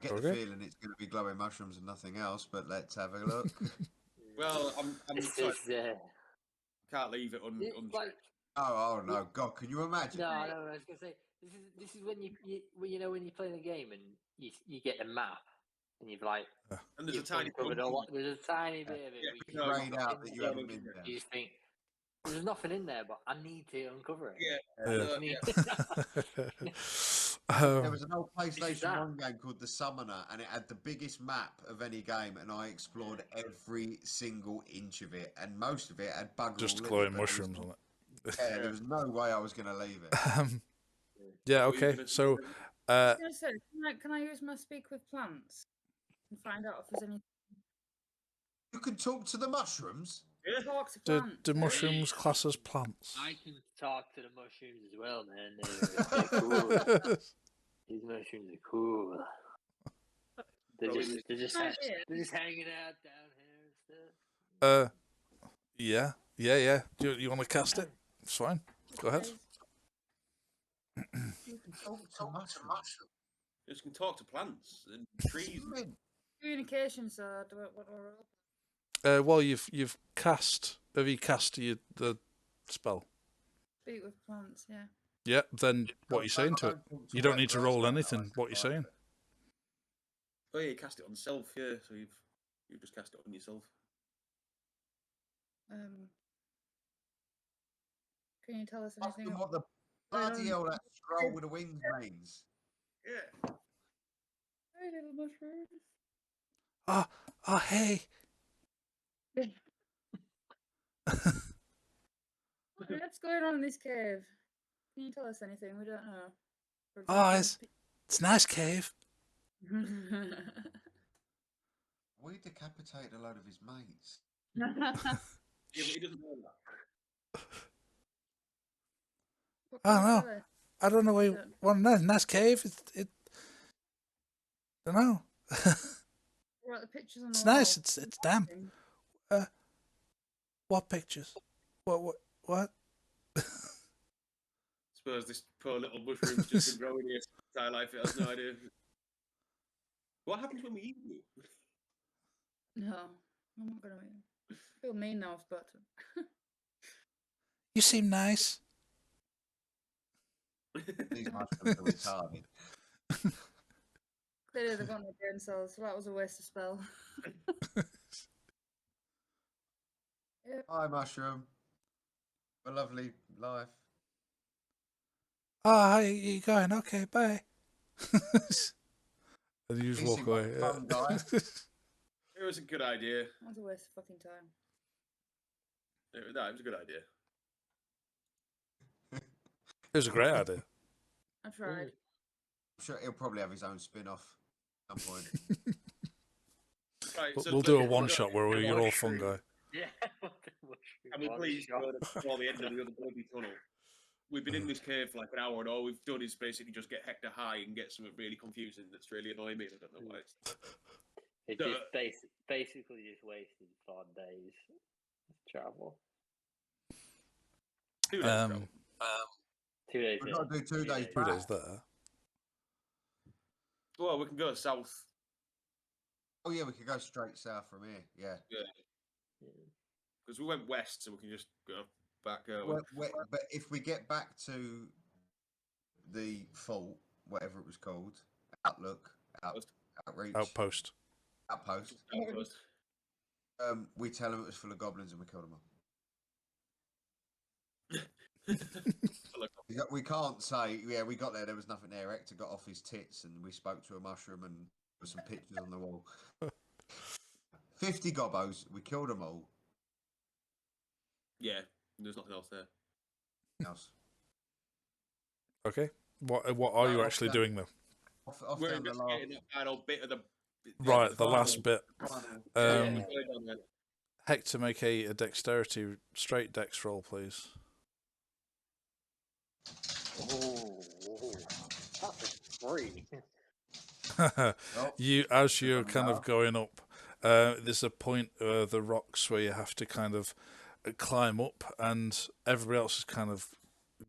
get the Okay. feeling it's going to be glowing mushrooms and nothing else, but let's have a look. Well, I'm This sorry, is can't leave it it's unchecked. like Oh no, God! Can you imagine? no, I was gonna say this is when you know when you're playing a game and you get a map and you've like And there's a you've tiny uncovered a lot. There's a tiny bit of it. Yeah, where Grayed out that you haven't been there. You just think there's nothing in there, but I need to uncover it. Yeah. There was an old This is PlayStation that. 1 game called The Summoner, and it had the biggest map of any game, and I explored every single inch of it, and most of it had bugger Just all in it, glowing but there was- mushrooms on it. Yeah, there was no way I was going to leave it. Yeah. What were you Okay. gonna So, I was gonna say, can I use my speak with plants and find out if there's any You can talk to the mushrooms? talk to do plants? mushrooms class as plants? I can talk to the mushrooms as well, man. They're cool. These mushrooms are cool. They're just hanging out down here and stuff. Yeah. Do you want to cast it? It's fine. Go ahead. You can talk to mushrooms. You can talk to plants and trees. Communication, so do it. What do I roll? Well, you've cast. Have you cast the spell? Speak with plants, yeah. Yeah. Then what are you saying to it? You don't need to roll anything. What are you saying? Oh yeah, you cast it on self, yeah. So you've just cast it on yourself. Can you tell us Ask anything? them what the bloody hell that scroll with the wings means. Yeah. Hey, little mushroom. Hey. What's going on in this cave? Can you tell us anything? We don't know. For Oh, example, it's a nice cave. We decapitated a load of his mates. Yeah, but he doesn't know that. What I don't can you know. tell us? I don't know why you want to know. Nice cave. It. Don't know. What are the pictures on the It's wall? nice. It's damp. What pictures? What? Suppose this poor little mushroom's just been growing here his entire life. It has no idea. What happens when we eat you? No, I'm not gonna. I feel mean now. I've spoken to him. You seem nice. These mushrooms are retarded. Clearly, they've got no brain cells, so that was a waste of spell. Hi, mushroom. A lovely life. Oh, how you going? Okay, bye. And you just He walk seemed like away. a fun guy. It was a good idea. That was a waste of fucking time. No, it was a good idea. It was a great idea. I tried. I'm sure he'll probably have his own spin-off at some point. Right, But so we'll do a look, one shot where you're all fun guy. Yeah. Can we please go before the end of the other bloody tunnel? We've been in this cave for like an hour, and all we've done is basically just get Hector high and get something really confusing that's really annoying me. I don't know why. It So- just basically just wasted 4 days of travel. 2 days travel. 2 days. We've got to do 2 days 2 back. days there. Well, we can go south. Oh yeah, we could go straight south from here. Yeah. Because we went west, so we can just go back. But if we get back to the fault, whatever it was called, outreach, Outpost. outpost. Outpost. We tell them it was full of goblins and we killed them all. We can't say, yeah, we got there, there was nothing there. Hector got off his tits and we spoke to a mushroom and there were some pictures on the wall. 50 gobbos, we killed them all. Yeah, there's nothing else there. Else. Okay. What are you actually doing though? Off We're down the investigating that final bit of the Right, the last bit. final- Yeah, Um, we're going down there. Hector, make a dexterity straight dex roll, please. Oh, that's a 3. You, as you're Doesn't kind of matter. going up, there's a point the rocks where you have to kind of climb up, and everybody else is kind of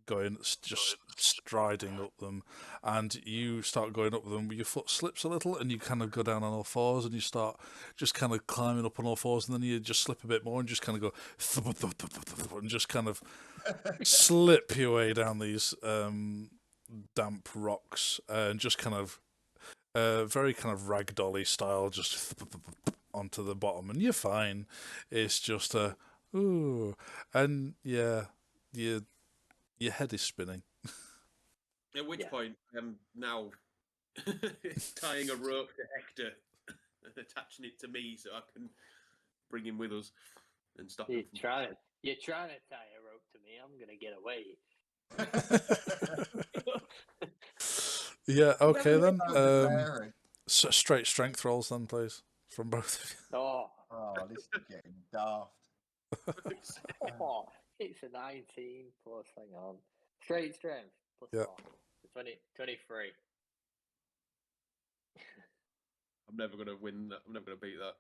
going, just striding up them, and you start going up them. Your foot slips a little, and you kind of go down on all fours, and you start just kind of climbing up on all fours, and then you just slip a bit more, and just kind of go, and just kind of slip your way down these damp rocks, and just kind of very kind of ragdolly style, just onto the bottom, and you're fine. It's just a ooh, and yeah, your head is spinning. At which Yeah. point, I'm now tying a rope to Hector and attaching it to me so I can bring him with us and stop him from... You're trying to tie a rope to me. I'm gonna get away. Yeah, okay then. Declaring. Straight strength rolls then, please, from both of you. Oh, Oh, this is getting daft. oh, it's a 19 plus. Hang on, straight strength plus Yeah. 4. 23. I'm never going to win that. I'm never going to beat that.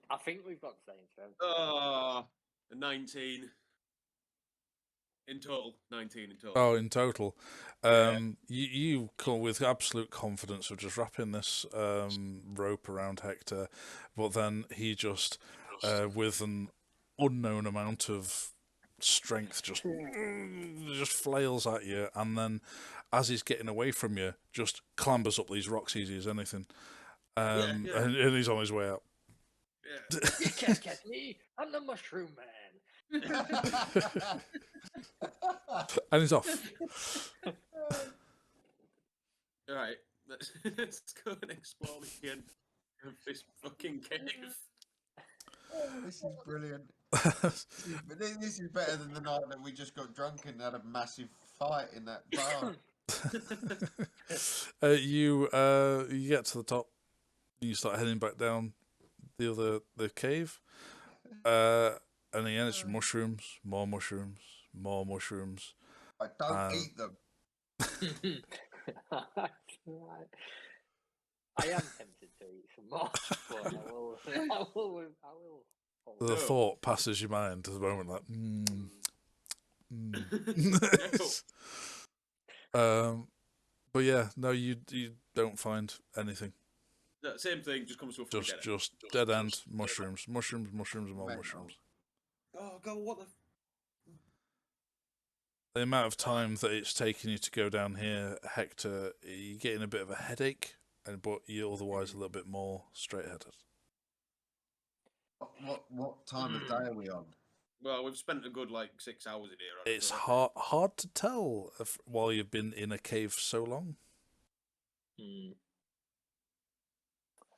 I think we've got the same strength. Oh, 19 in total. 19 in total. Oh, in total. Yeah. You come with absolute confidence of just wrapping this rope around Hector, but then he just, with an unknown amount of strength, just flails at you, and then as he's getting away from you, just clambers up these rocks easy as anything. Yeah. And he's on his way out. Yeah. You can't catch me. I'm the mushroom man. And he's off. All right, let's go and explore again of this fucking cave. This is brilliant. But this is better than the night that we just got drunk and had a massive fight in that bar. You get to the top. You start heading back down the cave. And again, it's mushrooms, more mushrooms, more mushrooms. I don't eat them. Right. I am tempted to eat some more, but I will. The No. thought passes your mind at the moment, like, but yeah, no, you don't find anything. That same thing just comes to a fucking dead end. Just dead end, mushrooms, mushrooms, mushrooms, and more Mental. mushrooms. Oh god, what the? The amount of time that it's taken you to go down here, Hector, you're getting a bit of a headache, but you're otherwise a little bit more straight-headed. What time of day are we on? Well, we've spent a good 6 hours in here. It's hard to tell while you've been in a cave so long.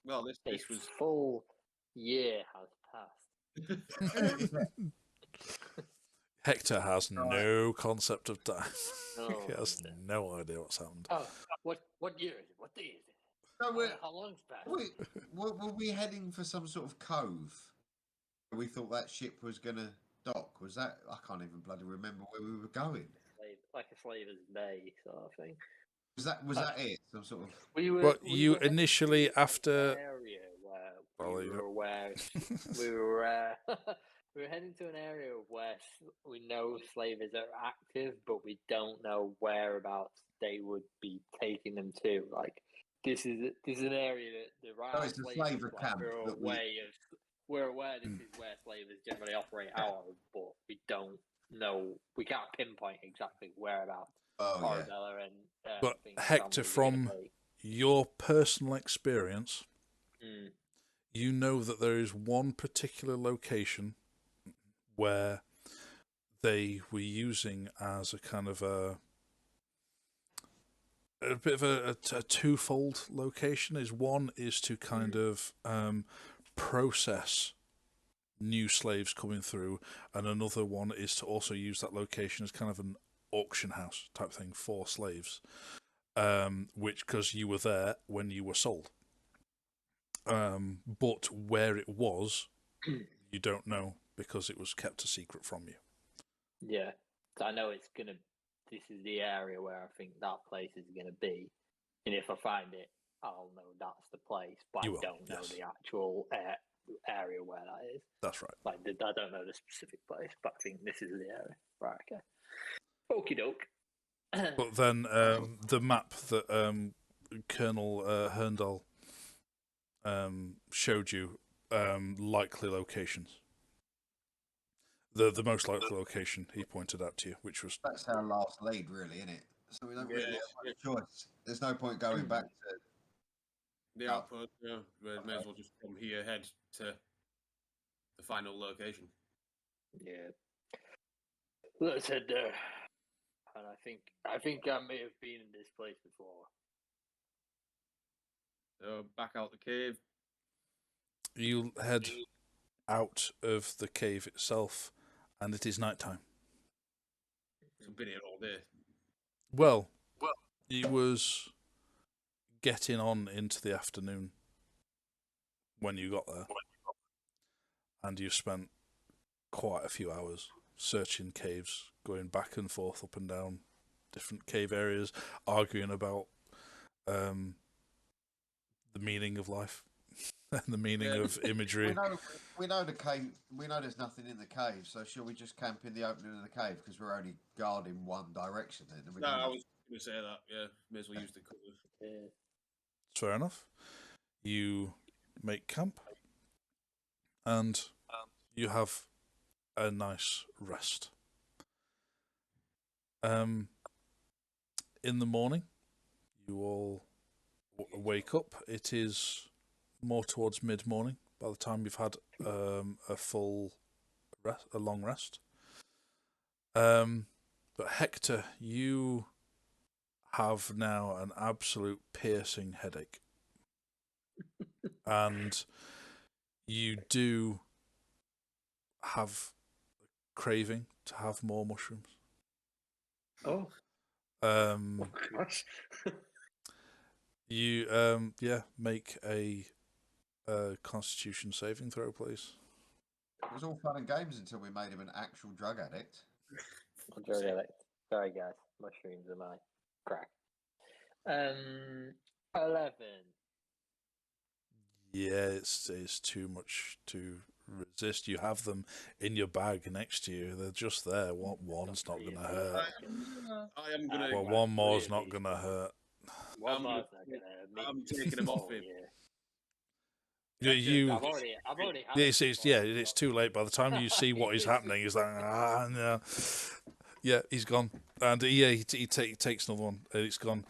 Well, this A was full year has passed. Hector has no concept of time. Oh, He has no idea what's happened. Oh, what year is it? What day is it? No, How long's passed? were we heading for some sort of cove? We thought that ship was gonna dock. Was that? I can't even bloody remember where we were going. Like a slaver's day sort of thing. Was that it? Some sort of. We were. But we you were heading initially, to after... an area where Well, we there you were go. aware we were we were heading to an area where we know slavers are active, but we don't know whereabouts they would be taking them to. Like this is an area that there are it's a slavers, slaver like, camp We're that we- aware this is where slavers generally operate out of, but we don't know. We can't pinpoint exactly whereabouts. Oh yeah. Arabella and But things Hector, families are gonna from take. your personal experience, Mm. you know that there is one particular location where they were using as a kind of a bit of a twofold location. One is to kind of process new slaves coming through, and another one is to also use that location as kind of an auction house type thing for slaves, which, because you were there when you were sold, but where it was you don't know because it was kept a secret from you. Yeah, so I know it's gonna. This is the area where I think that place is gonna be, and if I find it, I'll know that's the place. But You I will, don't know yes. the actual area where that is. That's right. Like I don't know the specific place, but I think this is the area. Right. Okay. Okie doke. But then the map that Colonel Herndal showed you, likely locations. The most likely location he pointed out to you, which was... That's our last lead, really, isn't it? So we don't really have much choice. There's no point going back to the outpost. Yeah, we may as well just from here head to the final location. Yeah. Let's head there. And I think I may have been in this place before. So back out the cave. You head out of the cave itself, and it is nighttime. I've been here all day. Well, it was getting on into the afternoon when you got there, and you spent quite a few hours searching caves, going back and forth, up and down different cave areas, arguing about the meaning of life and the meaning of imagery. We know the cave. We know there's nothing in the cave. So shall we just camp in the opening of the cave because we're only guarding one direction? Then No, I was going to say that. Yeah, may as well use the colours. Yeah. Fair enough. You make camp, and you have a nice rest. In the morning, you all wake up. It is more towards mid-morning by the time you've had a full rest, a long rest. But Hector, you have now an absolute piercing headache. And you do have a craving to have more mushrooms. Oh. Gosh. You make a Constitution saving throw, please. It was all fun and games until we made him an actual drug addict. Drug addict. Sorry, guys. Mushrooms are my crack. 11. Yeah, it's too much to resist. You have them in your bag next to you. They're just there. One's not going to hurt. I am going to... Well, one more's not going to hurt. One more's not going to hurt me. I'm taking them off him. Yeah. I've already had it's too late. By the time you see what is happening, it's like, no. Yeah, he's gone. And he takes another one, and it's gone.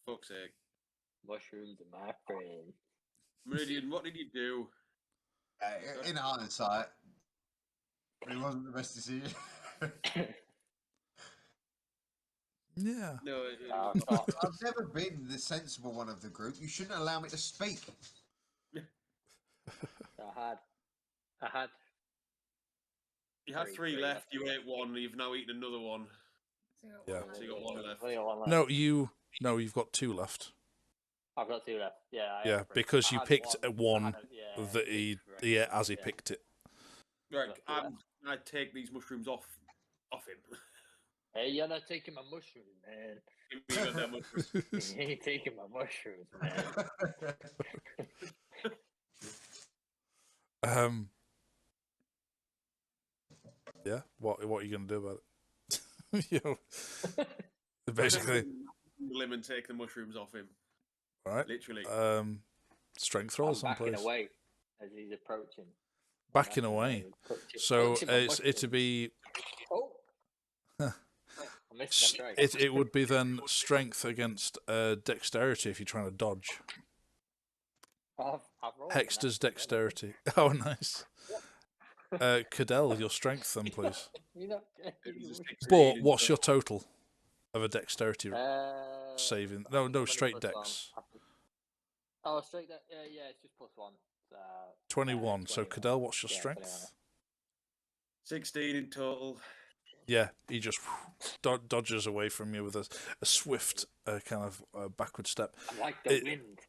Fuck's sake. Mushrooms are my friend. Meridian, what did you do? In hindsight, it wasn't the best decision. Yeah. No, I've never been the sensible one of the group. You shouldn't allow me to speak. I had. You had three left. You ate one. You've now eaten another one. Yeah. So you got one left. No, you've got two left. I've got two left. Yeah. Yeah, because you picked one that he ate as he picked it. Right, I take these mushrooms off him. Hey, you're not taking my mushrooms, man. You ain't taking my mushrooms, man. Yeah. What are you going to do about it? Basically, him and take the mushrooms off him. All right. Literally. Strength rolls on, please. Backing away as he's approaching. Backing away. So it'd be. Oh. It would be then strength against dexterity if you're trying to dodge. I've rolled. Hexter's dexterity. Oh, nice. Cadell, your strength then, please. You know, It was a 16 But in what's your total. total of a dexterity saving? No, how no, many straight plus one? dex. Oh, straight dex. Yeah, it's just +1. 21. So, Cadell, what's your Yeah, strength? 16 in total. Yeah, he just dodges away from you with a swift kind of backward step. I'm like the It- wind.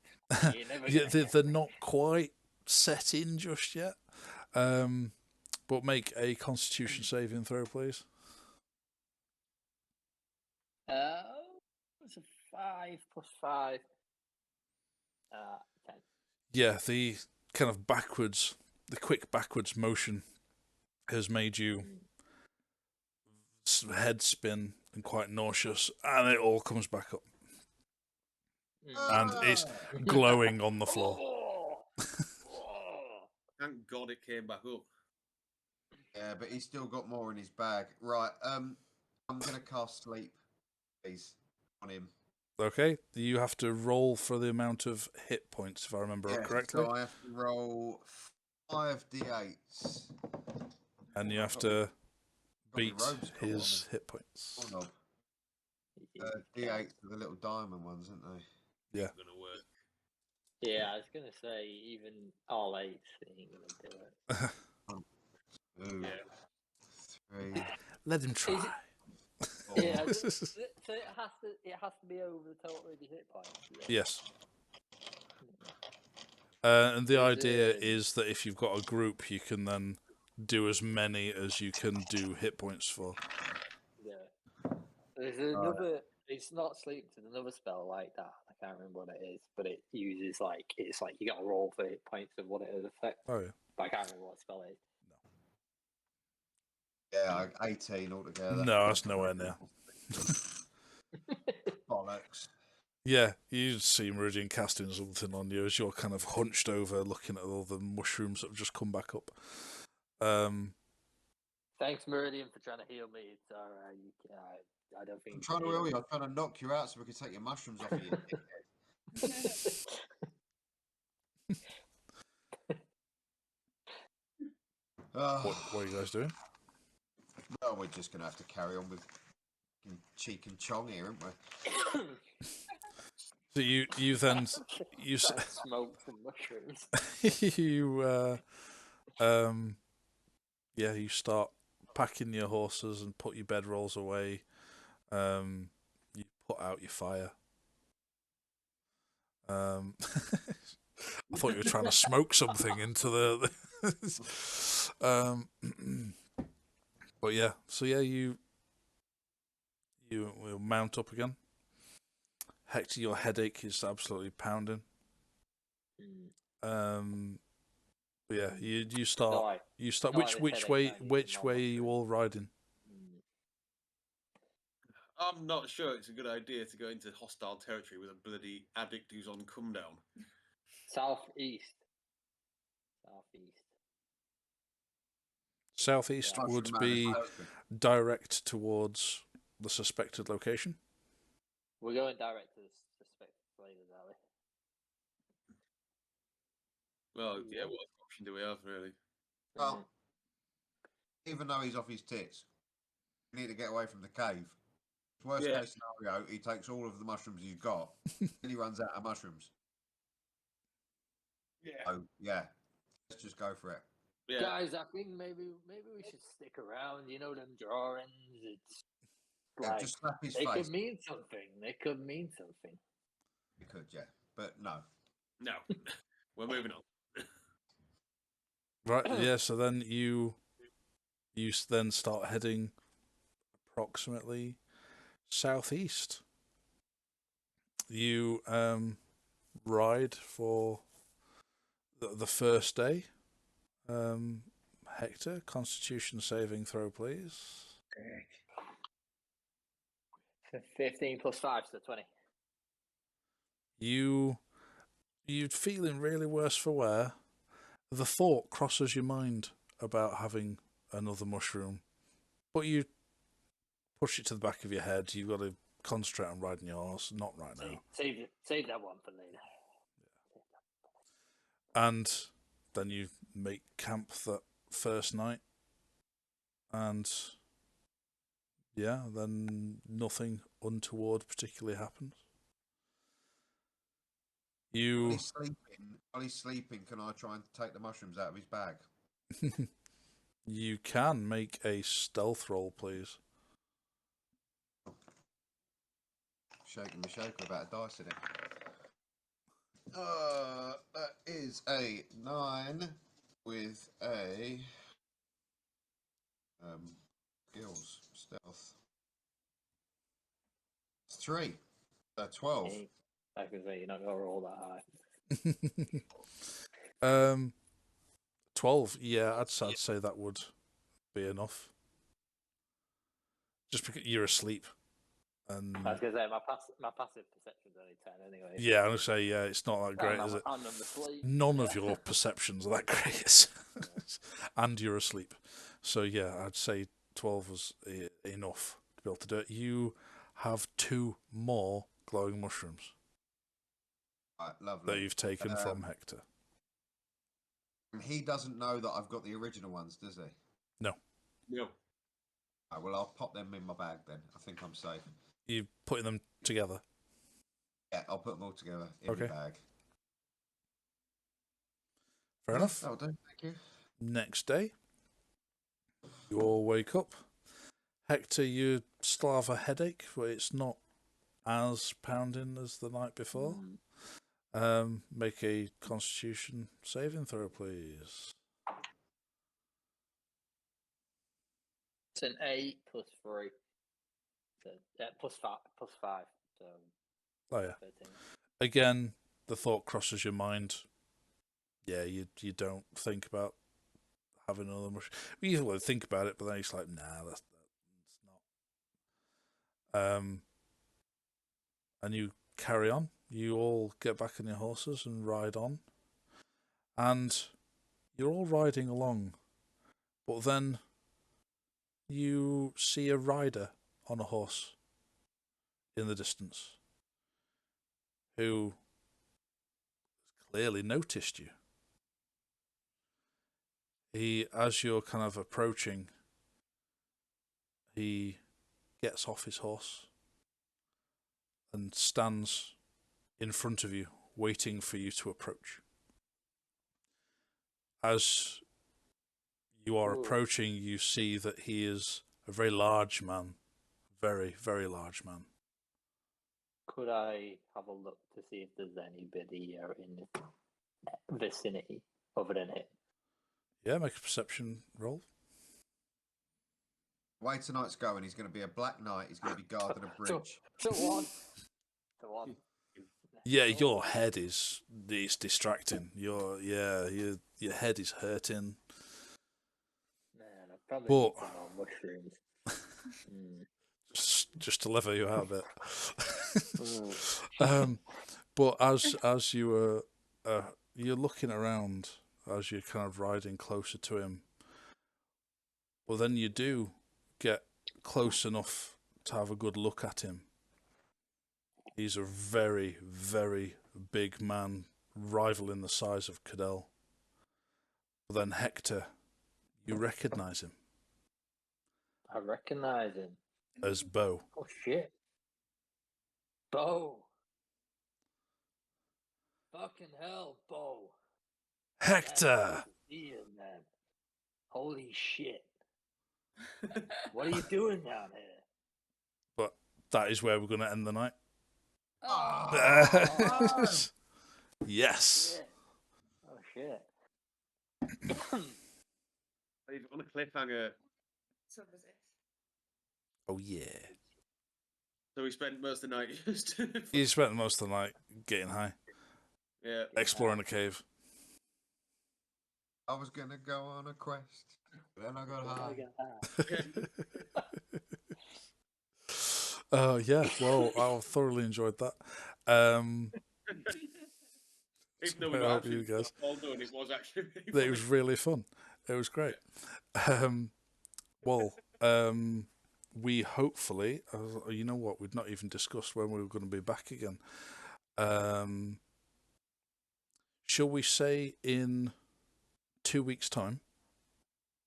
You never Yeah, gonna get they're me. not quite set in just yet. But make a Constitution saving throw, please. It's a 5 + 5. 10. Yeah, the kind of the quick backwards motion has made you head spin and quite nauseous, and it all comes back up, and it's glowing on the floor. Thank God it came back up. Yeah, but he's still got more in his bag. Right, I'm gonna cast sleep, please, on him. Okay, you have to roll for the amount of hit points, if I remember Yeah, correctly, so I have to roll 5d8s. and you have to Got my beat robes caught on his the hit points. doorknob. D8s are the little diamond ones, aren't they? Yeah. It's gonna work. Yeah, I was gonna say even all 8 ain't gonna do it. 2, Yeah. 3, Let him try. 4. Yeah, so it has to be over the total of your hit points. is it? Yes. And the Is idea it- is that if you've got a group, you can then do as many as you can do hit points for. Yeah. There's another. It's not sleep. There's another spell like that. I can't remember what it is, but it uses it's like you got to roll for hit points of what it would affect. Oh yeah. But I can't remember what spell it is. Yeah, 18 altogether. No, that's nowhere near. Bollocks. Yeah, you see Meridian casting something on you as you're kind of hunched over, looking at all the mushrooms that have just come back up. Thanks, Meridian, for trying to heal me. It's alright. I don't think I'm trying to heal you. I'm trying to knock you out so we can take your mushrooms off of you. What are you guys doing? Well, we're just going to have to carry on with cheek and chong here, aren't we? So you then smoke some mushrooms. you start packing your horses and put your bedrolls away. You put out your fire. I thought you were trying to smoke something into the. But yeah, so yeah, you will mount up again. Hector, your headache is absolutely pounding. But yeah, you start. No, I- You start. no, Which this which headache way can't use which the way are normal you route. all riding? I'm not sure it's a good idea to go into hostile territory with a bloody addict who's on come down. Southeast. Southeast Yeah. would Mushroom be man is open. direct towards the suspected location. We're going direct to the suspected flavors, are we? Well, yeah, what option do we have, really? Well, even though he's off his tits, we need to get away from the cave. Worst Yeah. case scenario, he takes all of the mushrooms he's got, and he runs out of mushrooms. Yeah. So, yeah, let's just go for it. Yeah. Guys, I think maybe we should stick around. You know them drawings. It's Yeah, like just slap his they face. could mean something. They could mean something. We could, yeah, but no. No. We're moving on. Right. Yeah. So then you then start heading approximately southeast. You ride for the first day. Hector, Constitution saving throw, please. 15 + 5, so 20. You're feeling really worse for wear. The thought crosses your mind about having another mushroom, but you push it to the back of your head. You've got to concentrate on riding your horse. Not right now. Save that one for later. And then you make camp that first night, and yeah, then nothing untoward particularly happens. While he's sleeping, can I try and take the mushrooms out of his bag? You can make a stealth roll, please. Shaking the shaker about a dice in it. That is a 9 with a skills stealth. 3. 12. Hey, I can say you're not gonna roll that high. 12. Yeah, I'd say that would be enough. Just because you're asleep, and I was gonna say my passive perception's only 10 anyway. yeah, I'm gonna say yeah, it's not that great, is it? I'm asleep. None of your perceptions are that great, and you're asleep. So yeah, I'd say 12 was enough to be able to do it. You have 2 more glowing mushrooms Right, lovely. that you've taken from Hector. And he doesn't know that I've got the original ones, does he? No. Right, well, I'll pop them in my bag then. I think I'm safe. You putting them together? Yeah, I'll put them all together in Okay. the bag. Fair enough. That'll do. Thank you. Next day, you all wake up. Hector, you still have a headache, but it's not as pounding as the night before. Make a Constitution saving throw, please. It's an 8 plus 3. So, plus 5. So Oh yeah. 13. Again, the thought crosses your mind. Yeah, you don't think about having another mushroom. You usually think about it, but then it's like, nah, that's not. And you carry on. You all get back on your horses and ride on. And you're all riding along. But then you see a rider on a horse in the distance who clearly noticed you. As you're kind of approaching, he gets off his horse and stands in front of you, waiting for you to approach. As you are approaching, you see that he is a very large man. Very, very large man. Could I have a look to see if there's anybody in the vicinity other than him? Yeah, make a perception roll. The way tonight's going, he's going to be a black knight. He's going to be guarding a bridge. So one. The one. Yeah, your head is distracting. Your head is hurting. Man, I probably But- need some more mushrooms. Just to level you out a bit. But as you were you're looking around as you're kind of riding closer to him. Well, then you do get close enough to have a good look at him. He's a very, very big man, rivaling the size of Cadell. But then Hector, you recognise him I recognise him. as Bo. Oh shit. Bo. Fucking hell, Bo. Hector! Ian, man. Holy shit. What are you doing down here? But that is where we're going to end the night. Oh, Yes. Shit. Oh shit. Leave it on a cliffhanger. so was it. Oh, yeah. So we spent most of the night just You spent most of the night getting high, yeah. exploring a cave. I was going to go on a quest. Then I got high. Yeah, well, I thoroughly enjoyed that. Even though we I got hope you absolutely guys- all done, it was actually It was really fun. It was great. We hopefully, you know what, we'd not even discussed when we were going to be back again. shall we say in 2 weeks' time?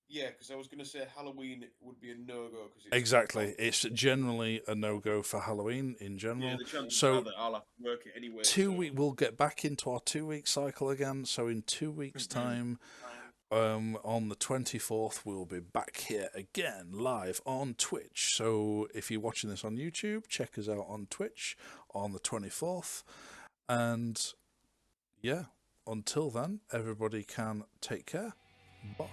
Yeah, because I was going to say Halloween would be a no-go. Exactly. It's generally a no-go for Halloween in general. Yeah, the chances So are that I'll have to work it anyway. we'll get back into our 2-week cycle again. So in 2 weeks' time, on the 24th, we'll be back here again live on Twitch. So if you're watching this on YouTube, check us out on Twitch on the 24th. And yeah, until then, everybody can take care. Bosh.